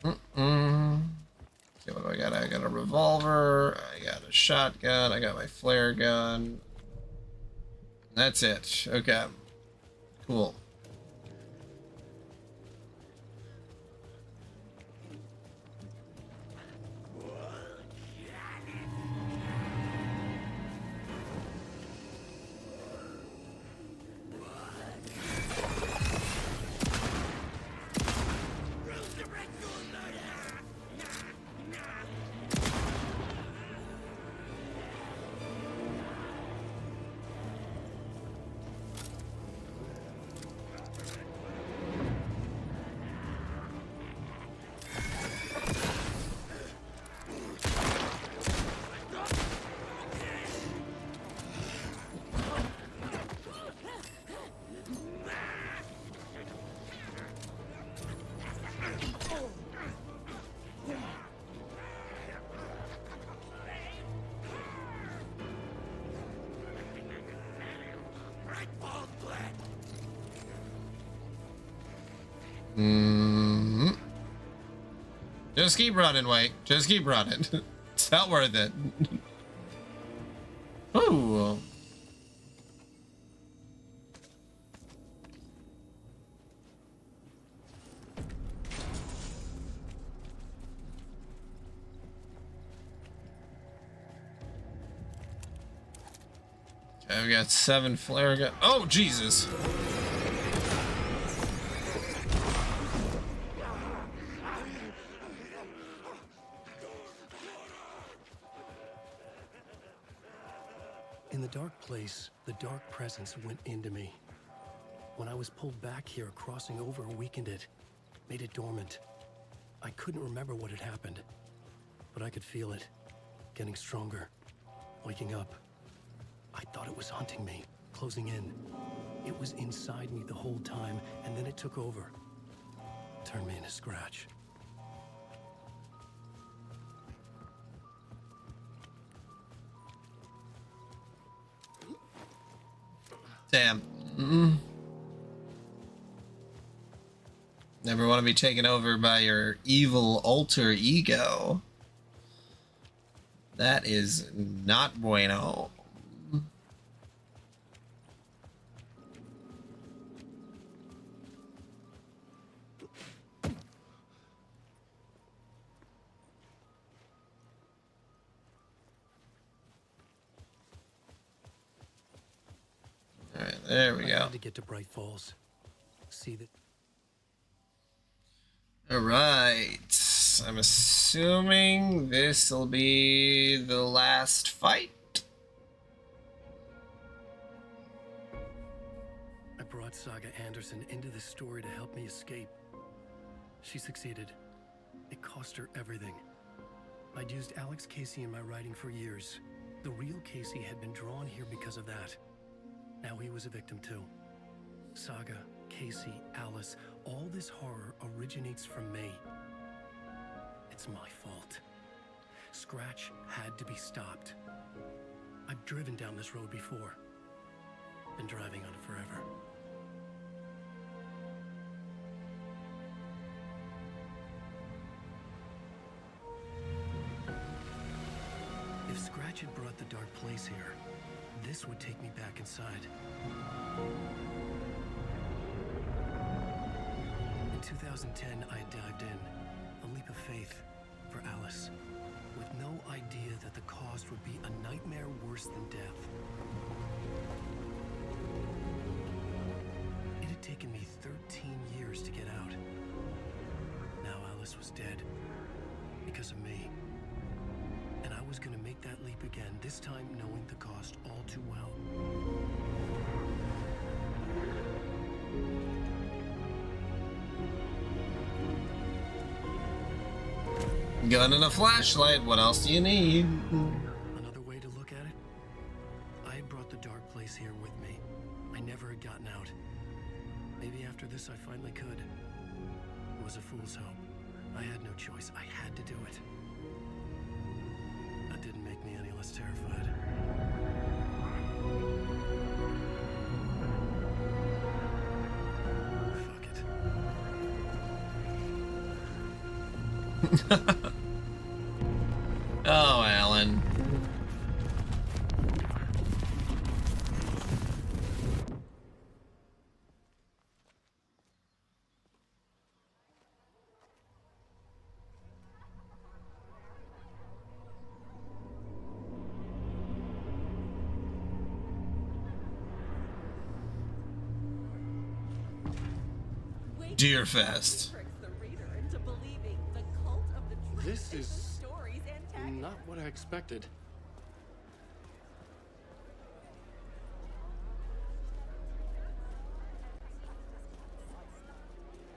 Okay, what do I got? I got a revolver, I got a shotgun, I got my flare gun. That's it. Okay. Cool. Just keep running, Wake. Just keep running. It's not worth it. Ooh. Okay, we got 7 flare gun. Oh, Jesus. In the dark place, the dark presence went into me. When I was pulled back here, crossing over weakened it, made it dormant. I couldn't remember what had happened, but I could feel it, getting stronger, waking up. I thought it was hunting me, closing in. It was inside me the whole time, and then it took over. Turned me into Scratch. Damn. Never want to be taken over by your evil alter ego. That is not bueno. All right, there we go. I had to get to Bright Falls. See that. All right. I'm assuming this will be the last fight. I brought Saga Anderson into this story to help me escape. She succeeded. It cost her everything. I'd used Alex Casey in my writing for years. The real Casey had been drawn here because of that. Now he was a victim too. Saga, Casey, Alice, all this horror originates from me. It's my fault. Scratch had to be stopped. I've driven down this road before. Been driving on it forever. If Scratch had brought the dark place here, this would take me back inside. In 2010, I dived in, a leap of faith for Alice, with no idea that the cost would be a nightmare worse than death. It had taken me 13 years to get out. Now Alice was dead, because of me. And I was gonna make that leap again, this time knowing the cost all too well. Gun and a flashlight, what else do you need? Another way to look at it, I had brought the dark place here with me. I never had gotten out. Maybe after this I finally could. It was a fool's hope. I had no choice. I had to do it. That didn't make me any less terrified. Fuck it. Oh, Alan. Deerfest. This is not what I expected.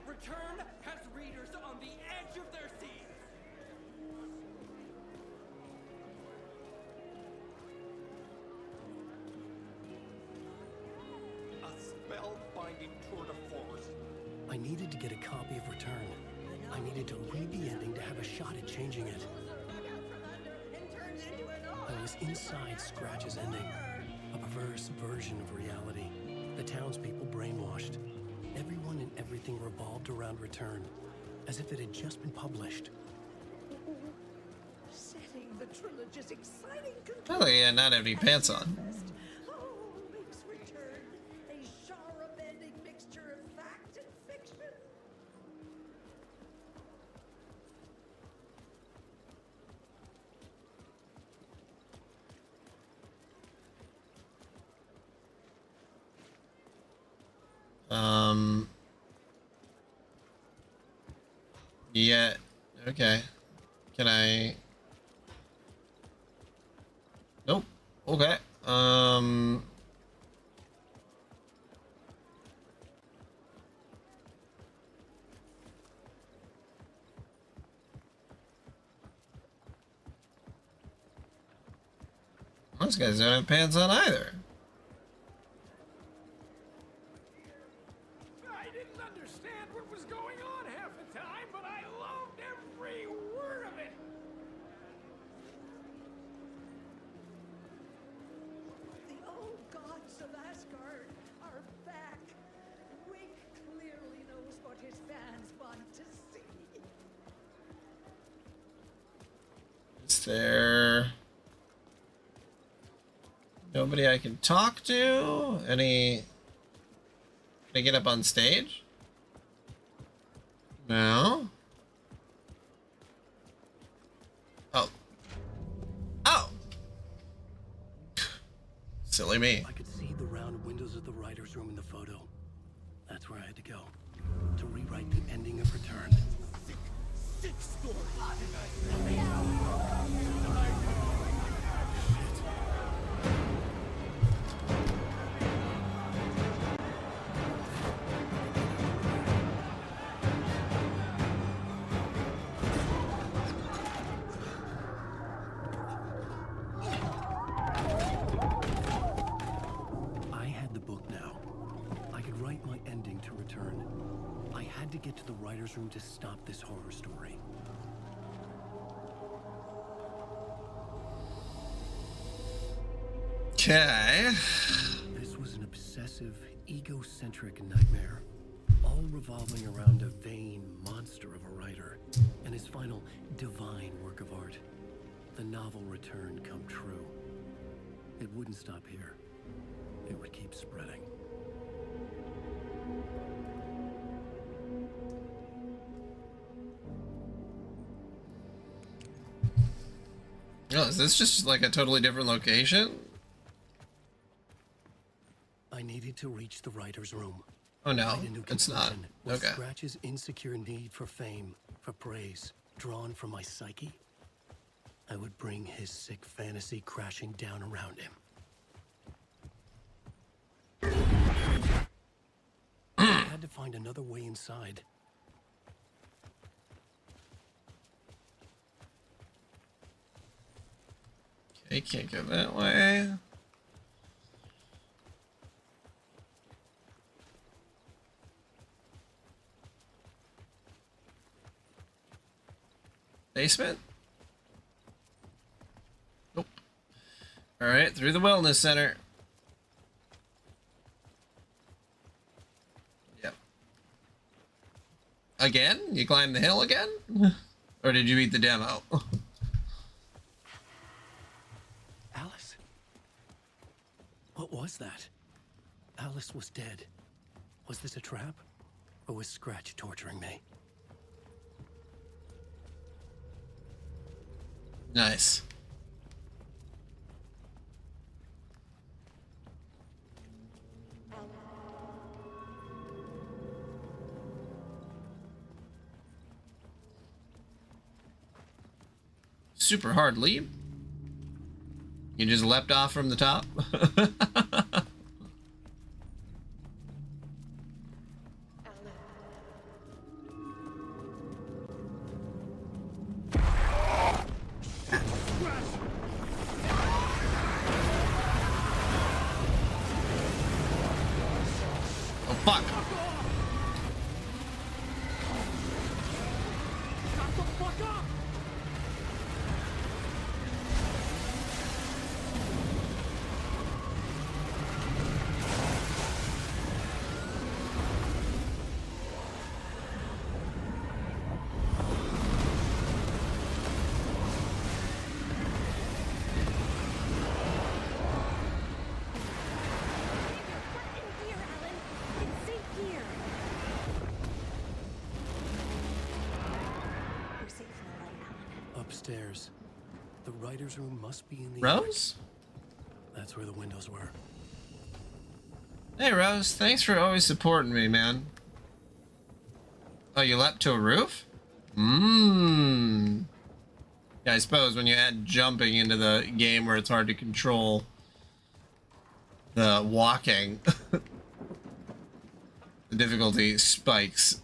Return has readers on the edge of their seats. A spellbinding tour de force. I needed to get a copy of Return. I needed to read the ending to have a shot at changing it. I was inside Scratch's ending, a perverse version of reality. The townspeople brainwashed. Everyone and everything revolved around Return, as if it had just been published. Setting the such as exciting Oh, yeah, not have any pants on. Oh, makes return a genre-bending mixture of fact and fiction. Yeah, okay. Can I? Nope. Okay. Those guys don't have pants on either. I didn't understand what was going on half the time, but I loved every word of it. The old gods of Asgard are back. Wink clearly knows what his fans want to see. Is there nobody I can talk to? Can I get up on stage? No. Oh. Oh. Silly me. I could see the round windows of the writer's room in the photo. That's where I had to go. To rewrite the ending of Return. Sick story. I had the book now. I could write my ending to Return. I had to get to the writer's room to stop this horror story. Okay. This was an obsessive, egocentric nightmare, all revolving around a vain monster of a writer and his final divine work of art. The novel Return come true. It wouldn't stop here. It would keep spreading. Oh, is this just like a totally different location? I needed to reach the writer's room. Oh no, Right into it's not. conclusion, with Okay. Scratch's insecure need for fame, for praise, drawn from my psyche, I would bring his sick fantasy crashing down around him. I had to find another way inside. Okay, can't go that way. Basement? Nope. Alright, through the wellness center. Yep. Again? You climbed the hill again? Or did you beat the demo? Alice? What was that? Alice was dead. Was this a trap? Or was Scratch torturing me? Nice. Super hard leap. You just leapt off from the top. Oh fuck. Shut the fuck up! stairs. The writer's room must be in the Rose? That's where the windows were. Hey, Rose. Thanks for always supporting me, man. Oh, you leapt to a roof? Mmm. Yeah, I suppose when you add jumping into the game where it's hard to control the walking, the difficulty spikes.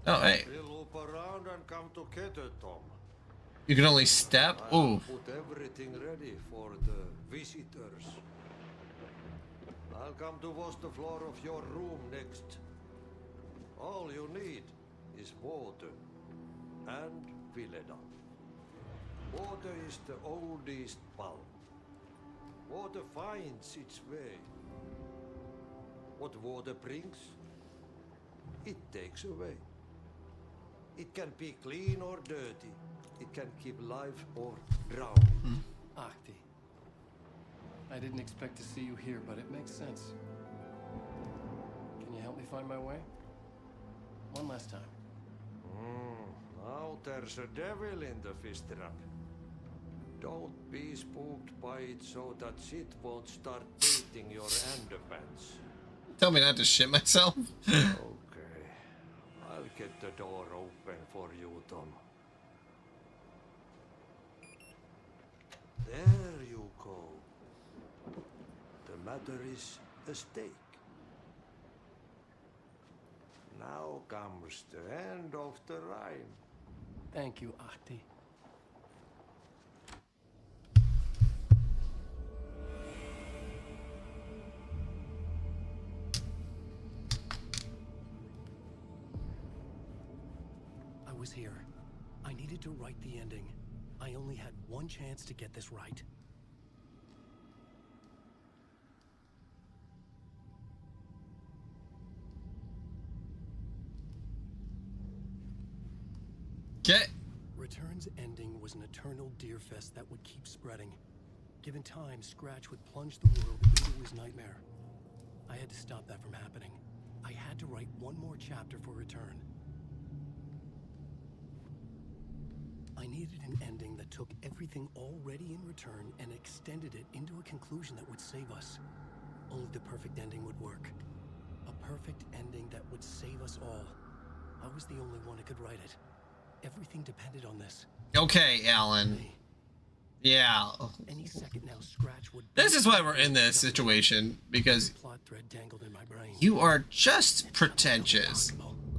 Oh, hey. We'll loop around and come together, Tom. You can only step? Ooh. Put everything ready for the visitors. I'll come to wash the floor of your room next. All you need is water and Vileda. Water is the oldest bulb. Water finds its way. What water brings, it takes away. It can be clean or dirty. It can keep life or drown. Ahti. I didn't expect to see you here, but it makes sense. Can you help me find my way? One last time. Now there's a devil in the fish trap. Don't be spooked by it so that shit won't start dating your underpants. Tell me not to shit myself. Okay. I'll get the door open for you, Tom. There you go. The matter is a stake. Now comes the end of the rhyme. Thank you, Ahti. I was here. I needed to write the ending. I only had one chance to get this right. Get. Return's ending was an eternal deer fest that would keep spreading. Given time, Scratch would plunge the world into his nightmare. I had to stop that from happening. I had to write one more chapter for Return. I needed an ending that took everything already in Return and extended it into a conclusion that would save us. Only the perfect ending would work. A perfect ending that would save us all. I was the only one who could write it. Everything depended on this. Okay, Alan. Yeah. Any second now, Scratch would. This is why we're in this situation, because plot thread tangled in my brain. You are just pretentious.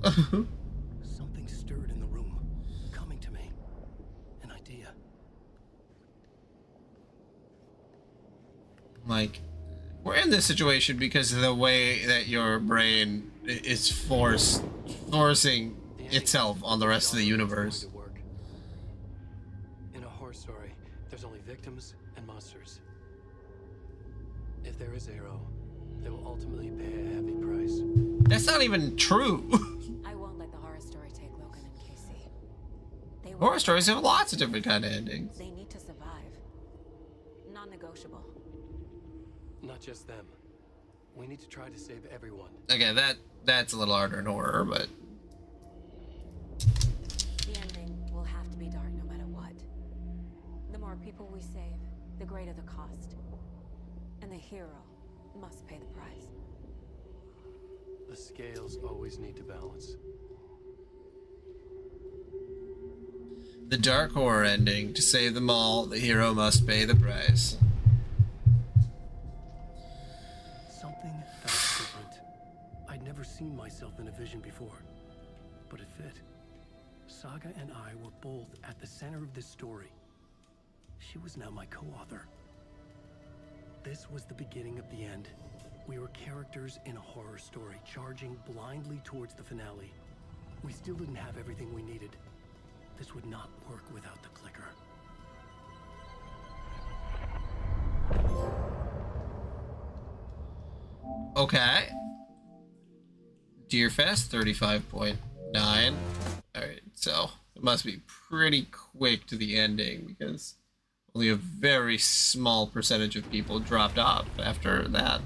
Something stirred in the room, coming to me. An idea. Like, we're in this situation because of the way that your brain is forcing itself on the rest of the universe. In a horror story, there's only victims and monsters. If there is Arrow, they will ultimately pay a heavy price. That's not even true. I won't let the horror story take Logan and Casey. Horror stories have lots of different kind of endings. They need to survive. Non-negotiable. Not just them. We need to try to save everyone. Okay, that's a little harder in horror, but the ending will have to be dark no matter what. The more people we save, the greater the cost. And the hero must pay the price. The scales always need to balance. the dark horror ending. To save them all, the hero must pay the price. Something felt different. I'd never seen myself in a vision before, but it fit. Saga and I were both at the center of this story. She was now my co-author. This was the beginning of the end. We were characters in a horror story, charging blindly towards the finale. We still didn't have everything we needed. This would not work without the clicker. Okay. Deerfest, 35.9. Alright, so it must be pretty quick to the ending because only a very small percentage of people dropped off after that.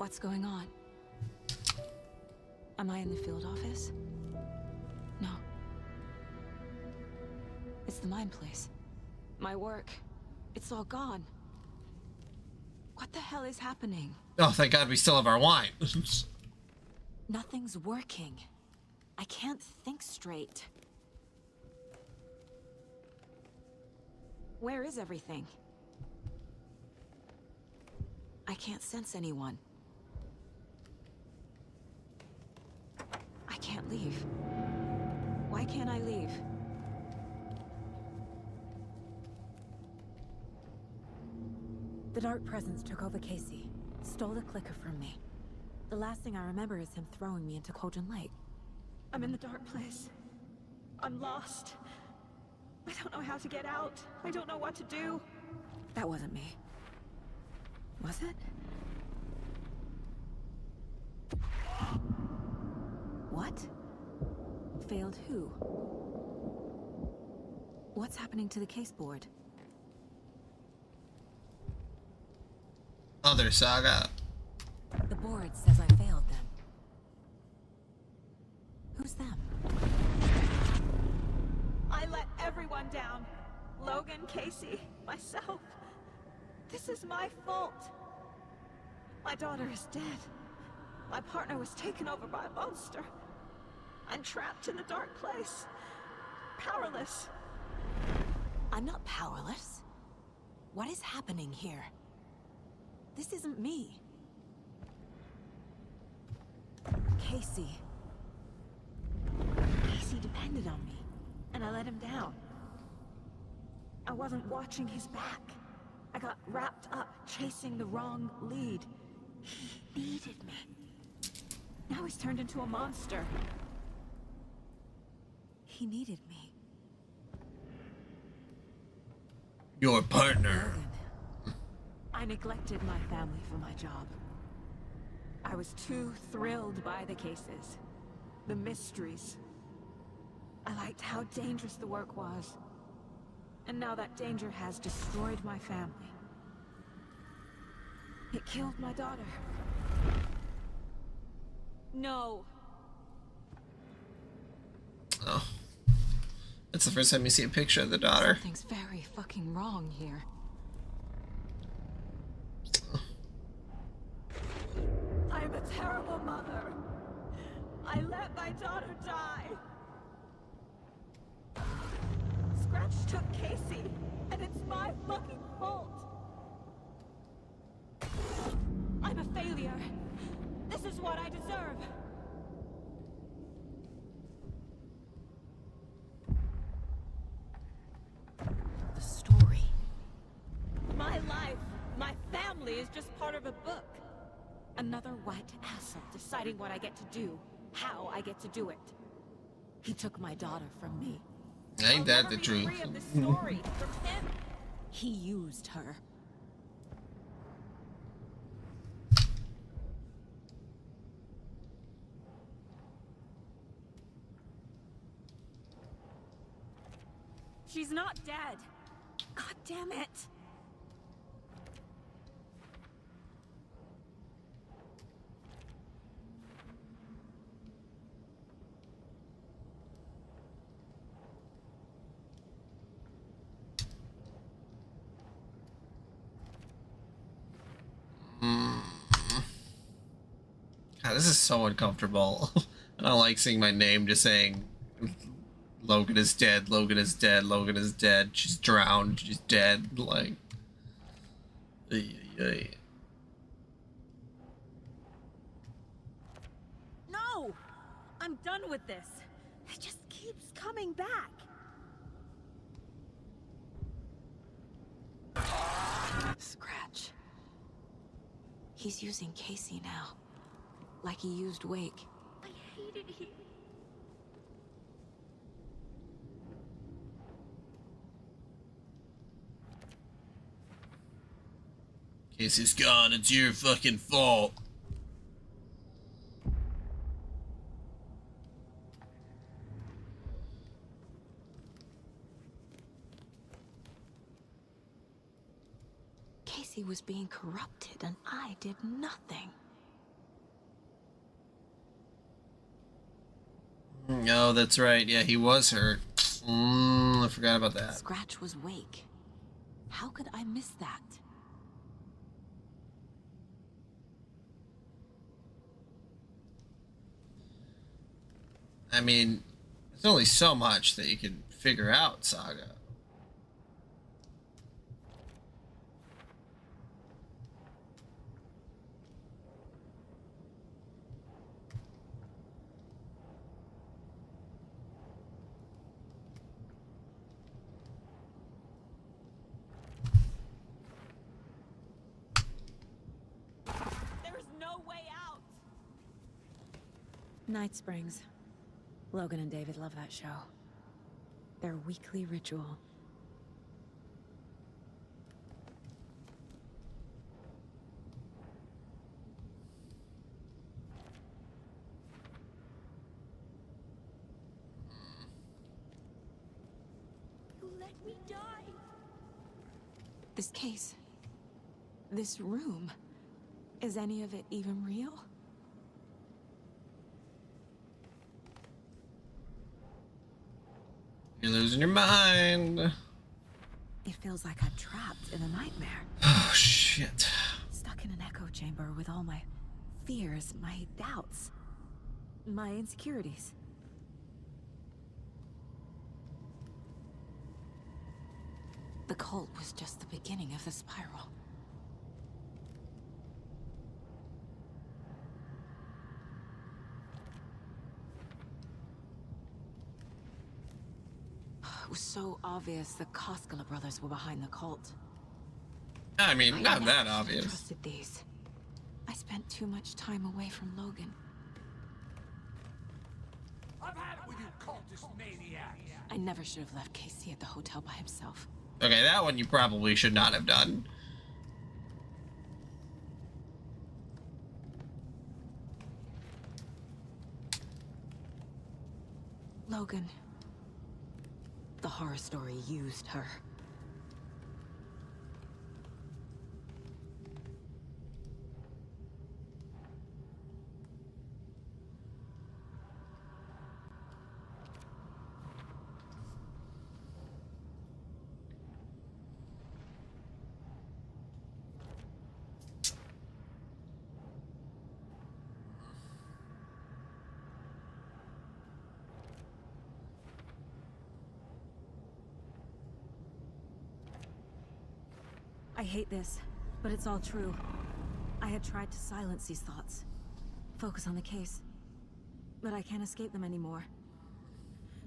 What's going on? Am I in the field office? No. It's the mine place. My work. It's all gone. What the hell is happening? Oh, thank God we still have our wine. Nothing's working. I can't think straight. Where is everything? I can't sense anyone. I can't leave. Why can't I leave? The Dark Presence took over Casey, stole the clicker from me. The last thing I remember is him throwing me into Cauldron Lake. I'm in the dark place. I'm lost. I don't know how to get out. I don't know what to do. That wasn't me. Was it? What? Failed who? What's happening to the case board? Other saga. The board says I failed them. Who's them? I let everyone down. Logan, Casey, myself. This is my fault. My daughter is dead. My partner was taken over by a monster. I'm trapped in the dark place. Powerless. I'm not powerless. What is happening here? This isn't me. Casey. Casey depended on me, and I let him down. I wasn't watching his back. I got wrapped up chasing the wrong lead. He needed me. Now he's turned into a monster. He needed me. Your partner. I neglected my family for my job. I was too thrilled by the cases, the mysteries. I liked how dangerous the work was. And now that danger has destroyed my family. It killed my daughter. No. Oh. That's the first time you see a picture of the daughter. Something's very fucking wrong here. I'm a terrible mother. I let my daughter die. Scratch took Casey, and it's my fucking fault. I'm a failure. This is what I deserve. The story. My life, my family is just part of a book. Another white asshole deciding what I get to do, how I get to do it. He took my daughter from me. Ain't that the truth? Free of the story from him. He used her. She's not dead. God damn it. God, this is so uncomfortable. I don't like seeing my name just saying Logan is dead, Logan is dead, Logan is dead, she's drowned, she's dead, like... No! I'm done with this. It just keeps coming back. Scratch. He's using Casey now. Like he used Wake. I hated him. Casey's gone, it's your fucking fault. Casey was being corrupted and I did nothing. No, that's right. Yeah, he was hurt. I forgot about that. Scratch was Wake. How could I miss that? I mean, there's only so much that you can figure out, Saga. There's no way out! Night Springs. Logan and David love that show. Their weekly ritual. You let me die. This case. This room. Is any of it even real? You're losing your mind. It feels like I'm trapped in a nightmare. Oh, shit. Stuck in an echo chamber with all my fears, my doubts, my insecurities. The cult was just the beginning of the spiral. It was so obvious the Koskela brothers were behind the cult. I mean, not that I obvious. trusted these. I spent too much time away from Logan. I've had it with you cultist maniacs. I never should have left Casey at the hotel by himself. Okay, that one you probably should not have done. Logan. The horror story used her. I hate this, but it's all true. I had tried to silence these thoughts. Focus on the case. But I can't escape them anymore.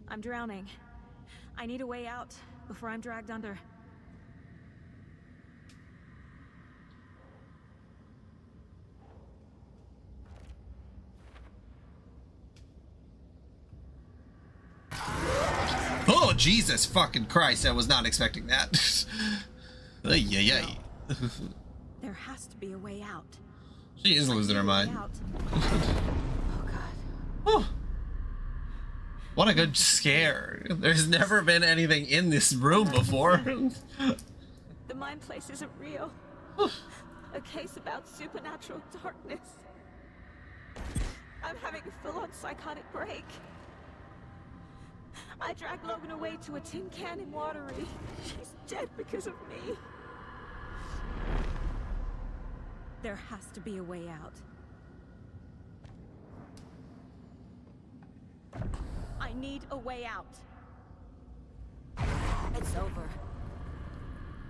I'm drowning. I need a way out before I'm dragged under. Oh, Jesus fucking Christ. I was not expecting that. Ay, ay, ay. There has to be a way out. She is losing her mind. Oh, God. Oh. What a good scare. There's never been anything in this room before. The mind place isn't real. A case about supernatural darkness. I'm having a full-on psychotic break. I dragged Logan away to a tin can in Watery. She's dead because of me. There has to be a way out. I need a way out. It's over.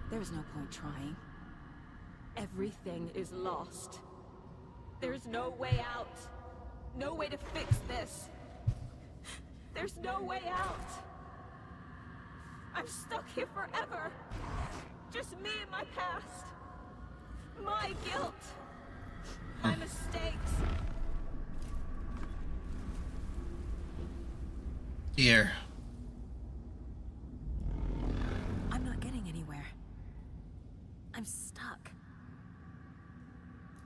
There's no point trying. Everything is lost. There's no way out. No way to fix this. There's no way out. I'm stuck here forever. Just me and my past. My guilt. My mistakes. Here. I'm not getting anywhere. I'm stuck.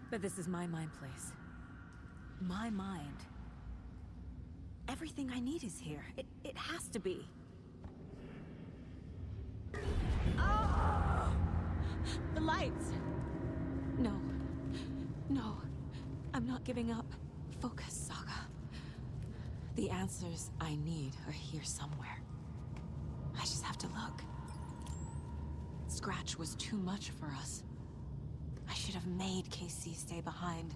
But this is my mind place. My mind. Everything I need is here. It has to be. Oh! The lights! No. No. I'm not giving up. Focus, Saga. The answers I need are here somewhere. I just have to look. Scratch was too much for us. I should have made Casey stay behind.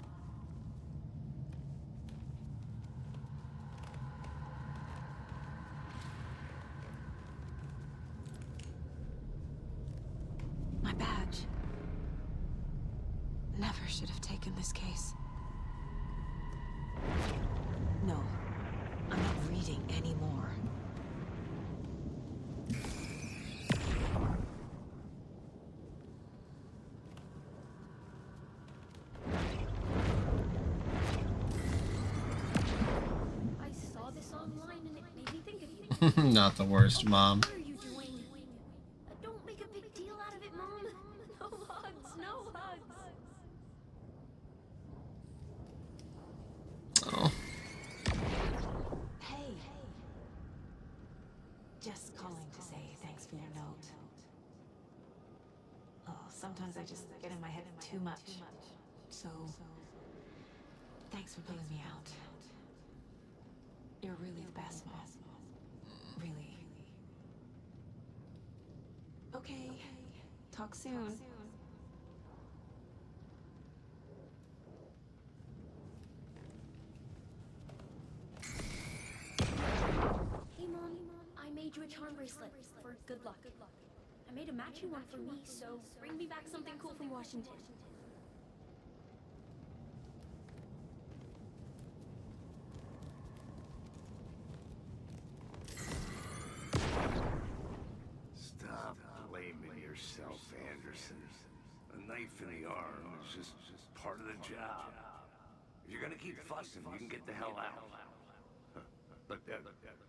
My badge. Never should have taken this case. No, I'm not reading anymore. I saw this online and it made me think of you. Not the worst, Mom. What are you doing? Don't make a big deal out of it, Mom. No hugs, no hugs. Oh. Hey. Just calling to say thanks for your note. Oh, sometimes I just get in my head too much. So, thanks for pulling me out. You're really the best, Mom. Really. Okay. Talk soon. Hey, Mom. I made you a charm bracelet for good luck. I made a matching one for me, so bring me back something cool from Washington. Stop blaming yourself, Anderson. A knife in the arm is just part of the job. If you're gonna keep fussing, you can get the hell out. But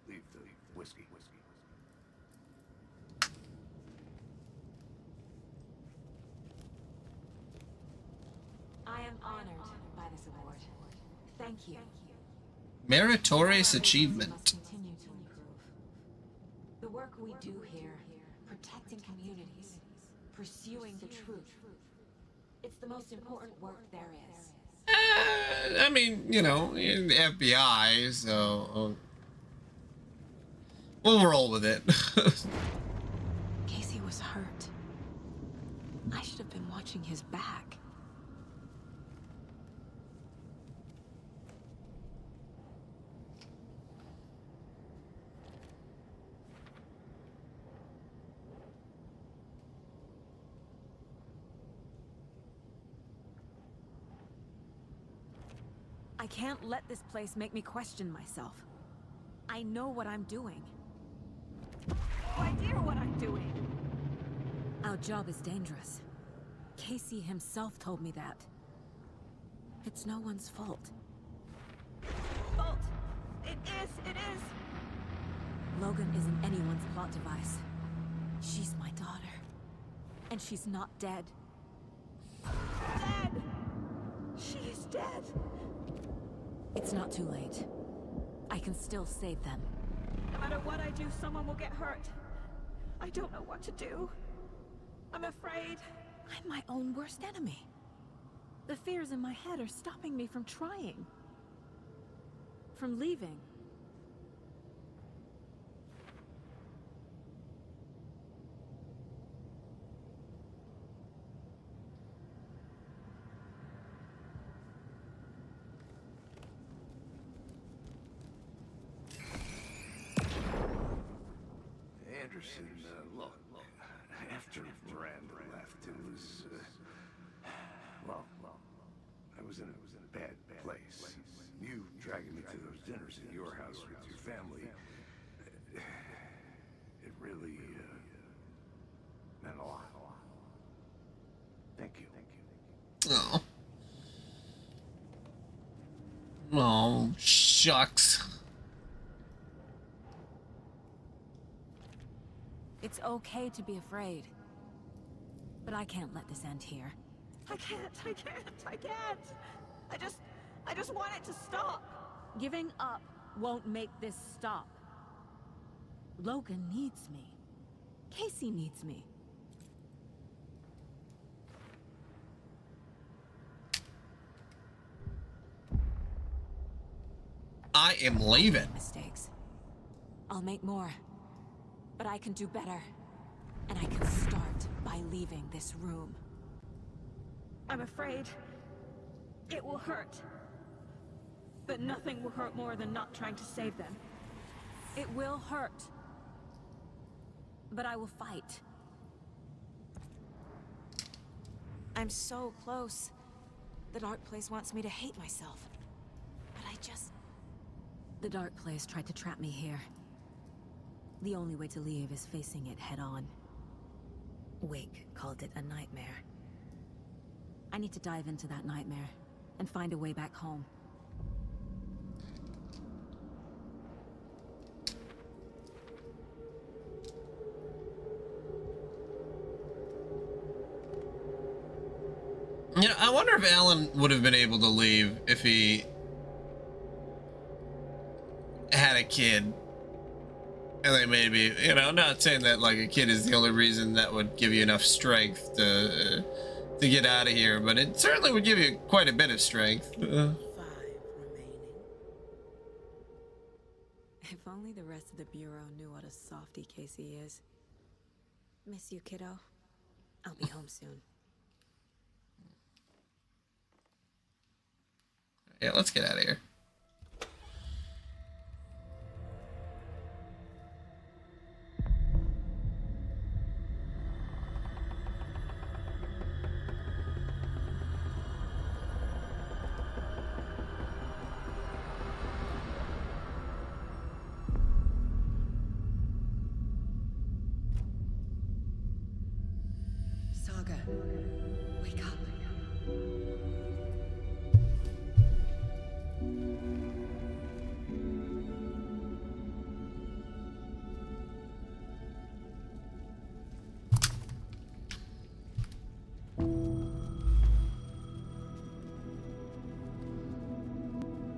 leave the whiskey. I am honored by this award. Thank you. Meritorious achievement. Continue to improve. The work we do here, protecting communities, pursuing the truth. It's the most important work there is. I mean, you know, in the FBI, so we'll roll with it. Casey was hurt. I should have been watching his back. I can't let this place make me question myself. I know what I'm doing. No idea what I'm doing. Our job is dangerous. Casey himself told me that. It's no one's fault. Fault! It is! Logan isn't anyone's plot device. She's my daughter. And she's not dead. Dead! She is dead! It's not too late. I can still save them. No matter what I do, someone will get hurt. I don't know what to do. I'm afraid. I'm my own worst enemy. The fears in my head are stopping me from trying. From leaving. Anderson, look, after Miranda left, it was, well, I was in a bad place. You dragging me to those dinners at your house with your family, it really, meant a lot. Thank you. Oh. Oh, shucks. It's okay to be afraid. But I can't let this end here. I can't. I just want it to stop. Giving up won't make this stop. Logan needs me. Casey needs me. I am leaving. Mistakes. I'll make more. But I can do better. And I can start by leaving this room. I'm afraid it will hurt. But nothing will hurt more than not trying to save them. It will hurt. But I will fight. I'm so close. The Dark Place wants me to hate myself. But I just... The Dark Place tried to trap me here. The only way to leave is facing it head-on. Wake called it a nightmare. I need to dive into that nightmare and find a way back home. You know, I wonder if Alan would have been able to leave if he had a kid. And then maybe, you know, not saying that like a kid is the only reason that would give you enough strength to get out of here, but it certainly would give you quite a bit of strength. If only the rest of the Bureau knew what a softy Casey is. Miss you, kiddo. I'll be home soon. Yeah, let's get out of here. Saga, wake up.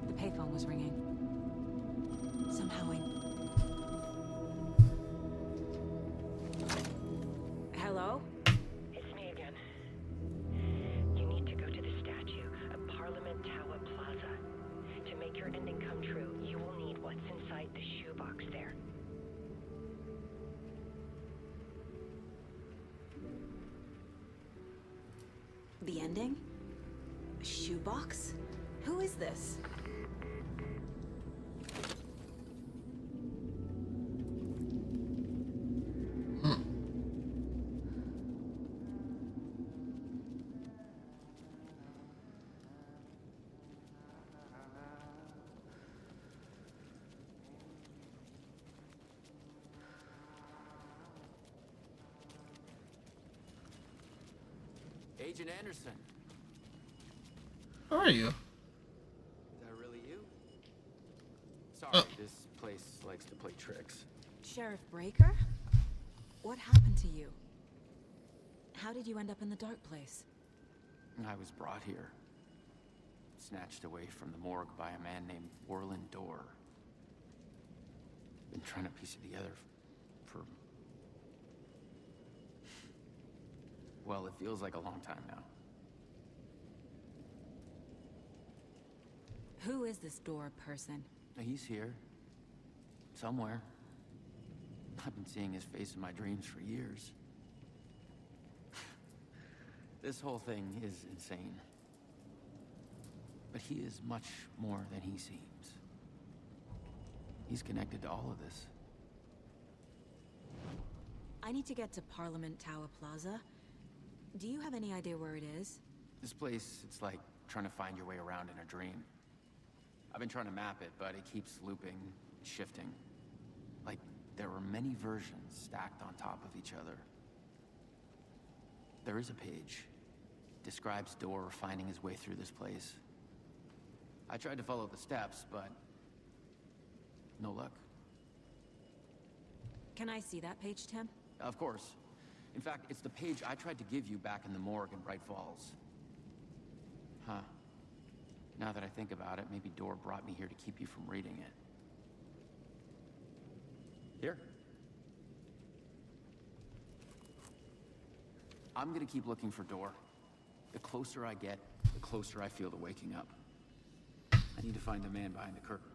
The payphone was ringing. Somehow Hello? It's me again. You need to go to the statue at Parliament Tower Plaza. To make your ending come true, you will need what's inside the shoebox there. The ending? A shoebox? Who is this? Agent Anderson. How are you? Is that really you? Sorry, this place likes to play tricks. Sheriff Breaker? What happened to you? How did you end up in the Dark Place? I was brought here. Snatched away from the morgue by a man named Orland Dorr. Been trying to piece it together for... Well, it feels like a long time now. Who is this Dorr person? He's here. Somewhere. I've been seeing his face in my dreams for years. This whole thing is insane. But he is much more than he seems. He's connected to all of this. I need to get to Parliament Tower Plaza. Do you have any idea where it is? This place, it's like trying to find your way around in a dream. I've been trying to map it, but it keeps looping, shifting. Like there are many versions stacked on top of each other. There is a page. Describes Dorr finding his way through this place. I tried to follow the steps, but no luck. Can I see that page, Tim? Of course. In fact, it's the page I tried to give you back in the morgue in Bright Falls. Huh. Now that I think about it, maybe Dorr brought me here to keep you from reading it. Here. I'm gonna keep looking for Dorr. The closer I get, the closer I feel to waking up. I need to find the man behind the curtain.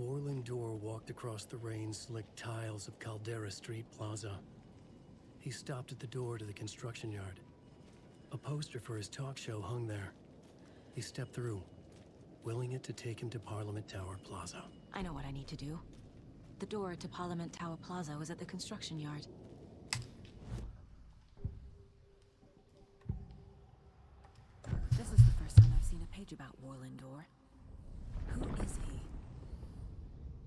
Warland Door walked across the rain-slicked tiles of Caldera Street Plaza. He stopped at the door to the construction yard. A poster for his talk show hung there. He stepped through, willing it to take him to Parliament Tower Plaza. I know what I need to do. The door to Parliament Tower Plaza was at the construction yard. This is the first time I've seen a page about Warland Door. Who is he?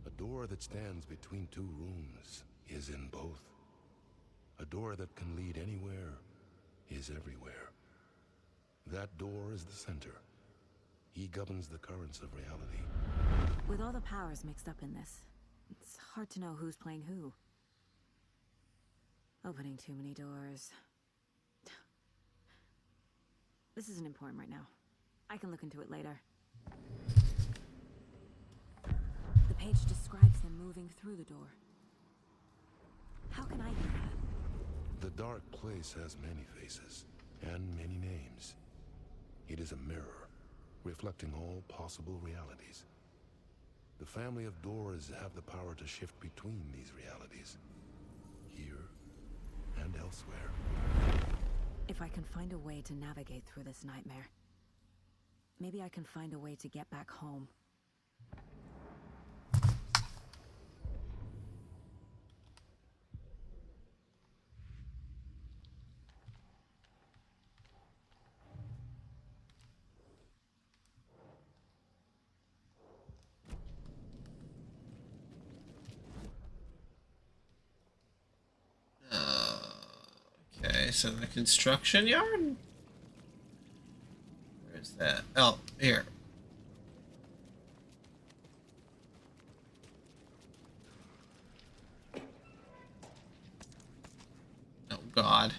A door that stands between two rooms is in both. A door that can lead anywhere is everywhere. That door is the center. He governs the currents of reality. With all the powers mixed up in this, it's hard to know who's playing who. Opening too many doors. This isn't important right now. I can look into it later. The page describes them moving through the door. How can I do that? The dark place has many faces and many names. It is a mirror, reflecting all possible realities. The family of doors have the power to shift between these realities, here and elsewhere. If I can find a way to navigate through this nightmare, maybe I can find a way to get back home. Okay, so the construction yard? Where's that? Oh, here. Oh god.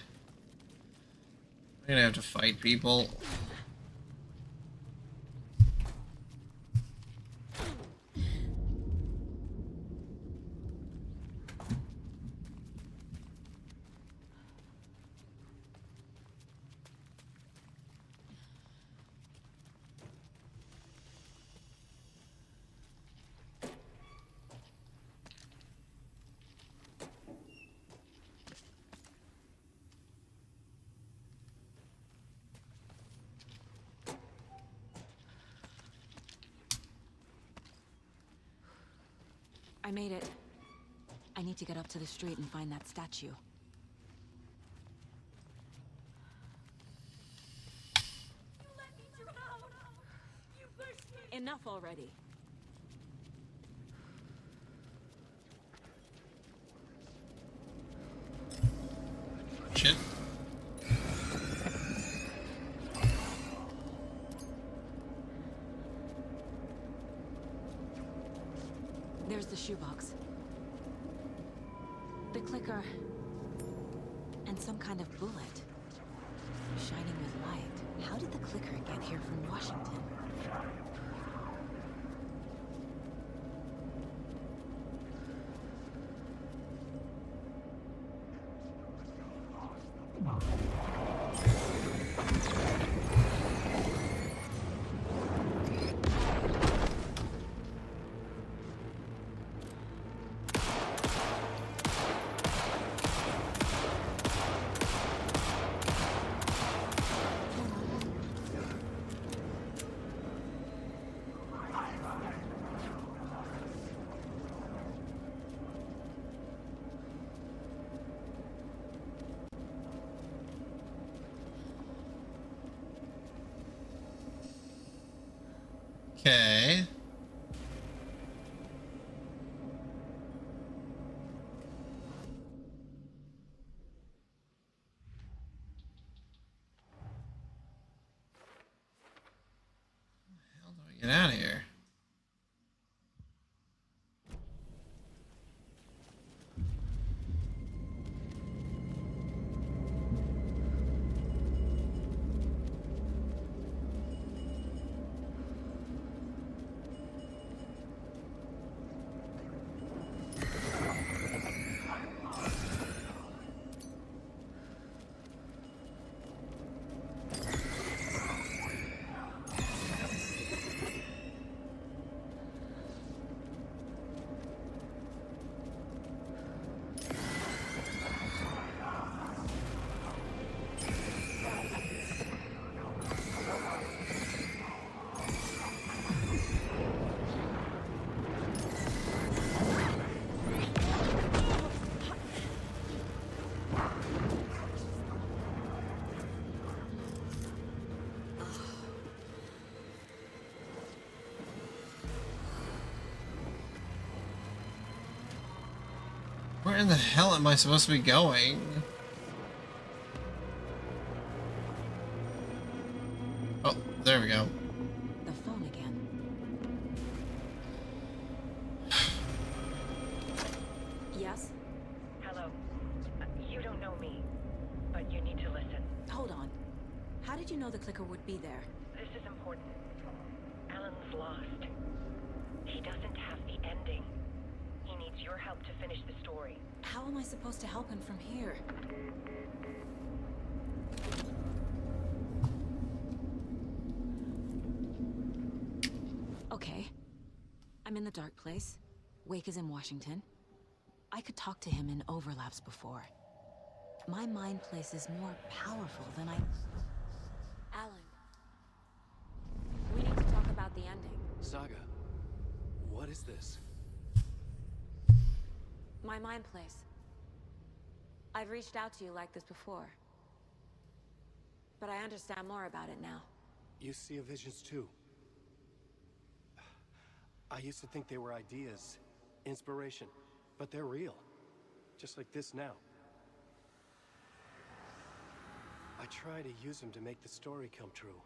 I'm gonna have to fight people. I made it. I need to get up to the street and find that statue. Enough already. Shit. There's the shoebox. The clicker. And some kind of bullet. Shining with light. How did the clicker get here from Washington? Okay. How do I get out of here? Where in the hell am I supposed to be going? Oh, there we go. The phone again. Yes? Hello. You don't know me, but you need to listen. Hold on. How did you know the clicker would be there? This is important. Alan's lost. He doesn't have the ending. He needs your help to finish the story. How am I supposed to help him from here? Okay. I'm in the dark place. Wake is in Washington. I could talk to him in overlaps before. My mind place is more powerful than I... Alan. We need to talk about the ending. Saga, what is this? My mind place. I've reached out to you like this before. But I understand more about it now. You see visions too. I used to think they were ideas, inspiration, but they're real. Just like this now. I try to use them to make the story come true.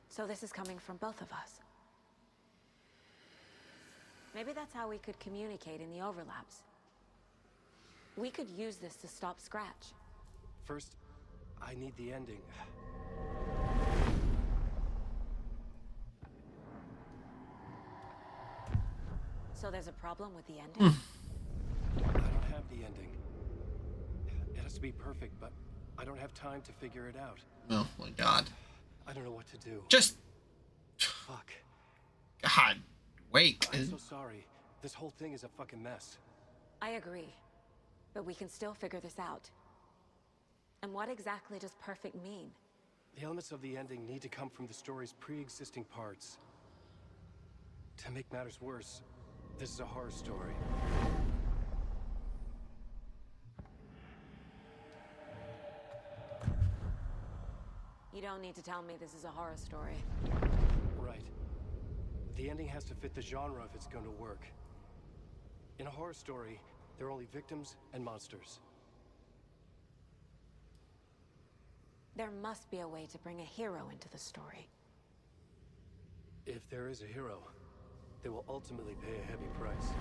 So this is coming from both of us. Maybe that's how we could communicate in the overlaps. We could use this to stop Scratch. First, I need the ending. So there's a problem with the ending? I don't have the ending. It has to be perfect, but I don't have time to figure it out. Oh my god. I don't know what to do. Just... Fuck. God. Wait. I'm so sorry. This whole thing is a fucking mess. I agree. But we can still figure this out. And what exactly does perfect mean? The elements of the ending need to come from the story's pre-existing parts. To make matters worse, this is a horror story. You don't need to tell me this is a horror story. Right. The ending has to fit the genre if it's going to work. In a horror story, there are only victims and monsters. There must be a way to bring a hero into the story. If there is a hero, they will ultimately pay a heavy price.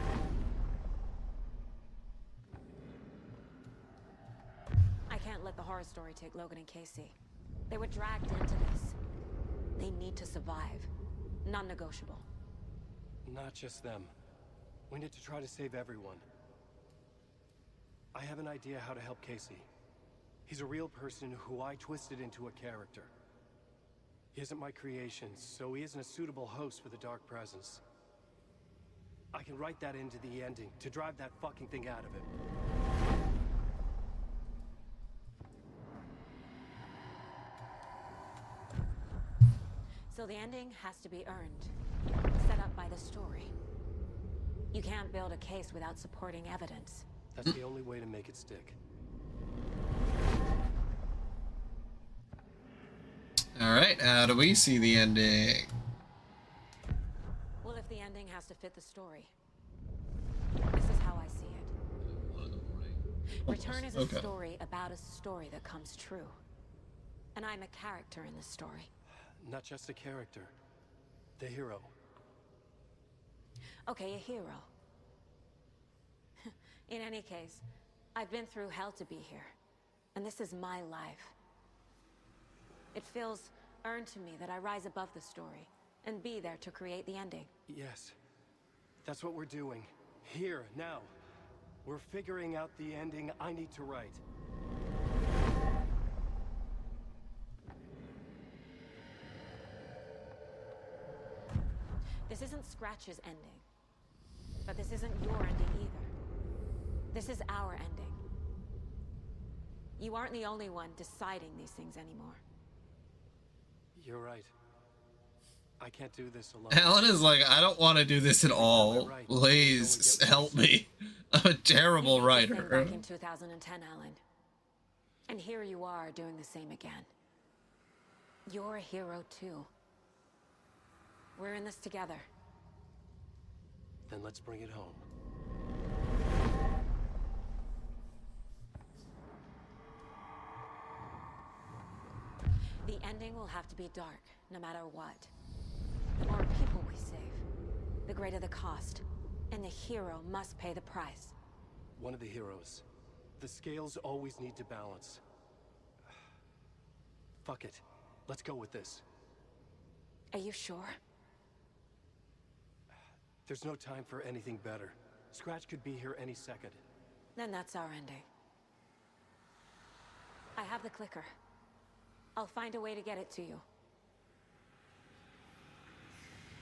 I can't let the horror story take Logan and Casey. They were dragged into this. They need to survive. Non-negotiable. Not just them. We need to try to save everyone. I have an idea how to help Casey. He's a real person who I twisted into a character. He isn't my creation, so he isn't a suitable host for the Dark Presence. I can write that into the ending to drive that fucking thing out of him. So the ending has to be earned. Set up by the story. You can't build a case without supporting evidence. That's the only way to make it stick. Alright, how do we see the ending? Well, if the ending has to fit the story. This is how I see it. Return is a story about a story that comes true. And I'm a character in this story. Not just a character. The hero. Okay, a hero. In any case, I've been through hell to be here. And this is my life. It feels earned to me that I rise above the story and be there to create the ending. Yes. That's what we're doing. Here, now. We're figuring out the ending I need to write. This isn't Scratch's ending. But this isn't your ending either. This is our ending. You aren't the only one deciding these things anymore. You're right. I can't do this alone. Alan is like, I don't want to do this at all. Please help me. I'm a terrible writer. Back in 2010, Alan. And here you are doing the same again. You're a hero too. We're in this together. Then let's bring it home. The ending will have to be dark, no matter what. The more people we save, the greater the cost. And the hero must pay the price. One of the heroes. The scales always need to balance. Fuck it. Let's go with this. Are you sure? There's no time for anything better. Scratch could be here any second. Then that's our ending. I have the clicker. I'll find a way to get it to you.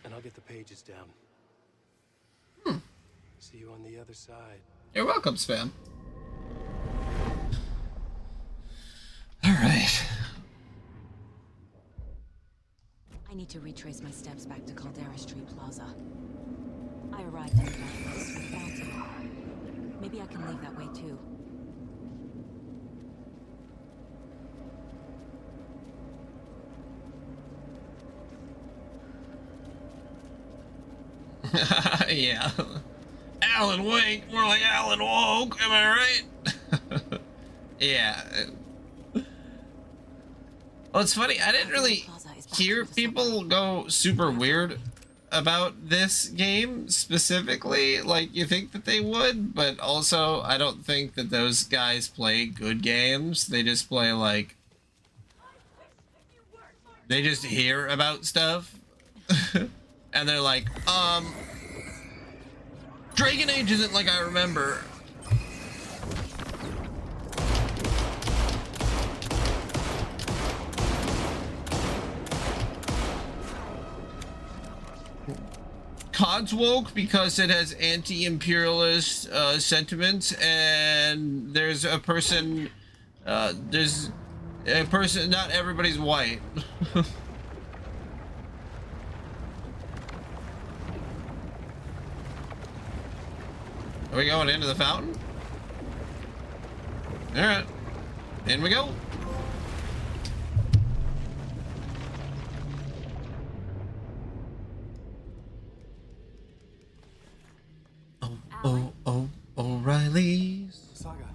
And I'll get the pages down. See you on the other side. You're welcome, Spam. Alright. I need to retrace my steps back to Caldera Street Plaza. I arrived in the darkness with Bounty. Maybe I can leave that way too. Yeah. Alan Wake, more like Alan Woke, am I right? Yeah. Well, it's funny, I didn't really hear people go super weird about this game specifically, like you think that they would, but also I don't think that those guys play good games. They just play like... They just hear about stuff. And they're like, Dragon Age isn't like I remember. COD's woke because it has anti-imperialist sentiments, and there's a person, not everybody's white. Are we going into the fountain? Alright. In we go. O'Reilly's. Saga,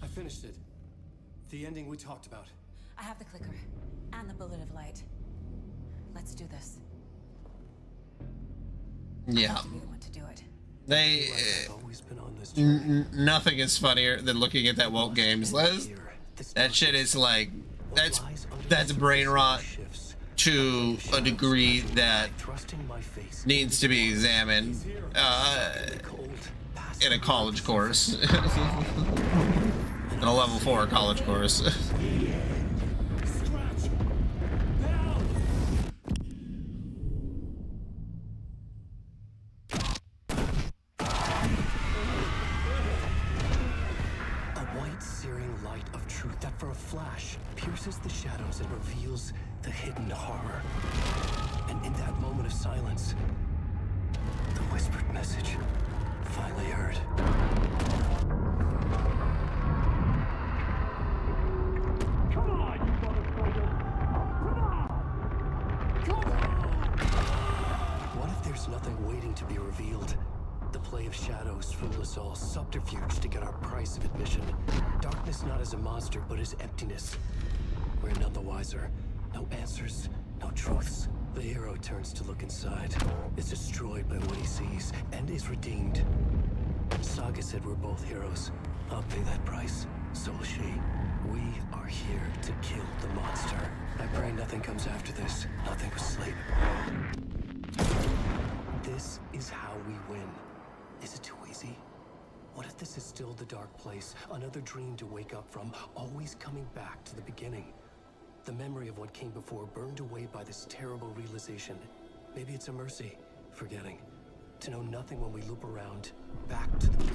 I finished it. The ending we talked about. I have the clicker and the bullet of light. Let's do this. Yeah. I have to be the one to do it. They nothing is funnier than looking at that woke games list. That shit is like that's brain rot to a degree that needs to be examined in a college course, in a level 4 college course. For a flash, pierces the shadows and reveals the hidden horror. And in that moment of silence, the whispered message finally heard. Come on, you motherfucker! Come on! Come on! What if there's nothing waiting to be revealed? The play of shadows fool us all, subterfuge to get our price of admission. Darkness not as a monster, but as emptiness. We're none the wiser. No answers, no truths. The hero turns to look inside, is destroyed by what he sees, and is redeemed. Saga said we're both heroes. I'll pay that price. So will she. We are here to kill the monster. I pray nothing comes after this. Nothing but sleep. This is how we win. Is it too easy? What if this is still the dark place? Another dream to wake up from, always coming back to the beginning. The memory of what came before burned away by this terrible realization. Maybe it's a mercy, forgetting. To know nothing when we loop around, back to the...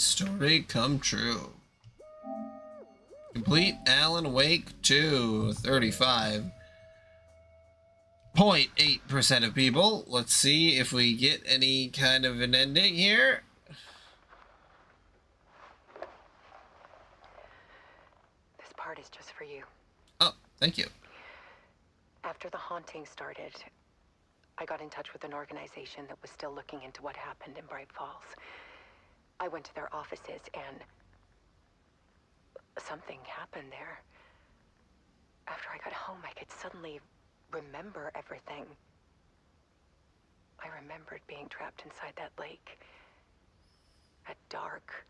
Story come true. Complete Alan Wake 2, 35.8% of people. Let's see if we get any kind of an ending here. This part is just for you. Oh, thank you. After the haunting started, I got in touch with an organization that was still looking into what happened in Bright Falls. I went to their offices and something happened there. After I got home, I could suddenly remember everything. I remembered being trapped inside that lake. A dark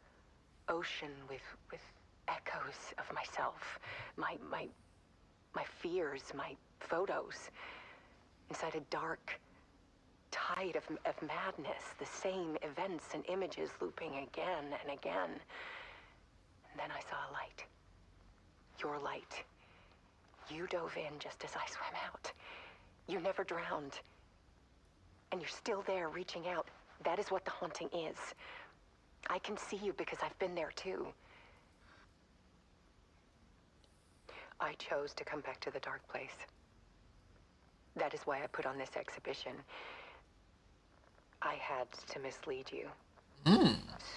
ocean with echoes of myself. My fears, my photos. Inside a dark tide of madness. The same events and images looping again and again. And then I saw a light. Your light. You dove in just as I swam out. You never drowned. And you're still there reaching out. That is what the haunting is. I can see you because I've been there too. I chose to come back to the dark place. That is why I put on this exhibition. I had to mislead you.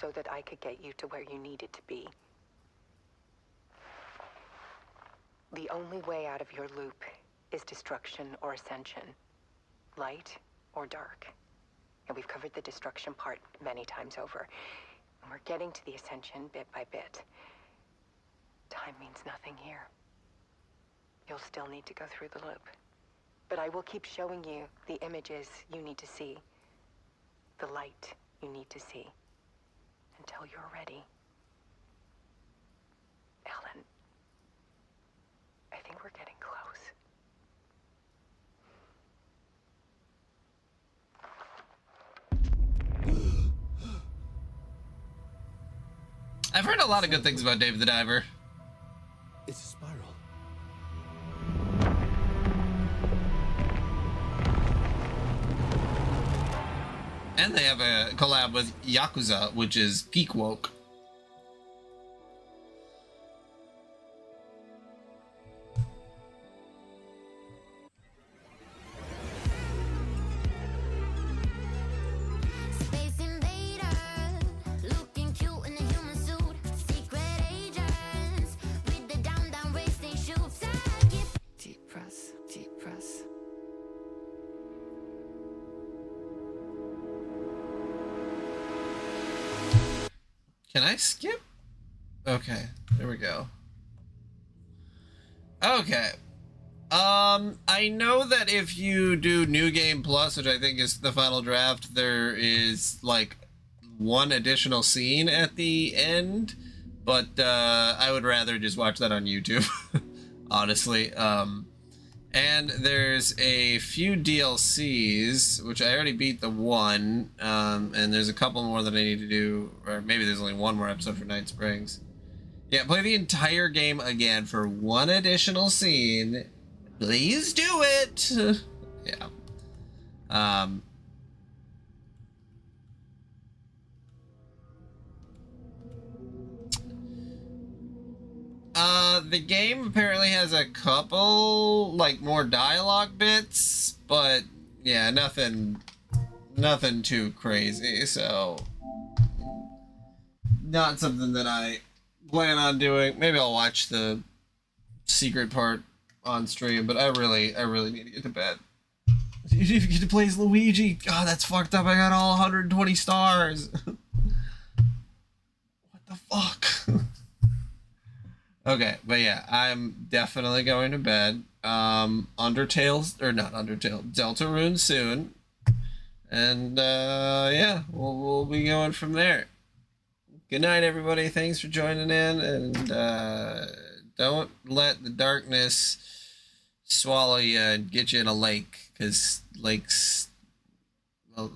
So that I could get you to where you needed to be. The only way out of your loop is destruction or ascension. Light or dark. And we've covered the destruction part many times over. And we're getting to the ascension bit by bit. Time means nothing here. You'll still need to go through the loop. But I will keep showing you the images you need to see. The light you need to see. Until you're ready. Alan, I think we're getting close. I've heard a lot of good things about Dave the Diver. It's a spiral. And they have a collab with Yakuza, which is Geek Woke. Space invader, looking cute in a human suit. Secret agents with the down race they shoot. Deep press, deep press. Can I skip? Okay, there we go. Okay. I know that if you do New Game Plus, which I think is the final draft, there is like one additional scene at the end, but I would rather just watch that on YouTube, honestly. And there's a few DLCs, which I already beat the one, and there's a couple more that I need to do, or maybe there's only one more episode for Night Springs. Yeah, play the entire game again for one additional scene. Please do it! Yeah. The game apparently has a couple, like, more dialogue bits, but, yeah, nothing too crazy, so not something that I plan on doing. Maybe I'll watch the secret part on stream, but I really need to get to bed. You get to play as Luigi. God, that's fucked up. I got all 120 stars. What the fuck? Okay, but yeah, I'm definitely going to bed. Deltarune soon. And yeah, we'll be going from there. Good night, everybody. Thanks for joining in, and don't let the darkness swallow you and get you in a lake, because lakes, well,